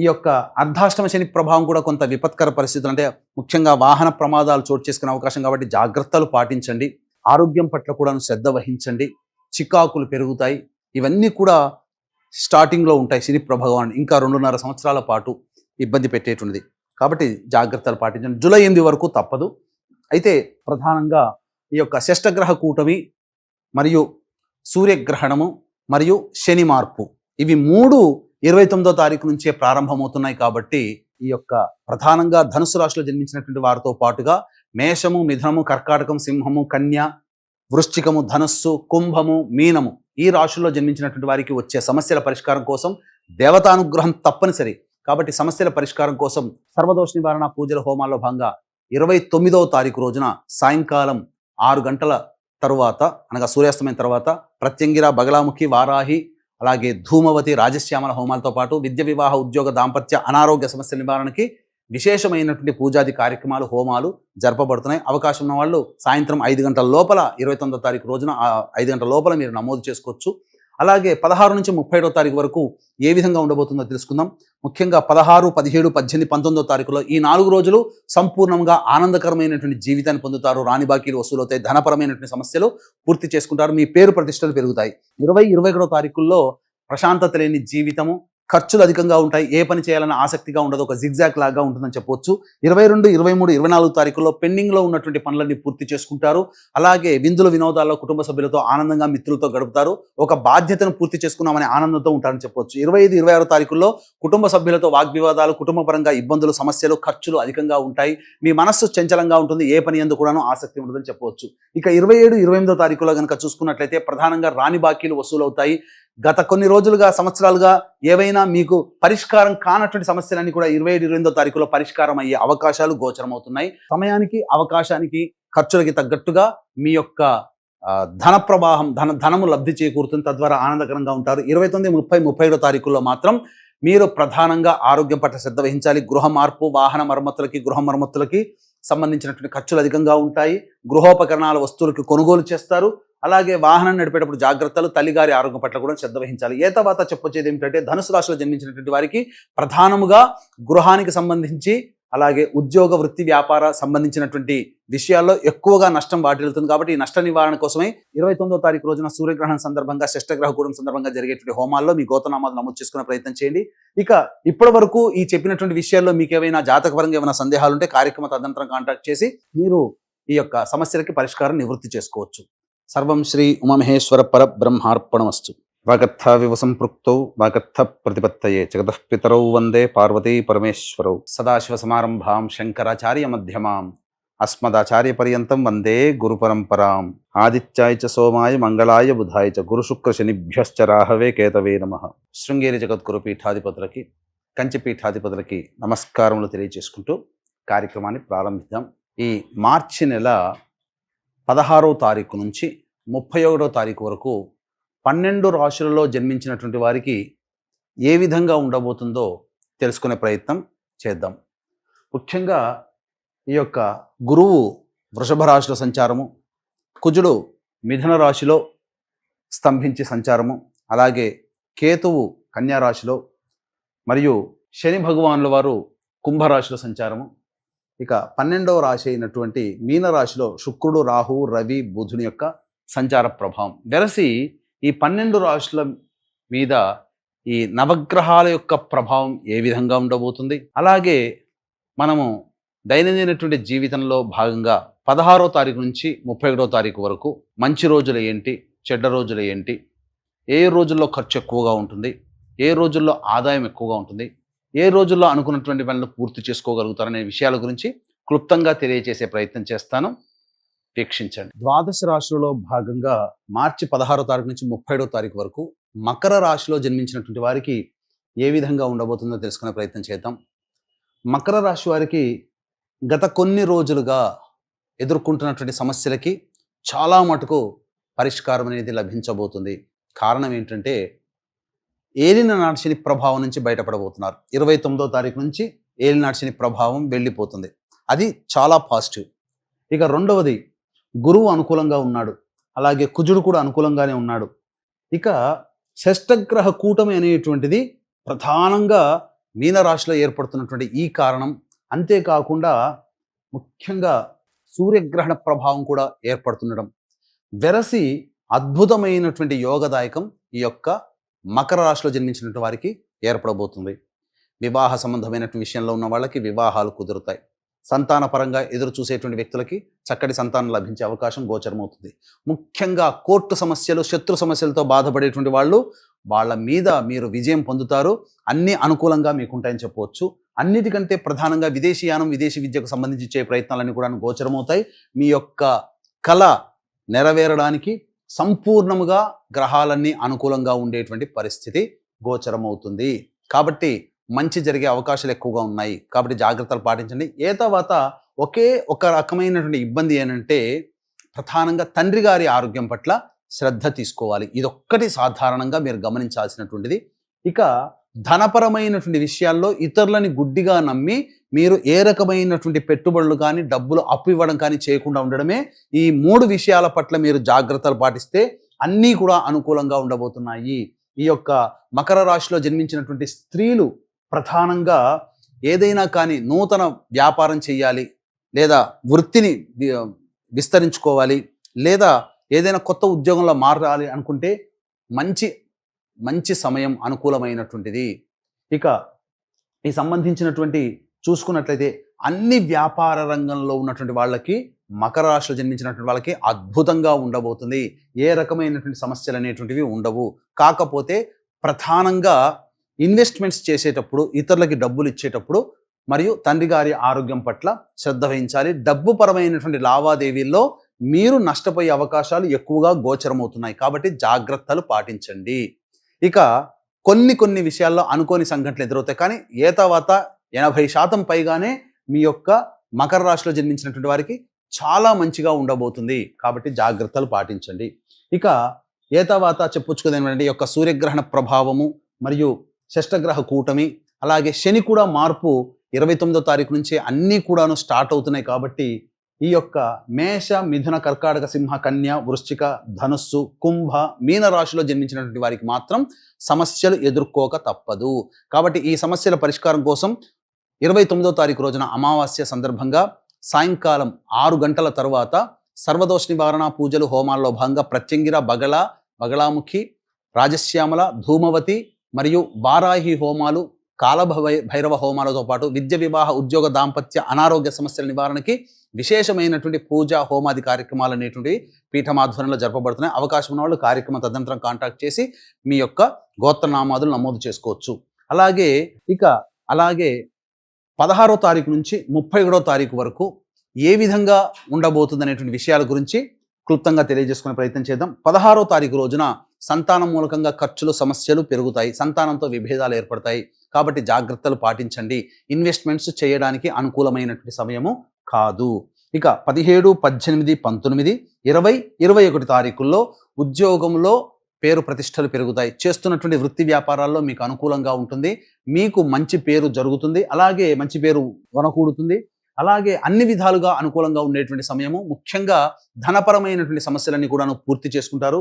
ఈ యొక్క అర్ధాష్టమ శని ప్రభావం కూడా కొంత విపత్కర పరిస్థితులు, అంటే ముఖ్యంగా వాహన ప్రమాదాలు చోటు చేసుకునే అవకాశం. కాబట్టి జాగ్రత్తలు పాటించండి. ఆరోగ్యం పట్ల కూడా శ్రద్ధ వహించండి. చికాకులు పెరుగుతాయి. ఇవన్నీ కూడా స్టార్టింగ్లో ఉంటాయి. శని ప్రభావం ఇంకా 2.5 సంవత్సరాల పాటు ఇబ్బంది పెట్టేటువంటిది. కాబట్టి జాగ్రత్తలు పాటించండి. జూలై 8 వరకు తప్పదు. అయితే ప్రధానంగా ఈ యొక్క షష్టగ్రహ కూటమి మరియు సూర్యగ్రహణము మరియు శని మార్పు, ఇవి 3 29వ తారీఖు నుంచే ప్రారంభమవుతున్నాయి. కాబట్టి ఈ యొక్క ప్రధానంగా ధనుసు రాశిలో జన్మించినటువంటి వారితో పాటుగా మేషము, మిథునము, కర్కాటకం, సింహము, కన్య, వృశ్చికము, ధనస్సు, కుంభము, మీనము ఈ రాశుల్లో జన్మించినటువంటి వారికి వచ్చే సమస్యల పరిష్కారం కోసం దేవతానుగ్రహం తప్పనిసరి. కాబట్టి సమస్యల పరిష్కారం కోసం సర్వదోష నివారణ పూజల హోమాల్లో భాగంగా 29వ తారీఖు రోజున సాయంకాలం 6 గంటల తరువాత, అనగా సూర్యాస్తమైన తర్వాత ప్రత్యంగిర, బగలాముఖి, వారాహి, అలాగే ధూమవతి, రాజశ్యామల హోమాలతో పాటు విద్య, వివాహ, ఉద్యోగ, దాంపత్య, అనారోగ్య సమస్యల నివారణకి విశేషమైనటువంటి పూజాది కార్యక్రమాలు, హోమాలు జరపబడుతున్నాయి. అవకాశం ఉన్న వాళ్ళు సాయంత్రం 5 గంటల లోపల 29వ తారీఖు రోజున 5 గంటల లోపల మీరు నమోదు చేసుకోవచ్చు. అలాగే 16 నుంచి 31వ తారీఖు వరకు ఏ విధంగా ఉండబోతుందో తెలుసుకుందాం. ముఖ్యంగా 16, 17, 18, 19వ తారీఖులో ఈ 4 రోజులు సంపూర్ణంగా ఆనందకరమైనటువంటి జీవితాన్ని పొందుతారు. రాని బాకీలు వసూలవుతాయి. ధనపరమైనటువంటి సమస్యలు పూర్తి చేసుకుంటారు. మీ పేరు ప్రతిష్టలు పెరుగుతాయి. 20, 21వ తారీఖుల్లో ప్రశాంతత లేని జీవితము, ఖర్చులు అధికంగా ఉంటాయి. ఏ పని చేయాలన్న ఆసక్తిగా ఉండదు. ఒక జిగ్జాగ్ లాగా ఉంటుందని చెప్పవచ్చు. 22, 23, 24 తారీఖుల్లో పెండింగ్లో ఉన్నటువంటి పనులన్నీ పూర్తి చేసుకుంటారు. అలాగే విందుల వినోదాల్లో కుటుంబ సభ్యులతో ఆనందంగా మిత్రులతో గడుపుతారు. ఒక బాధ్యతను పూర్తి చేసుకున్నామనే ఆనందంతో ఉంటారని చెప్పవచ్చు. 25, 26 తారీఖుల్లో కుటుంబ సభ్యులతో వాగ్వివాదాలు, కుటుంబ పరంగా ఇబ్బందులు, సమస్యలు, ఖర్చులు అధికంగా ఉంటాయి. మీ మనస్సు చంచలంగా ఉంటుంది. ఏ పని ఎందుకు కూడాను ఆసక్తి ఉండదని చెప్పవచ్చు. ఇక 27, 28వ తారీఖులో కనుక చూసుకున్నట్లయితే ప్రధానంగా రాని బాకీలు వసూలవుతాయి. గత కొన్ని రోజులుగా, సంవత్సరాలుగా ఏవైనా మీకు పరిష్కారం కానటువంటి సమస్యలన్నీ కూడా 27, 28వ తారీఖులో పరిష్కారం అయ్యే అవకాశాలు గోచరమవుతున్నాయి. సమయానికి, అవకాశానికి, ఖర్చులకి తగ్గట్టుగా మీ యొక్క ధన ప్రవాహం, ధనము లబ్ధి చేకూరుతుంది. తద్వారా ఆనందకరంగా ఉంటారు. 29, 30, 31వ తారీఖుల్లో మాత్రం మీరు ప్రధానంగా ఆరోగ్యం పట్ల శ్రద్ధ వహించాలి. గృహ మార్పు, వాహన మరమ్మతులకి, గృహ మరమ్మతులకి సంబంధించినటువంటి ఖర్చులు అధికంగా ఉంటాయి. గృహోపకరణాల వస్తువులకి కొనుగోలు చేస్తారు. అలాగే వాహనం నడిపేటప్పుడు జాగ్రత్తలు, తల్లిగారి ఆరోగ్యం పట్ల కూడా శ్రద్ధ వహించాలి. ఏ తర్వాత చెప్పొచ్చేది ఏమిటంటే ధనుసు రాశిలో జన్మించినటువంటి వారికి ప్రధానముగా గృహానికి సంబంధించి, అలాగే ఉద్యోగ, వృత్తి, వ్యాపార సంబంధించినటువంటి విషయాల్లో ఎక్కువగా నష్టం వాటిల్లుతుంది. కాబట్టి ఈ నష్ట నివారణ కోసమే 29వ తారీఖు రోజున సూర్యగ్రహణం సందర్భంగా, షష్టగ్రహ కూటమి సందర్భంగా జరిగేటువంటి హోమాల్లో మీ గోత్రనామాలు నమోదు చేసుకునే ప్రయత్నం చేయండి. ఇక ఇప్పటి వరకు ఈ చెప్పినటువంటి విషయాల్లో మీకు ఏమైనా జాతకపరంగా ఏమైనా సందేహాలు ఉంటే కార్యక్రమ తదనంతరం కాంటాక్ట్ చేసి మీరు ఈ యొక్క సమస్యలకి పరిష్కారం నివృత్తి చేసుకోవచ్చు. సర్వం శ్రీ ఉమామహేశ్వర పరబ్రహ్మార్పణమస్తు. వాగర్థావివ సంపృక్తౌ వాగర్థ ప్రతిపత్తయే జగతః పితరౌ వందే పార్వతీ పరమేశ్వరౌ. సదాశివసమారంభాం శంకరాచార్య మధ్యమాం అస్మదాచార్య పర్యంతం వందే గురు పరంపరాం. ఆదిత్యాయ చ సోమాయ మంగళాయ బుధాయ చ గురు శుక్ర శనిభ్యశ్చ రాహవే కేతవే నమః. శృంగేరి జగద్గురు పీఠాధిపతులకి, కంచి పీఠాధిపతులకి నమస్కారములు తెలియజేసుకుంటూ కార్యక్రమాన్ని ప్రారంభిద్దాం. ఈ మార్చి నెల 16వ తారీఖు నుంచి 31వ తారీఖు వరకు 12 రాశులలో జన్మించినటువంటి వారికి ఏ విధంగా ఉండబోతుందో తెలుసుకునే ప్రయత్నం చేద్దాం. ముఖ్యంగా ఈ యొక్క గురువు వృషభ రాశిలో సంచారము, కుజుడు మిథున రాశిలో స్తంభించి సంచారము, అలాగే కేతువు కన్యా రాశిలో, మరియు శని భగవానుల వారు కుంభరాశిలో సంచారము. ఇక 12వ రాశి అయినటువంటి మీనరాశిలో శుక్రుడు, రాహువు, రవి, బుధుని యొక్క సంచార ప్రభావం వెరసి ఈ 12 రాశుల మీద ఈ నవగ్రహాల యొక్క ప్రభావం ఏ విధంగా ఉండబోతుంది, అలాగే మనము దైనందినటువంటి జీవితంలో భాగంగా 16వ తారీఖు నుంచి 31వ తారీఖు వరకు మంచి రోజులు ఏంటి, చెడ్డ రోజులు ఏంటి, ఏ రోజుల్లో ఖర్చు ఎక్కువగా ఉంటుంది, ఏ రోజుల్లో ఆదాయం ఎక్కువగా ఉంటుంది, ఏ రోజుల్లో అనుకున్నటువంటి పనులు పూర్తి చేసుకోగలుగుతారనే విషయాల గురించి క్లుప్తంగా తెలియజేసే ప్రయత్నం చేస్తాను. వీక్షించండి. ద్వాదశ రాశులలో భాగంగా మార్చి 16వ తారీఖు నుంచి 31వ తారీఖు వరకు మకర రాశిలో జన్మించినటువంటి వారికి ఏ విధంగా ఉండబోతుందో తెలుసుకునే ప్రయత్నం చేద్దాం. మకర రాశి వారికి గత కొన్ని రోజులుగా ఎదుర్కొంటున్నటువంటి సమస్యలకి చాలా మటుకు పరిష్కారం అనేది లభించబోతుంది. కారణం ఏంటంటే ఏలినాటి శని ప్రభావం నుంచి బయటపడబోతున్నారు. 29వ తారీఖు నుంచి ఏలినాటి శని ప్రభావం వెళ్ళిపోతుంది. అది చాలా పాజిటివ్. ఇక రెండవది, గురువు అనుకూలంగా ఉన్నాడు, అలాగే కుజుడు కూడా అనుకూలంగానే ఉన్నాడు. ఇక షష్టగ్రహ కూటమి అనేటువంటిది ప్రధానంగా మీనరాశిలో ఏర్పడుతున్నటువంటి ఈ కారణం, అంతేకాకుండా ముఖ్యంగా సూర్యగ్రహణ ప్రభావం కూడా ఏర్పడుతుండడం వెరసి అద్భుతమైనటువంటి యోగదాయకం ఈ యొక్క మకర రాశిలో జన్మించినటువంటి వారికి ఏర్పడబోతుంది. వివాహ సంబంధమైనటువంటి విషయంలో ఉన్న వాళ్ళకి వివాహాలు కుదురుతాయి. సంతాన పరంగా ఎదురు చూసేటువంటి వ్యక్తులకి చక్కటి సంతానం లభించే అవకాశం గోచరమవుతుంది. ముఖ్యంగా కోర్టు సమస్యలు, శత్రు సమస్యలతో బాధపడేటువంటి వాళ్ళు, వాళ్ళ మీద మీరు విజయం పొందుతారు. అన్ని అనుకూలంగా మీకుంటాయని చెప్పవచ్చు. అన్నిటికంటే ప్రధానంగా విదేశీయానం, విదేశీ విద్యకు సంబంధించి ఇచ్చే ప్రయత్నాలన్నీ కూడా గోచరమవుతాయి. మీ యొక్క కళ నెరవేరడానికి సంపూర్ణముగా గ్రహాలన్నీ అనుకూలంగా ఉండేటువంటి పరిస్థితి గోచరమవుతుంది. కాబట్టి మంచి జరిగే అవకాశాలు ఎక్కువగా ఉన్నాయి. కాబట్టి జాగ్రత్తలు పాటించండి. ఏ తర్వాత ఒకే ఒక రకమైనటువంటి ఇబ్బంది ఏంటంటే ప్రధానంగా తండ్రి గారి ఆరోగ్యం పట్ల శ్రద్ధ తీసుకోవాలి. ఇదొక్కటి సాధారణంగా మీరు గమనించాల్సినటువంటిది. ఇక ధనపరమైనటువంటి విషయాల్లో ఇతరులని గుడ్డిగా నమ్మి మీరు ఏ రకమైనటువంటి పెట్టుబడులు కానీ, డబ్బులు అప్పు ఇవ్వడం కానీ చేయకుండా ఉండడమే. ఈ 3 విషయాల పట్ల మీరు జాగ్రత్తలు పాటిస్తే అన్నీ కూడా అనుకూలంగా ఉండబోతున్నాయి. ఈ యొక్క మకర రాశిలో జన్మించినటువంటి స్త్రీలు ప్రధానంగా ఏదైనా కానీ నూతన వ్యాపారం చేయాలి, లేదా వృత్తిని విస్తరించుకోవాలి, లేదా ఏదైనా కొత్త ఉద్యోగంలో మారాలి అనుకుంటే మంచి సమయం అనుకూలమైనటువంటిది. ఇక ఈ సంబంధించినటువంటి చూసుకున్నట్లయితే అన్ని వ్యాపార రంగంలో ఉన్నటువంటి వాళ్ళకి, మకర రాశిలో జన్మించినటువంటి వాళ్ళకి అద్భుతంగా ఉండబోతుంది. ఏ రకమైనటువంటి సమస్యలు అనేటువంటివి ఉండవు. కాకపోతే ప్రధానంగా ఇన్వెస్ట్మెంట్స్ చేసేటప్పుడు, ఇతరులకి డబ్బులు ఇచ్చేటప్పుడు మరియు తండ్రి గారి ఆరోగ్యం పట్ల శ్రద్ధ వహించాలి. డబ్బు పరమైనటువంటి లావాదేవీల్లో మీరు నష్టపోయే అవకాశాలు ఎక్కువగా గోచరమవుతున్నాయి. కాబట్టి జాగ్రత్తలు పాటించండి. ఇక కొన్ని విషయాల్లో అనుకోని సంఘటనలు ఎదురవుతాయి. కానీ ఏ తర్వాత 80% పైగానే మీ యొక్క మకర రాశిలో జన్మించినటువంటి వారికి చాలా మంచిగా ఉండబోతుంది. కాబట్టి జాగ్రత్తలు పాటించండి. ఇక ఏ తర్వాత చెప్పుచ్చుకునేది ఏంటంటే ఈ యొక్క సూర్యగ్రహణ ప్రభావము మరియు షష్టగ్రహ కూటమి, అలాగే శని కూడా మార్పు 29వ తారీఖు నుంచి అన్నీ కూడాను స్టార్ట్ అవుతున్నాయి. కాబట్టి ఈ యొక్క మేష, మిథున, కర్కాటక, సింహ, కన్య, వృశ్చిక, ధనుస్సు, కుంభ, మీన రాశిలో జన్మించినటువంటి వారికి మాత్రం సమస్యలు ఎదుర్కోక తప్పదు. కాబట్టి ఈ సమస్యల పరిష్కారం కోసం 29వ తారీఖు రోజున అమావాస్య సందర్భంగా సాయంకాలం 6 గంటల తర్వాత సర్వదోష నివారణ పూజలు, హోమాల్లో భాగంగా ప్రత్యంగిర, బగళాముఖి, రాజశ్యామల, ధూమవతి మరియు వారాహి హోమాలు భైరవ హోమాలతో పాటు విద్య, వివాహ, ఉద్యోగ, దాంపత్య, అనారోగ్య సమస్యల నివారణకి విశేషమైనటువంటి పూజ, హోమాది కార్యక్రమాలు అనేటువంటివి పీఠమాధ్వర్యంలో జరపబడుతున్నాయి. అవకాశం ఉన్న వాళ్ళు కార్యక్రమం తదనంతరం కాంటాక్ట్ చేసి మీ యొక్క గోత్రనామాదులు నమోదు చేసుకోవచ్చు. అలాగే 16వ తారీఖు నుంచి 31వ తారీఖు వరకు ఏ విధంగా ఉండబోతుంది అనేటువంటి విషయాల గురించి క్లుప్తంగా తెలియజేసుకునే ప్రయత్నం చేద్దాం. 16వ తారీఖు రోజున సంతానం మూలకంగా ఖర్చులు, సమస్యలు పెరుగుతాయి. సంతానంతో విభేదాలు ఏర్పడతాయి. కాబట్టి జాగ్రత్తలు పాటించండి. ఇన్వెస్ట్మెంట్స్ చేయడానికి అనుకూలమైనటువంటి సమయము కాదు. ఇక 17, 18, 19, 20, 21 తారీఖుల్లో ఉద్యోగంలో పేరు ప్రతిష్టలు పెరుగుతాయి. చేస్తున్నటువంటి వృత్తి వ్యాపారాల్లో మీకు అనుకూలంగా ఉంటుంది. మీకు మంచి పేరు జరుగుతుంది. అలాగే మంచి పేరు వనకూడుతుంది. అలాగే అన్ని విధాలుగా అనుకూలంగా ఉండేటువంటి సమయము. ముఖ్యంగా ధనపరమైనటువంటి సమస్యలన్నీ కూడా పూర్తి చేసుకుంటారు.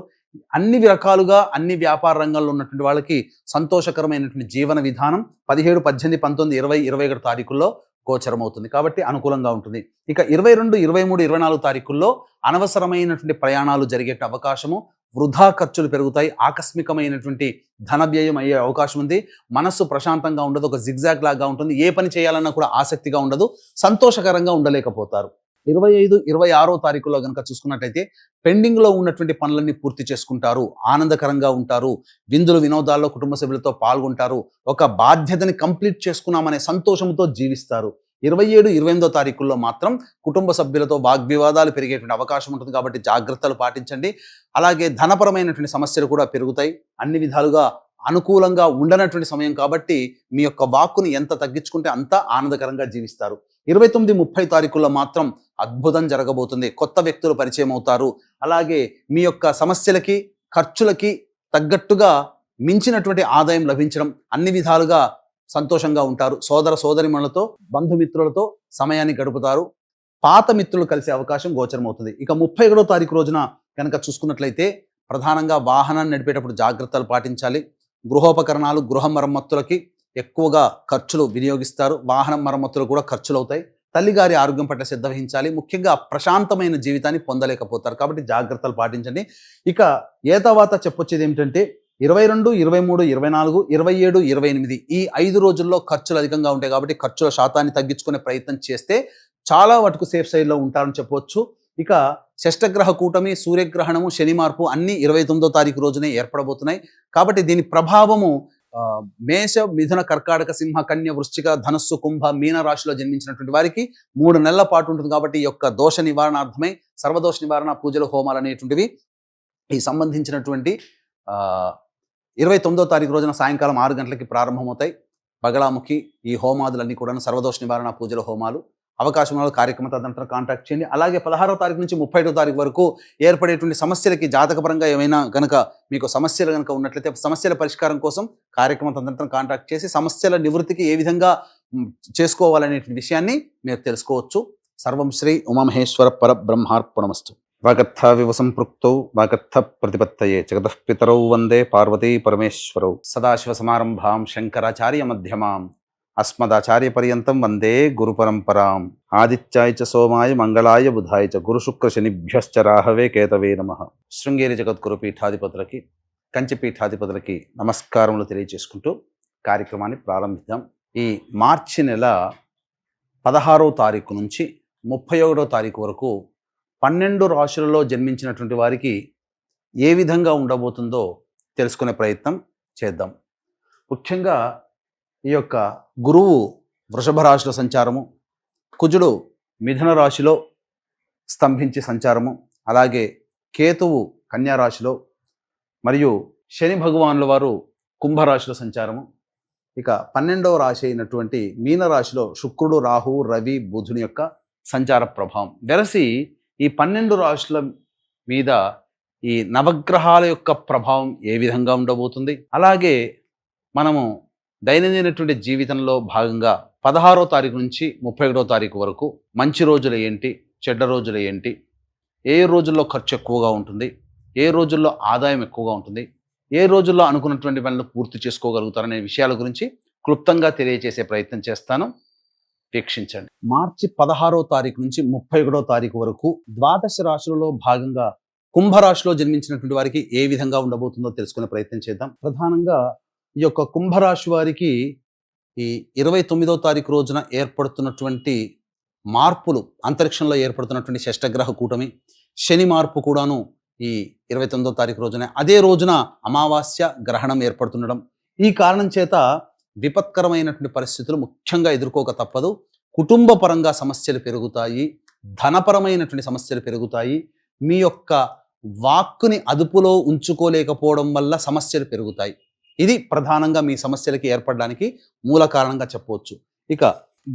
అన్ని రకాలుగా అన్ని వ్యాపార రంగాల్లో ఉన్నటువంటి వాళ్ళకి సంతోషకరమైనటువంటి జీవన విధానం 17, 18, 19, 20, 21 తారీఖుల్లో గోచరమవుతుంది. కాబట్టి అనుకూలంగా ఉంటుంది. ఇక 22, 23, 24 తారీఖుల్లో అనవసరమైనటువంటి ప్రయాణాలు జరిగే అవకాశము, వృధా ఖర్చులు పెరుగుతాయి. ఆకస్మికమైనటువంటి ధన వ్యయం అయ్యే అవకాశం ఉంది. మనస్సు ప్రశాంతంగా ఉండదు. ఒక జిగ్జాగ్ లాగా ఉంటుంది. ఏ పని చేయాలన్నా కూడా ఆసక్తిగా ఉండదు. సంతోషకరంగా ఉండలేకపోతారు. 25, 26 తారీఖులో కనుక చూసుకున్నట్టయితే పెండింగ్లో ఉన్నటువంటి పనులన్నీ పూర్తి చేసుకుంటారు. ఆనందకరంగా ఉంటారు. విందులు, వినోదాల్లో కుటుంబ సభ్యులతో పాల్గొంటారు. ఒక బాధ్యతని కంప్లీట్ చేసుకున్నామనే సంతోషంతో జీవిస్తారు. 27, 28 తారీఖుల్లో మాత్రం కుటుంబ సభ్యులతో వాగ్వివాదాలు పెరిగేటువంటి అవకాశం ఉంటుంది. కాబట్టి జాగ్రత్తలు పాటించండి. అలాగే ధనపరమైనటువంటి సమస్యలు కూడా పెరుగుతాయి. అన్ని విధాలుగా అనుకూలంగా ఉండనటువంటి సమయం కాబట్టి మీ యొక్క వాక్కుని ఎంత తగ్గించుకుంటే అంత ఆనందకరంగా జీవిస్తారు. 29, 30 తారీఖుల్లో మాత్రం అద్భుతం జరగబోతుంది. కొత్త వ్యక్తులు పరిచయం అవుతారు. అలాగే మీ యొక్క సమస్యలకి, ఖర్చులకి తగ్గట్టుగా మించినటువంటి ఆదాయం లభించడం, అన్ని విధాలుగా సంతోషంగా ఉంటారు. సోదర సోదరిమణులతో, బంధుమిత్రులతో సమయాన్ని గడుపుతారు. పాత మిత్రులు కలిసే అవకాశం గోచరమవుతుంది. ఇక 31వ తారీఖు రోజున కనుక చూసుకున్నట్లయితే ప్రధానంగా వాహనాన్ని నడిపేటప్పుడు జాగ్రత్తలు పాటించాలి. గృహోపకరణాలు, గృహ మరమ్మతులకి ఎక్కువగా ఖర్చులు వినియోగిస్తారు. వాహనం మరమ్మతులు కూడా ఖర్చులు అవుతాయి. తల్లిగారి ఆరోగ్యం పట్ల శ్రద్ధ వహించాలి. ముఖ్యంగా ప్రశాంతమైన జీవితాన్ని పొందలేకపోతారు. కాబట్టి జాగ్రత్తలు పాటించండి. ఇక తర్వాత చెప్పొచ్చేది ఏమిటంటే 22, 23, 24, 27, 28 ఈ 5 రోజుల్లో ఖర్చులు అధికంగా ఉంటాయి. కాబట్టి ఖర్చుల శాతాన్ని తగ్గించుకునే ప్రయత్నం చేస్తే చాలా వరకు సేఫ్ సైడ్లో ఉంటారని చెప్పవచ్చు. ఇక షష్టగ్రహ కూటమి, సూర్యగ్రహణము, శని మార్పు అన్ని 29వ తారీఖు రోజునే ఏర్పడబోతున్నాయి. కాబట్టి దీని ప్రభావము మేష, మిథున, కర్కాటక, సింహ, కన్య, వృశ్చిక, ధనస్సు, కుంభ, మీన రాశిలో జన్మించినటువంటి వారికి 3 నెలల పాటు ఉంటుంది. కాబట్టి ఈ యొక్క దోష నివారణార్థమై సర్వదోష నివారణ పూజలు, హోమాలు అనేటువంటివి ఈ సంబంధించినటువంటి 29వ తారీఖు రోజున సాయంకాలం 6 గంటలకి ప్రారంభమవుతాయి. బగళాముఖి ఈ హోమాదులన్నీ కూడా సర్వదోష నివారణ పూజల హోమాలు. అవకాశం ఉన్న కార్యక్రమ తదనంతరం కాంటాక్ట్ చేయండి. అలాగే 16వ తారీఖు నుంచి 31వ తారీఖు వరకు ఏర్పడేటువంటి సమస్యలకి జాతకపరంగా ఏమైనా కనుక మీకు సమస్యలు కనుక ఉన్నట్లయితే సమస్యల పరిష్కారం కోసం కార్యక్రమం తదనంతరం కాంటాక్ట్ చేసి సమస్యల నివృత్తికి ఏ విధంగా చేసుకోవాలనేటువంటి విషయాన్ని మీరు తెలుసుకోవచ్చు. సర్వం శ్రీ ఉమామహేశ్వర పరబ్రహ్మార్పణమస్తు. వాగర్థావివ సంపృక్తౌ వాగర్థ ప్రతిపత్తయే జగతః పితరౌ వందే పార్వతీ పరమేశ్వరౌ. సదాశివ సమారంభాం శంకరాచార్య మధ్యమాం అస్మదాచార్య పర్యంతం వందే గురు పరంపరాం. ఆదిత్యాయ చ సోమాయ మంగళాయ బుధాయ చ గురు శుక్ర శనిభ్యశ్చ రాహవే కేతవే నమః. శృంగేరి జగద్గురు పీఠాధిపతులకి, కంచి పీఠాధిపతులకి నమస్కారములు తెలియజేసుకుంటూ కార్యక్రమాన్ని ప్రారంభిద్దాం. ఈ మార్చి నెల 16వ తారీఖు నుంచి 31వ తారీఖు వరకు 12 రాశులలో జన్మించినటువంటి వారికి ఏ విధంగా ఉండబోతుందో తెలుసుకునే ప్రయత్నం చేద్దాం. ముఖ్యంగా ఈ యొక్క గురువు వృషభ రాశిలో సంచారము, కుజుడు మిథున రాశిలో స్తంభించి సంచారము, అలాగే కేతువు కన్యా రాశిలో, మరియు శని భగవానుల వారు కుంభరాశిలో సంచారము. ఇక 12వ రాశి అయినటువంటి మీనరాశిలో శుక్రుడు, రాహువు, రవి, బుధుని యొక్క సంచార ప్రభావం వెరసి ఈ 12 రాశుల మీద ఈ నవగ్రహాల యొక్క ప్రభావం ఏ విధంగా ఉండబోతుంది, అలాగే మనము దైనందినటువంటి జీవితంలో భాగంగా 16వ తారీఖు నుంచి 31వ తారీఖు వరకు మంచి రోజులు ఏంటి, చెడ్డ రోజులు ఏంటి, ఏ రోజుల్లో ఖర్చు ఎక్కువగా ఉంటుంది, ఏ రోజుల్లో ఆదాయం ఎక్కువగా ఉంటుంది, ఏ రోజుల్లో అనుకున్నటువంటి పనులు పూర్తి చేసుకోగలుగుతారనే విషయాల గురించి క్లుప్తంగా తెలియజేసే ప్రయత్నం చేస్తాను. వీక్షించండి. మార్చి 16వ తారీఖు నుంచి 31వ తారీఖు వరకు ద్వాదశ రాశులలో భాగంగా కుంభరాశిలో జన్మించినటువంటి వారికి ఏ విధంగా ఉండబోతుందో తెలుసుకునే ప్రయత్నం చేద్దాం. ప్రధానంగా ఈ యొక్క కుంభరాశి వారికి ఈ 29వ తారీఖు రోజున ఏర్పడుతున్నటువంటి మార్పులు, అంతరిక్షంలో ఏర్పడుతున్నటువంటి షష్టగ్రహ కూటమి, శని మార్పు కూడాను ఈ 29వ తారీఖు రోజునే, అదే రోజున అమావాస్య గ్రహణం ఏర్పడుతుండడం, ఈ కారణం చేత విపత్కరమైనటువంటి పరిస్థితులు ముఖ్యంగా ఎదుర్కోక తప్పదు. కుటుంబ పరంగా సమస్యలు పెరుగుతాయి, ధనపరమైనటువంటి సమస్యలు పెరుగుతాయి, మీ యొక్క వాక్కుని అదుపులో ఉంచుకోలేకపోవడం వల్ల సమస్యలు పెరుగుతాయి. ఇది ప్రధానంగా మీ సమస్యలకి ఏర్పడడానికి మూల కారణంగా చెప్పవచ్చు. ఇక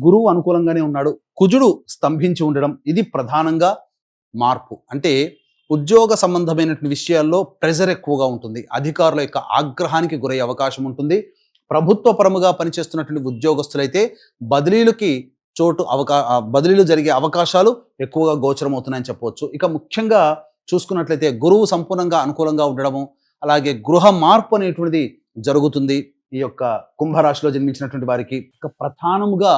గురువు అనుకూలంగానే ఉన్నాడు, కుజుడు స్తంభించి ఉండడం, ఇది ప్రధానంగా మార్పు. అంటే ఉద్యోగ సంబంధమైనటువంటి విషయాల్లో ప్రెజర్ ఎక్కువగా ఉంటుంది, అధికారుల యొక్క ఆగ్రహానికి గురయ్యే అవకాశం ఉంటుంది. ప్రభుత్వ పరముగా పనిచేస్తున్నటువంటి ఉద్యోగస్తులైతే బదిలీలకి బదిలీలు జరిగే అవకాశాలు ఎక్కువగా గోచరమవుతున్నాయని చెప్పవచ్చు. ఇక ముఖ్యంగా చూసుకున్నట్లయితే గురువు సంపూర్ణంగా అనుకూలంగా ఉండడము, అలాగే గృహ మార్పు అనేటువంటిది జరుగుతుంది ఈ యొక్క కుంభరాశిలో జన్మించినటువంటి వారికి. ఇక ప్రధానముగా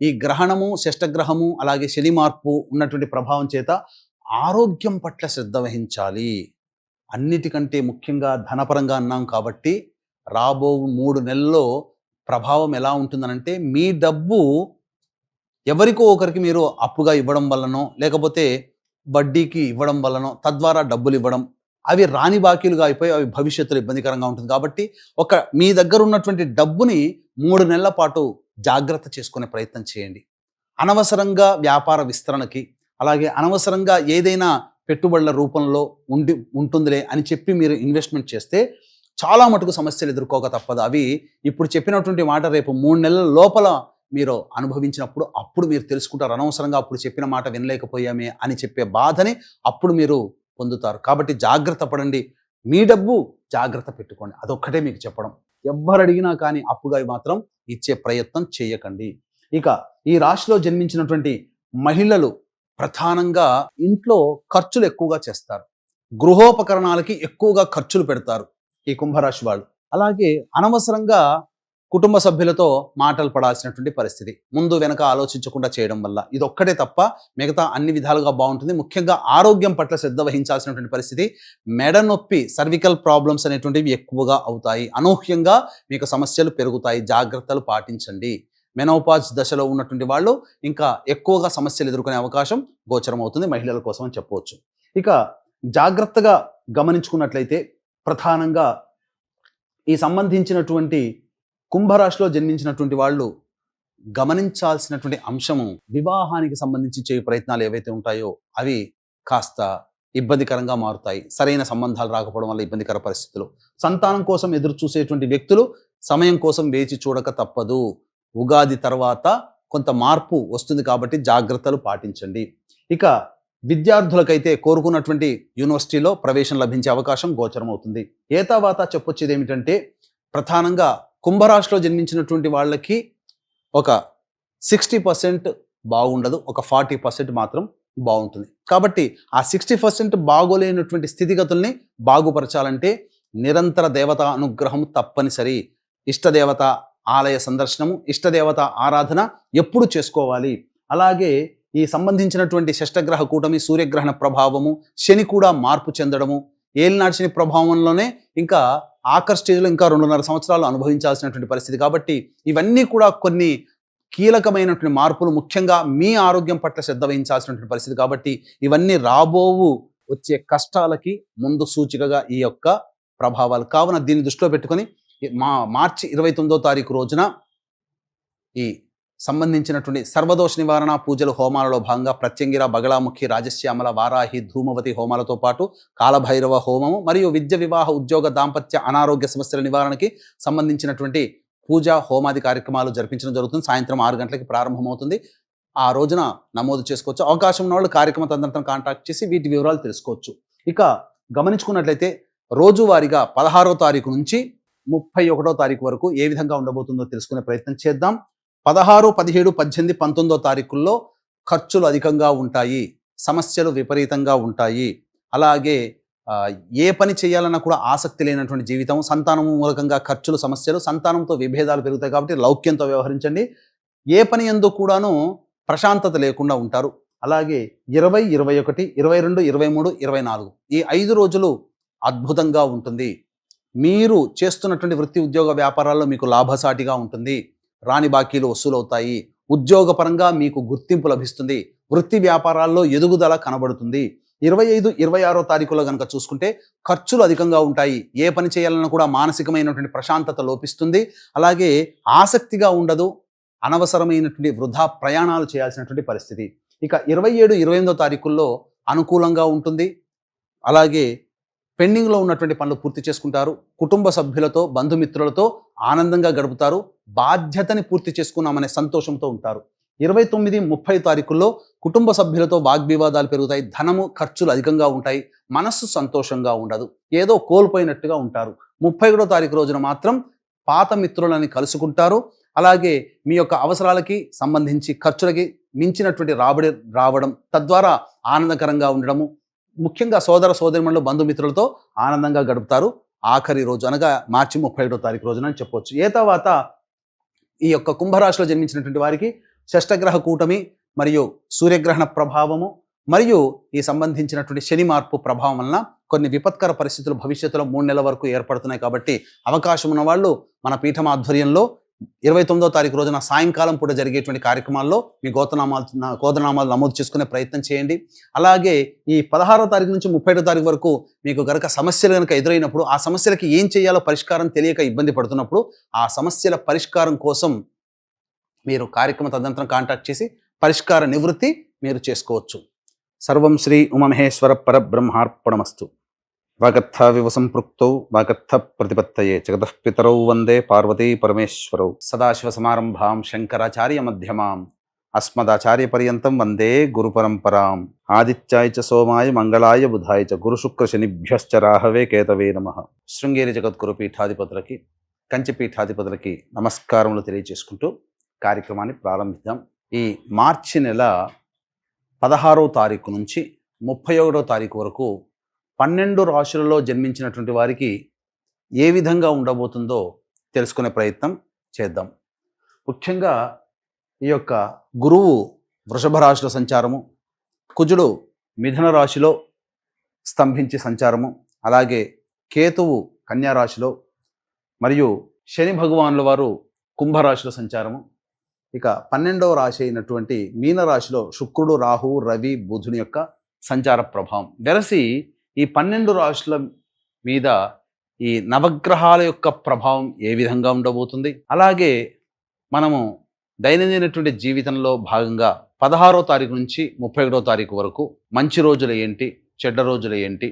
ఈ గ్రహణము, షష్టగ్రహము, అలాగే శని మార్పు ఉన్నటువంటి ప్రభావం చేత ఆరోగ్యం పట్ల శ్రద్ధ వహించాలి. అన్నిటికంటే ముఖ్యంగా ధనపరంగా అన్నాం కాబట్టి రాబో 3 నెలల్లో ప్రభావం ఎలా ఉంటుందనంటే, మీ డబ్బు ఎవరికో ఒకరికి మీరు అప్పుగా ఇవ్వడం వల్లనో, లేకపోతే వడ్డీకి ఇవ్వడం వల్లనో, తద్వారా డబ్బులు ఇవ్వడం, అవి రాని బాకీలుగా అయిపోయి అవి భవిష్యత్తులో ఇబ్బందికరంగా ఉంటుంది. కాబట్టి మీ దగ్గర ఉన్నటువంటి డబ్బుని 3 నెలల పాటు జాగ్రత్త చేసుకునే ప్రయత్నం చేయండి. అనవసరంగా వ్యాపార విస్తరణకి, అలాగే అనవసరంగా ఏదైనా పెట్టుబడుల రూపంలో ఉంటుందిలే అని చెప్పి మీరు ఇన్వెస్ట్మెంట్ చేస్తే చాలా మటుకు సమస్యలు ఎదుర్కోక తప్పదు. అవి ఇప్పుడు చెప్పినటువంటి మాట రేపు 3 నెలల లోపల మీరు అనుభవించినప్పుడు అప్పుడు మీరు తెలుసుకుంటారు, అనవసరంగా అప్పుడు చెప్పిన మాట వినలేకపోయామే అని చెప్పే బాధని అప్పుడు మీరు పొందుతారు. కాబట్టి జాగ్రత్త పడండి, మీ డబ్బు జాగ్రత్త పెట్టుకోండి, అదొక్కటే మీకు చెప్పడం. ఎవ్వరు అడిగినా కానీ అప్పుగా మాత్రం ఇచ్చే ప్రయత్నం చేయకండి. ఇక ఈ రాశిలో జన్మించినటువంటి మహిళలు ప్రధానంగా ఇంట్లో ఖర్చులు ఎక్కువగా చేస్తారు, గృహోపకరణాలకి ఎక్కువగా ఖర్చులు పెడతారు ఈ కుంభరాశి వాళ్ళు. అలాగే అనవసరంగా కుటుంబ సభ్యులతో మాటలు పడాల్సినటువంటి పరిస్థితి, ముందు వెనక ఆలోచించకుండా చేయడం వల్ల. ఇదొక్కటే తప్ప మిగతా అన్ని విధాలుగా బాగుంటుంది. ముఖ్యంగా ఆరోగ్యం పట్ల శ్రద్ధ వహించాల్సినటువంటి పరిస్థితి. మెడ నొప్పి, సర్వికల్ ప్రాబ్లమ్స్ అనేటువంటివి ఎక్కువగా అవుతాయి, అనూహ్యంగా మీకు సమస్యలు పెరుగుతాయి, జాగ్రత్తలు పాటించండి. మెనోపాజ్ దశలో ఉన్నటువంటి వాళ్ళు ఇంకా ఎక్కువగా సమస్యలు ఎదుర్కొనే అవకాశం గోచరం అవుతుంది మహిళల కోసం అని చెప్పవచ్చు. ఇక జాగ్రత్తగా గమనించుకున్నట్లయితే ప్రధానంగా ఈ సంబంధించినటువంటి కుంభరాశిలో జన్మించినటువంటి వాళ్ళు గమనించాల్సినటువంటి అంశము, వివాహానికి సంబంధించి చేయు ప్రయత్నాలు ఏవైతే ఉంటాయో అవి కాస్త ఇబ్బందికరంగా మారుతాయి. సరైన సంబంధాలు రాకపోవడం వల్ల ఇబ్బందికర పరిస్థితులు. సంతానం కోసం ఎదురు చూసేటువంటి వ్యక్తులు సమయం కోసం వేచి చూడక తప్పదు. ఉగాది తర్వాత కొంత మార్పు వస్తుంది కాబట్టి జాగ్రత్తలు పాటించండి. ఇక విద్యార్థులకైతే కోరుకున్నటువంటి యూనివర్సిటీలో ప్రవేశం లభించే అవకాశం గోచరం అవుతుంది. ఏతావాత చెప్పొచ్చేది ఏమిటంటే, ప్రధానంగా కుంభరాశిలో జన్మించినటువంటి వాళ్ళకి ఒక 60% బాగుండదు, ఒక 40% మాత్రం బాగుంటుంది. కాబట్టి ఆ 60% బాగోలేనటువంటి స్థితిగతుల్ని బాగుపరచాలంటే నిరంతర దేవతా అనుగ్రహం తప్పనిసరి. ఇష్టదేవత ఆలయ సందర్శనము, ఇష్టదేవత ఆరాధన ఎప్పుడు చేసుకోవాలి. అలాగే ఈ సంబంధించినటువంటి షష్టగ్రహ కూటమి, సూర్యగ్రహణ ప్రభావము, శని కూడా మార్పు చెందడము, ఏలినాటి శని ప్రభావంలోనే ఇంకా ఆఖరి స్టేజ్లో ఇంకా 2.5 సంవత్సరాలు అనుభవించాల్సినటువంటి పరిస్థితి. కాబట్టి ఇవన్నీ కూడా కొన్ని కీలకమైనటువంటి మార్పులు, ముఖ్యంగా మీ ఆరోగ్యం పట్ల శ్రద్ధ వహించాల్సినటువంటి పరిస్థితి. కాబట్టి ఇవన్నీ వచ్చే కష్టాలకి ముందు సూచికగా ఈ యొక్క ప్రభావాలు. కావున దీన్ని దృష్టిలో పెట్టుకొని మార్చి 29వ తారీఖు రోజున ఈ సంబంధించినటువంటి సర్వదోష నివారణ పూజలు హోమాలలో భాగంగా ప్రత్యంగిర, బగళాముఖి, రాజశ్యామల, వారాహి, ధూమవతి హోమాలతో పాటు కాలభైరవ హోమము మరియు విద్య, వివాహ, ఉద్యోగ, దాంపత్య, అనారోగ్య సమస్యల నివారణకి సంబంధించినటువంటి పూజ హోమాది కార్యక్రమాలు జరిపించడం జరుగుతుంది. సాయంత్రం 6 గంటలకి ప్రారంభమవుతుంది. ఆ రోజున నమోదు చేసుకోవచ్చు. అవకాశం ఉన్న వాళ్ళు కార్యక్రమ తదనంతరం కాంటాక్ట్ చేసి వీటి వివరాలు తెలుసుకోవచ్చు. ఇక గమనించుకున్నట్లయితే రోజువారీగా 16వ తారీఖు నుంచి 31వ తారీఖు వరకు ఏ విధంగా ఉండబోతుందో తెలుసుకునే ప్రయత్నం చేద్దాం. 16, 17, 18, 19వ తారీఖుల్లో ఖర్చులు అధికంగా ఉంటాయి, సమస్యలు విపరీతంగా ఉంటాయి. అలాగే ఏ పని చేయాలన్నా కూడా ఆసక్తి లేనటువంటి జీవితం, సంతానం మూలకంగా ఖర్చులు, సమస్యలు, సంతానంతో విభేదాలు పెరుగుతాయి. కాబట్టి లౌక్యంతో వ్యవహరించండి. ఏ పని యందు కూడాను ప్రశాంతత లేకుండా ఉంటారు. అలాగే 20, 21, 22, 23, 24 ఈ 5 రోజులు అద్భుతంగా ఉంటుంది. మీరు చేస్తున్నటువంటి వృత్తి, ఉద్యోగ, వ్యాపారాల్లో మీకు లాభసాటిగా ఉంటుంది. రాని బాకీలు వసూలవుతాయి. ఉద్యోగపరంగా మీకు గుర్తింపు లభిస్తుంది. వృత్తి వ్యాపారాల్లో ఎదుగుదల కనబడుతుంది. 25, 26 తారీఖులో కనుక చూసుకుంటే ఖర్చులు అధికంగా ఉంటాయి. ఏ పని చేయాలన్నా కూడా మానసికమైనటువంటి ప్రశాంతత లోపిస్తుంది. అలాగే ఆసక్తిగా ఉండదు. అనవసరమైనటువంటి వృధా ప్రయాణాలు చేయాల్సినటువంటి పరిస్థితి. ఇక 27, 28 తారీఖుల్లో అనుకూలంగా ఉంటుంది. అలాగే పెండింగ్లో ఉన్నటువంటి పనులు పూర్తి చేసుకుంటారు. కుటుంబ సభ్యులతో, బంధుమిత్రులతో ఆనందంగా గడుపుతారు. బాధ్యతని పూర్తి చేసుకున్నామనే సంతోషంతో ఉంటారు. 29, 30 తారీఖుల్లో కుటుంబ సభ్యులతో వాగ్వివాదాలు పెరుగుతాయి. ధనము ఖర్చులు అధికంగా ఉంటాయి. మనస్సు సంతోషంగా ఉండదు. ఏదో కోల్పోయినట్టుగా ఉంటారు. 31వ తారీఖు రోజున మాత్రం పాత మిత్రులని కలుసుకుంటారు. అలాగే మీ యొక్క అవసరాలకి సంబంధించి ఖర్చులకి మించినటువంటి రాబడి రావడం, తద్వారా ఆనందకరంగా ఉండడము, ముఖ్యంగా సోదర సోదరిమణులు బంధుమిత్రులతో ఆనందంగా గడుపుతారు. ఆఖరి రోజు అనగా మార్చి 31వ తారీఖు రోజున అని చెప్పవచ్చు. ఏ తర్వాత ఈ యొక్క కుంభరాశిలో జన్మించినటువంటి వారికి షష్టగ్రహ కూటమి మరియు సూర్యగ్రహణ ప్రభావము మరియు ఈ సంబంధించినటువంటి శని మార్పు ప్రభావం వలన కొన్ని విపత్కర పరిస్థితులు భవిష్యత్తులో 3 నెలల వరకు ఏర్పడుతున్నాయి. కాబట్టి అవకాశం ఉన్న వాళ్ళు మన పీఠం ఆధ్వర్యంలో 29వ తారీఖు రోజున సాయంకాలం పూట జరిగేటువంటి కార్యక్రమాల్లో మీ గోత్రనామాలు నమోదు చేసుకునే ప్రయత్నం చేయండి. అలాగే ఈ 16వ తారీఖు నుంచి 31వ తారీఖు వరకు మీకు గనక సమస్యలు కనుక ఎదురైనప్పుడు, ఆ సమస్యలకి ఏం చేయాలో పరిష్కారం తెలియక ఇబ్బంది పడుతున్నప్పుడు, ఆ సమస్యల పరిష్కారం కోసం మీరు కార్యక్రమ తదనంతరం కాంటాక్ట్ చేసి పరిష్కార నివృత్తి మీరు చేసుకోవచ్చు. సర్వం శ్రీ ఉమామహేశ్వర పరబ్రహ్మార్పణమస్తు. వాగర్థావివ సంపృక్తౌ వాగర్థ ప్రతిపత్తయే జగతః పితరౌ వందే పార్వతీ పరమేశ్వరౌ. సదాశివ సమారంభాం శంకరాచార్య మధ్యమాం అస్మదాచార్య పర్యంతం వందే గురు పరంపరాం. ఆదిత్యాయ చ సోమాయ మంగళాయ బుధాయ చ గురు శుక్ర శనిభ్యశ్చ రాహవే కేతవే నమః. శృంగేరి జగద్గురు పీఠాధిపతులకి, కంచి పీఠాధిపతులకి నమస్కారములు తెలియజేసుకుంటూ కార్యక్రమాన్ని ప్రారంభిద్దాం. ఈ మార్చి నెల 16వ తారీఖు నుంచి 31వ తారీఖు వరకు 12 రాశులలో జన్మించినటువంటి వారికి ఏ విధంగా ఉండబోతుందో తెలుసుకునే ప్రయత్నం చేద్దాం. ముఖ్యంగా ఈ యొక్క గురువు వృషభ రాశిలో సంచారము, కుజుడు మిథున రాశిలో స్తంభించి సంచారము, అలాగే కేతువు కన్యా రాశిలో మరియు శని భగవానుల వారు కుంభరాశిలో సంచారము. ఇక 12వ రాశి అయినటువంటి మీనరాశిలో శుక్రుడు, రాహువు, రవి, బుధుని యొక్క సంచార ప్రభావం వెరసి ఈ 12 రాశుల మీద ఈ నవగ్రహాల యొక్క ప్రభావం ఏ విధంగా ఉండబోతుంది, అలాగే మనము దైనందినటువంటి జీవితంలో భాగంగా 16వ తారీఖు నుంచి 31వ తారీఖు వరకు మంచి రోజులు ఏంటి, చెడ్డ రోజులు ఏంటి,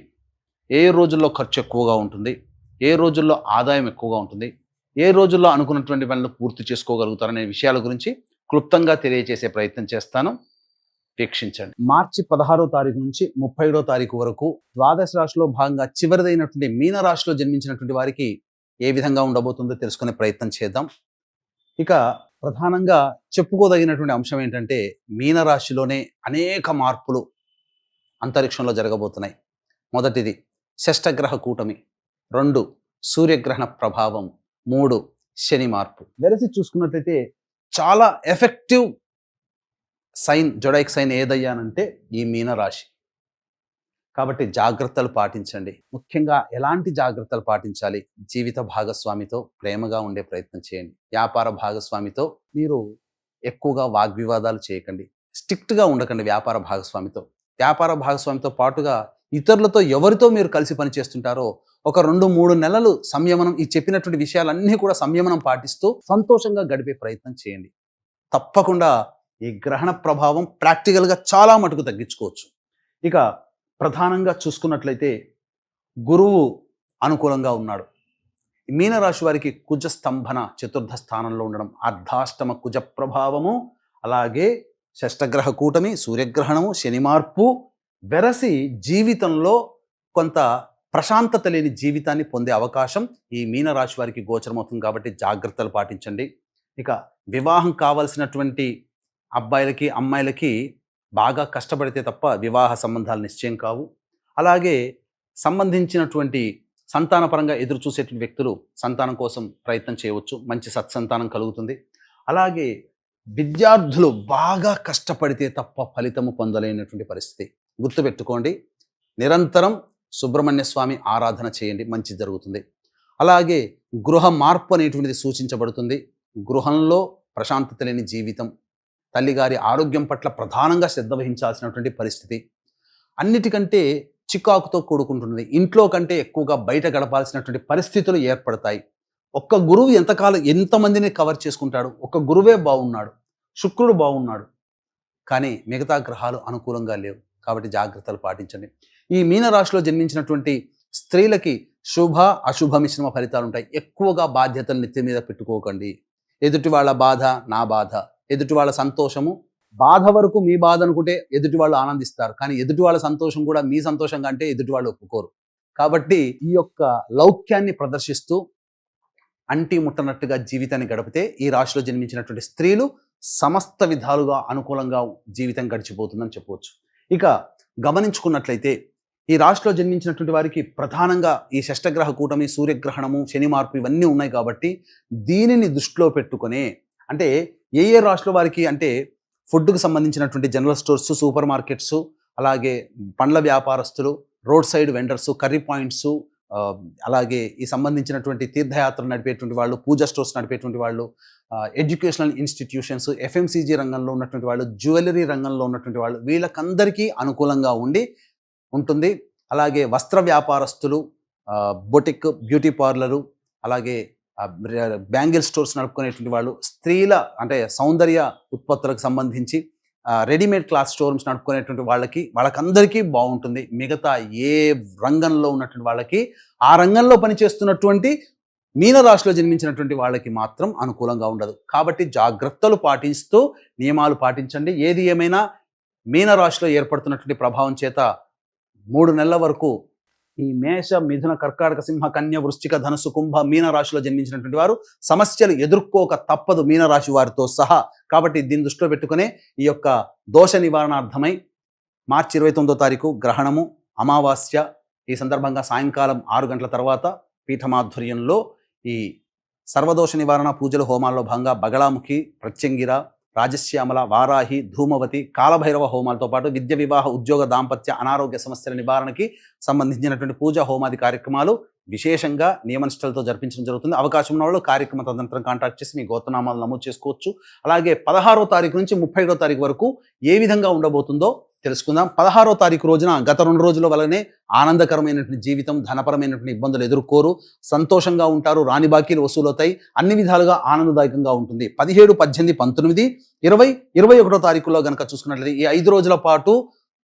ఏ రోజుల్లో ఖర్చు ఎక్కువగా ఉంటుంది, ఏ రోజుల్లో ఆదాయం ఎక్కువగా ఉంటుంది, ఏ రోజుల్లో అనుకున్నటువంటి పనులు పూర్తి చేసుకోగలుగుతారనే విషయాల గురించి క్లుప్తంగా తెలియజేసే ప్రయత్నం చేస్తాను. వీక్షించండి. మార్చి 16వ తారీఖు నుంచి 31వ తారీఖు వరకు ద్వాదశ రాశిలో భాగంగా చివరిదైనటువంటి మీన రాశిలో జన్మించినటువంటి వారికి ఏ విధంగా ఉండబోతుందో తెలుసుకునే ప్రయత్నం చేద్దాం. ఇక ప్రధానంగా చెప్పుకోదగినటువంటి అంశం ఏంటంటే, మీనరాశిలోనే అనేక మార్పులు అంతరిక్షంలో జరగబోతున్నాయి. మొదటిది షష్టగ్రహ కూటమి, 2 సూర్యగ్రహణ ప్రభావం, 3 శని మార్పు. వెరసి చూసుకున్నట్లయితే చాలా ఎఫెక్టివ్ సైన్, జొడైక్ సైన్ ఏదయ్యానంటే ఈ మీనరాశి. కాబట్టి జాగ్రత్తలు పాటించండి. ముఖ్యంగా ఎలాంటి జాగ్రత్తలు పాటించాలి? జీవిత భాగస్వామితో ప్రేమగా ఉండే ప్రయత్నం చేయండి. వ్యాపార భాగస్వామితో మీరు ఎక్కువగా వాగ్వివాదాలు చేయకండి. స్ట్రిక్ట్గా ఉండకండి వ్యాపార భాగస్వామితో. వ్యాపార భాగస్వామితో పాటుగా ఇతరులతో ఎవరితో మీరు కలిసి పనిచేస్తుంటారో ఒక 2-3 నెలలు సంయమనం, ఈ చెప్పినటువంటి విషయాలన్నీ కూడా సంయమనం పాటిస్తూ సంతోషంగా గడిపే ప్రయత్నం చేయండి. తప్పకుండా ఈ గ్రహణ ప్రభావం ప్రాక్టికల్గా చాలా మటుకు తగ్గించుకోవచ్చు. ఇక ప్రధానంగా చూసుకున్నట్లయితే గురువు అనుకూలంగా ఉన్నాడు. మీనరాశి వారికి కుజ స్తంభన చతుర్థ స్థానంలో ఉండడం, అర్ధాష్టమ కుజ ప్రభావము, అలాగే షష్టగ్రహ కూటమి, సూర్యగ్రహణము, శని మార్పు వెరసి జీవితంలో కొంత ప్రశాంతత లేని జీవితాన్ని పొందే అవకాశం ఈ మీనరాశి వారికి గోచరమవుతుంది. కాబట్టి జాగ్రత్తలు పాటించండి. ఇక వివాహం కావాల్సినటువంటి అబ్బాయిలకి, అమ్మాయిలకి బాగా కష్టపడితే తప్ప వివాహ సంబంధాలు నిశ్చయం కావు. అలాగే సంబంధించినటువంటి సంతానపరంగా ఎదురు చూసేటువంటి వ్యక్తులు సంతానం కోసం ప్రయత్నం చేయవచ్చు. మంచి సత్సంతానం కలుగుతుంది. అలాగే విద్యార్థులు బాగా కష్టపడితే తప్ప ఫలితము పొందలేనటువంటి పరిస్థితి. గుర్తుపెట్టుకోండి, నిరంతరం సుబ్రహ్మణ్య స్వామి ఆరాధన చేయండి, మంచి జరుగుతుంది. అలాగే గృహ మార్పు అనేటువంటిది సూచించబడుతుంది. గృహంలో ప్రశాంతత లేని జీవితం, తల్లిగారి ఆరోగ్యం పట్ల ప్రధానంగా శ్రద్ధ వహించాల్సినటువంటి పరిస్థితి, అన్నిటికంటే చికాకుతో కూడుకుంటున్నది. ఇంట్లో కంటే ఎక్కువగా బయట గడపాల్సినటువంటి పరిస్థితులు ఏర్పడతాయి. ఒక్క గురువు ఎంతమందిని కవర్ చేసుకుంటాడు? ఒక్క గురువే బాగున్నాడు, శుక్రుడు బాగున్నాడు, కానీ మిగతా గ్రహాలు అనుకూలంగా లేవు. కాబట్టి జాగ్రత్తలు పాటించండి. ఈ మీనరాశిలో జన్మించినటువంటి స్త్రీలకి శుభ అశుభ మిశ్రమ ఫలితాలు ఉంటాయి. ఎక్కువగా బాధ్యతలు నెత్తి మీద పెట్టుకోకండి. ఎదుటి వాళ్ళ బాధ నా బాధ, ఎదుటి వాళ్ళ సంతోషము బాధ వరకు మీ బాధ అనుకుంటే ఎదుటి వాళ్ళు ఆనందిస్తారు, కానీ ఎదుటి వాళ్ళ సంతోషం కూడా మీ సంతోషంగా అంటే ఎదుటి వాళ్ళు ఒప్పుకోరు. కాబట్టి ఈ యొక్క లౌక్యాన్ని ప్రదర్శిస్తూ అంటి ముట్టనట్టుగా జీవితాన్ని గడిపితే ఈ రాశిలో జన్మించినటువంటి స్త్రీలు సమస్త విధాలుగా అనుకూలంగా జీవితం గడిచిపోతుందని చెప్పవచ్చు. ఇక గమనించుకున్నట్లయితే ఈ రాశిలో జన్మించినటువంటి వారికి ప్రధానంగా ఈ షష్టగ్రహ కూటమి, సూర్యగ్రహణము, శని మార్పు ఇవన్నీ ఉన్నాయి. కాబట్టి దీనిని దృష్టిలో పెట్టుకునే, అంటే ఏ రాశిలో వారికి అంటే ఫుడ్కు సంబంధించినటువంటి జనరల్ స్టోర్స్, సూపర్ మార్కెట్స్, అలాగే పండ్ల వ్యాపారస్తులు, road side vendors, curry points, అలాగే ఈ సంబంధించినటువంటి తీర్థయాత్రలు నడిపేటువంటి వాళ్ళు, పూజా స్టోర్స్ నడిపేటువంటి వాళ్ళు, ఎడ్యుకేషనల్ ఇన్స్టిట్యూషన్స్, ఎఫ్ఎంసీజీ రంగంలో ఉన్నటువంటి వాళ్ళు, జ్యువెలరీ రంగంలో ఉన్నటువంటి వాళ్ళు, వీళ్ళకందరికీ అనుకూలంగా ఉంటుంది. అలాగే వస్త్ర వ్యాపారస్తులు, బొటిక్, బ్యూటీ పార్లరు, అలాగే బ్యాంగిల్ స్టోర్స్ నడుపుకునేటువంటి వాళ్ళు, స్త్రీల అంటే సౌందర్య ఉత్పత్తులకు సంబంధించి రెడీమేడ్ క్లాత్ స్టోర్స్ నడుపుకునేటువంటి వాళ్ళకందరికీ బాగుంటుంది. మిగతా ఏ రంగంలో ఉన్నటువంటి వాళ్ళకి, ఆ రంగంలో పనిచేస్తున్నటువంటి మీనరాశిలో జన్మించినటువంటి వాళ్ళకి మాత్రం అనుకూలంగా ఉండదు. కాబట్టి జాగ్రత్తలు పాటిస్తూ నియమాలు పాటించండి. ఏది ఏమైనా మీనరాశిలో ఏర్పడుతున్నటువంటి ప్రభావం చేత 3 నెలల వరకు ఈ మేష, మిథున, కర్కాటక, సింహ, కన్య, వృశ్చిక, ధనుసు, కుంభ, మీనరాశిలో జన్మించినటువంటి వారు సమస్యలు ఎదుర్కోక తప్పదు, మీనరాశి వారితో సహా. కాబట్టి దీన్ని దృష్టిలో పెట్టుకునే ఈ యొక్క దోష నివారణార్థమై మార్చి 29వ తారీఖు గ్రహణము, అమావాస్య, ఈ సందర్భంగా సాయంకాలం 6 గంటల తర్వాత పీఠమాధ్వర్యంలో ఈ సర్వదోష నివారణ పూజలు హోమాల్లో భాగంగా బగళాముఖి, ప్రత్యంగిర, రాజశ్యామల, వారాహి, ధూమవతి, కాలభైరవ హోమాలతో పాటు విద్య, వివాహ, ఉద్యోగ, దాంపత్య, అనారోగ్య సమస్యల నివారణకి సంబంధించినటువంటి పూజా హోమాది కార్యక్రమాలు విశేషంగా నియమనిష్టలతో జరిపించడం జరుగుతుంది. అవకాశం ఉన్న వాళ్ళు కార్యక్రమ తదనంతరం కాంటాక్ట్ చేసి మీ గోత్రనామాలు నమోదు చేసుకోవచ్చు. అలాగే 16వ తారీఖు నుంచి 31వ తారీఖు వరకు ఏ విధంగా ఉండబోతుందో తెలుసుకుందాం. 16వ తారీఖు రోజున గత 2 రోజుల వల్లనే ఆనందకరమైనటువంటి జీవితం, ధనపరమైనటువంటి ఇబ్బందులు ఎదుర్కోరు, సంతోషంగా ఉంటారు, రాని బాకీలు వసూలవుతాయి, అన్ని విధాలుగా ఆనందదాయకంగా ఉంటుంది. 17, 18, 19, 20, 21వ తారీఖులో కనుక చూసుకున్నట్లయితే ఈ 5 రోజుల పాటు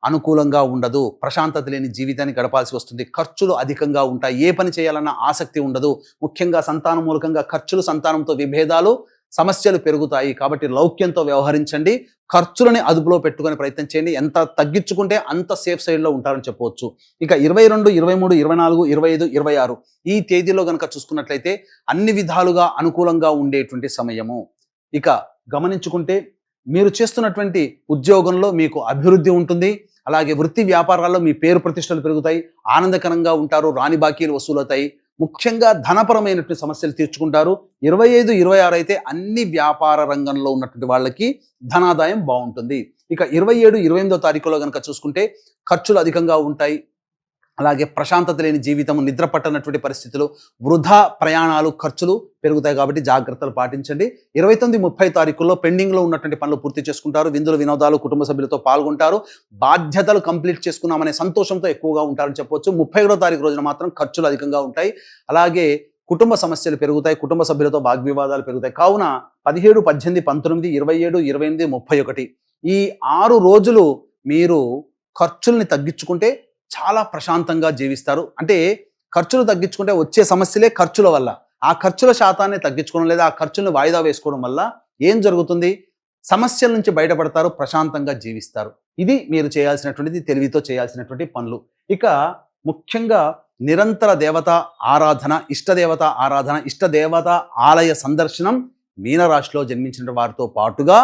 అనుకూలంగా ఉండదు. ప్రశాంతత లేని జీవితాన్ని గడపాల్సి వస్తుంది. ఖర్చులు అధికంగా ఉంటాయి. ఏ పని చేయాలన్న ఆసక్తి ఉండదు. ముఖ్యంగా సంతానం మూలకంగా ఖర్చులు, సంతానంతో విభేదాలు, సమస్యలు పెరుగుతాయి. కాబట్టి లౌక్యంతో వ్యవహరించండి. ఖర్చులని అదుపులో పెట్టుకునే ప్రయత్నం చేయండి. ఎంత తగ్గించుకుంటే అంత సేఫ్ సైడ్లో ఉంటారని చెప్పవచ్చు. ఇక 22, 23, 24, 25, 26 ఈ తేదీలో కనుక చూసుకున్నట్లయితే అన్ని విధాలుగా అనుకూలంగా ఉండేటువంటి సమయము. ఇక గమనించుకుంటే మీరు చేస్తున్నటువంటి ఉద్యోగంలో మీకు అభివృద్ధి ఉంటుంది. అలాగే వృత్తి వ్యాపారాల్లో మీ పేరు ప్రతిష్టలు పెరుగుతాయి, ఆనందకరంగా ఉంటారు, రాని బాకీలు వసూలవుతాయి, ముఖ్యంగా ధనపరమైనటువంటి సమస్యలు తీర్చుకుంటారు. 25, 26 అయితే అన్ని వ్యాపార రంగంలో ఉన్నటువంటి వాళ్ళకి ధనాదాయం బాగుంటుంది. ఇక 27, 28వ తారీఖులో కనుక చూసుకుంటే ఖర్చులు అధికంగా ఉంటాయి. అలాగే ప్రశాంతత లేని జీవితం, నిద్ర పట్టనటువంటి పరిస్థితులు, వృధా ప్రయాణాలు, ఖర్చులు పెరుగుతాయి. కాబట్టి జాగ్రత్తలు పాటించండి. 29, 30 తారీఖుల్లో పెండింగ్లో ఉన్నటువంటి పనులు పూర్తి చేసుకుంటారు. విందులు, వినోదాలు, కుటుంబ సభ్యులతో పాల్గొంటారు. బాధ్యతలు కంప్లీట్ చేసుకున్నామనే సంతోషంతో ఎక్కువగా ఉంటారని చెప్పవచ్చు. 31వ తారీఖు రోజున మాత్రం ఖర్చులు అధికంగా ఉంటాయి. అలాగే కుటుంబ సమస్యలు పెరుగుతాయి, కుటుంబ సభ్యులతో వాగ్వివాదాలు పెరుగుతాయి. కావున 17, 18, 19, 27, 28, 31 ఈ 6 రోజులు మీరు ఖర్చుల్ని తగ్గించుకుంటే చాలా ప్రశాంతంగా జీవిస్తారు. అంటే ఖర్చులు తగ్గించుకుంటే వచ్చే సమస్యలే ఖర్చుల వల్ల. ఆ ఖర్చుల శాతాన్ని తగ్గించుకోవడం లేదా ఆ ఖర్చులను వాయిదా వేసుకోవడం వల్ల ఏం జరుగుతుంది? సమస్యల నుంచి బయటపడతారు, ప్రశాంతంగా జీవిస్తారు. ఇది మీరు చేయాల్సినటువంటిది, తెలివితో చేయాల్సినటువంటి పనులు. ఇక ముఖ్యంగా నిరంతర దేవత ఆరాధన, ఇష్టదేవత ఆరాధన, ఇష్టదేవత ఆలయ సందర్శనం మీనరాశిలో జన్మించిన వారితో పాటుగా,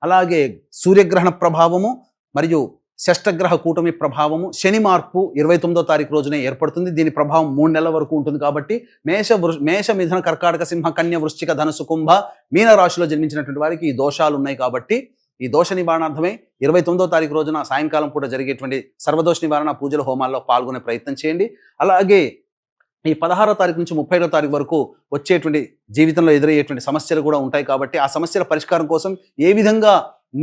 అలాగే సూర్యగ్రహణ ప్రభావము మరియు షష్టగ్రహ కూటమి ప్రభావము, శని మార్పు 29వ తారీఖు రోజునే ఏర్పడుతుంది. దీని ప్రభావం 3 నెలల వరకు ఉంటుంది. కాబట్టి మేష, మిథున, కర్కాటక, సింహ, కన్య, వృశ్చిక, ధనుసు, కుంభ, మీన రాశిలో జన్మించినటువంటి వారికి ఈ దోషాలు ఉన్నాయి. కాబట్టి ఈ దోష నివారణార్థమై 29వ తారీఖు రోజున సాయంకాలం పూట జరిగేటువంటి సర్వదోష నివారణ పూజల హోమాల్లో పాల్గొనే ప్రయత్నం చేయండి. అలాగే ఈ 16వ తారీఖు నుంచి 30వ తారీఖు వరకు వచ్చేటువంటి జీవితంలో ఎదురయ్యేటువంటి సమస్యలు కూడా ఉంటాయి. కాబట్టి ఆ సమస్యల పరిష్కారం కోసం ఏ విధంగా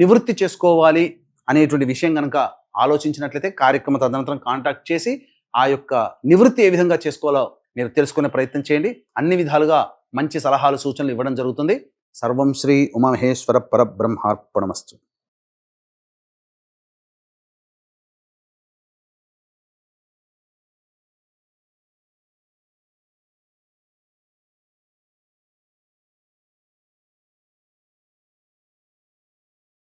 నివృత్తి చేసుకోవాలి అనేటువంటి విషయం కనుక ఆలోచించినట్లయితే కార్యక్రమ తదనంతరం కాంటాక్ట్ చేసి ఆ యొక్క నివృత్తి ఏ విధంగా చేసుకోవాలో మీరు తెలుసుకునే ప్రయత్నం చేయండి. అన్ని విధాలుగా మంచి సలహాలు సూచనలు ఇవ్వడం జరుగుతుంది. సర్వం శ్రీ ఉమామహేశ్వర పరబ్రహ్మార్పణమస్తు.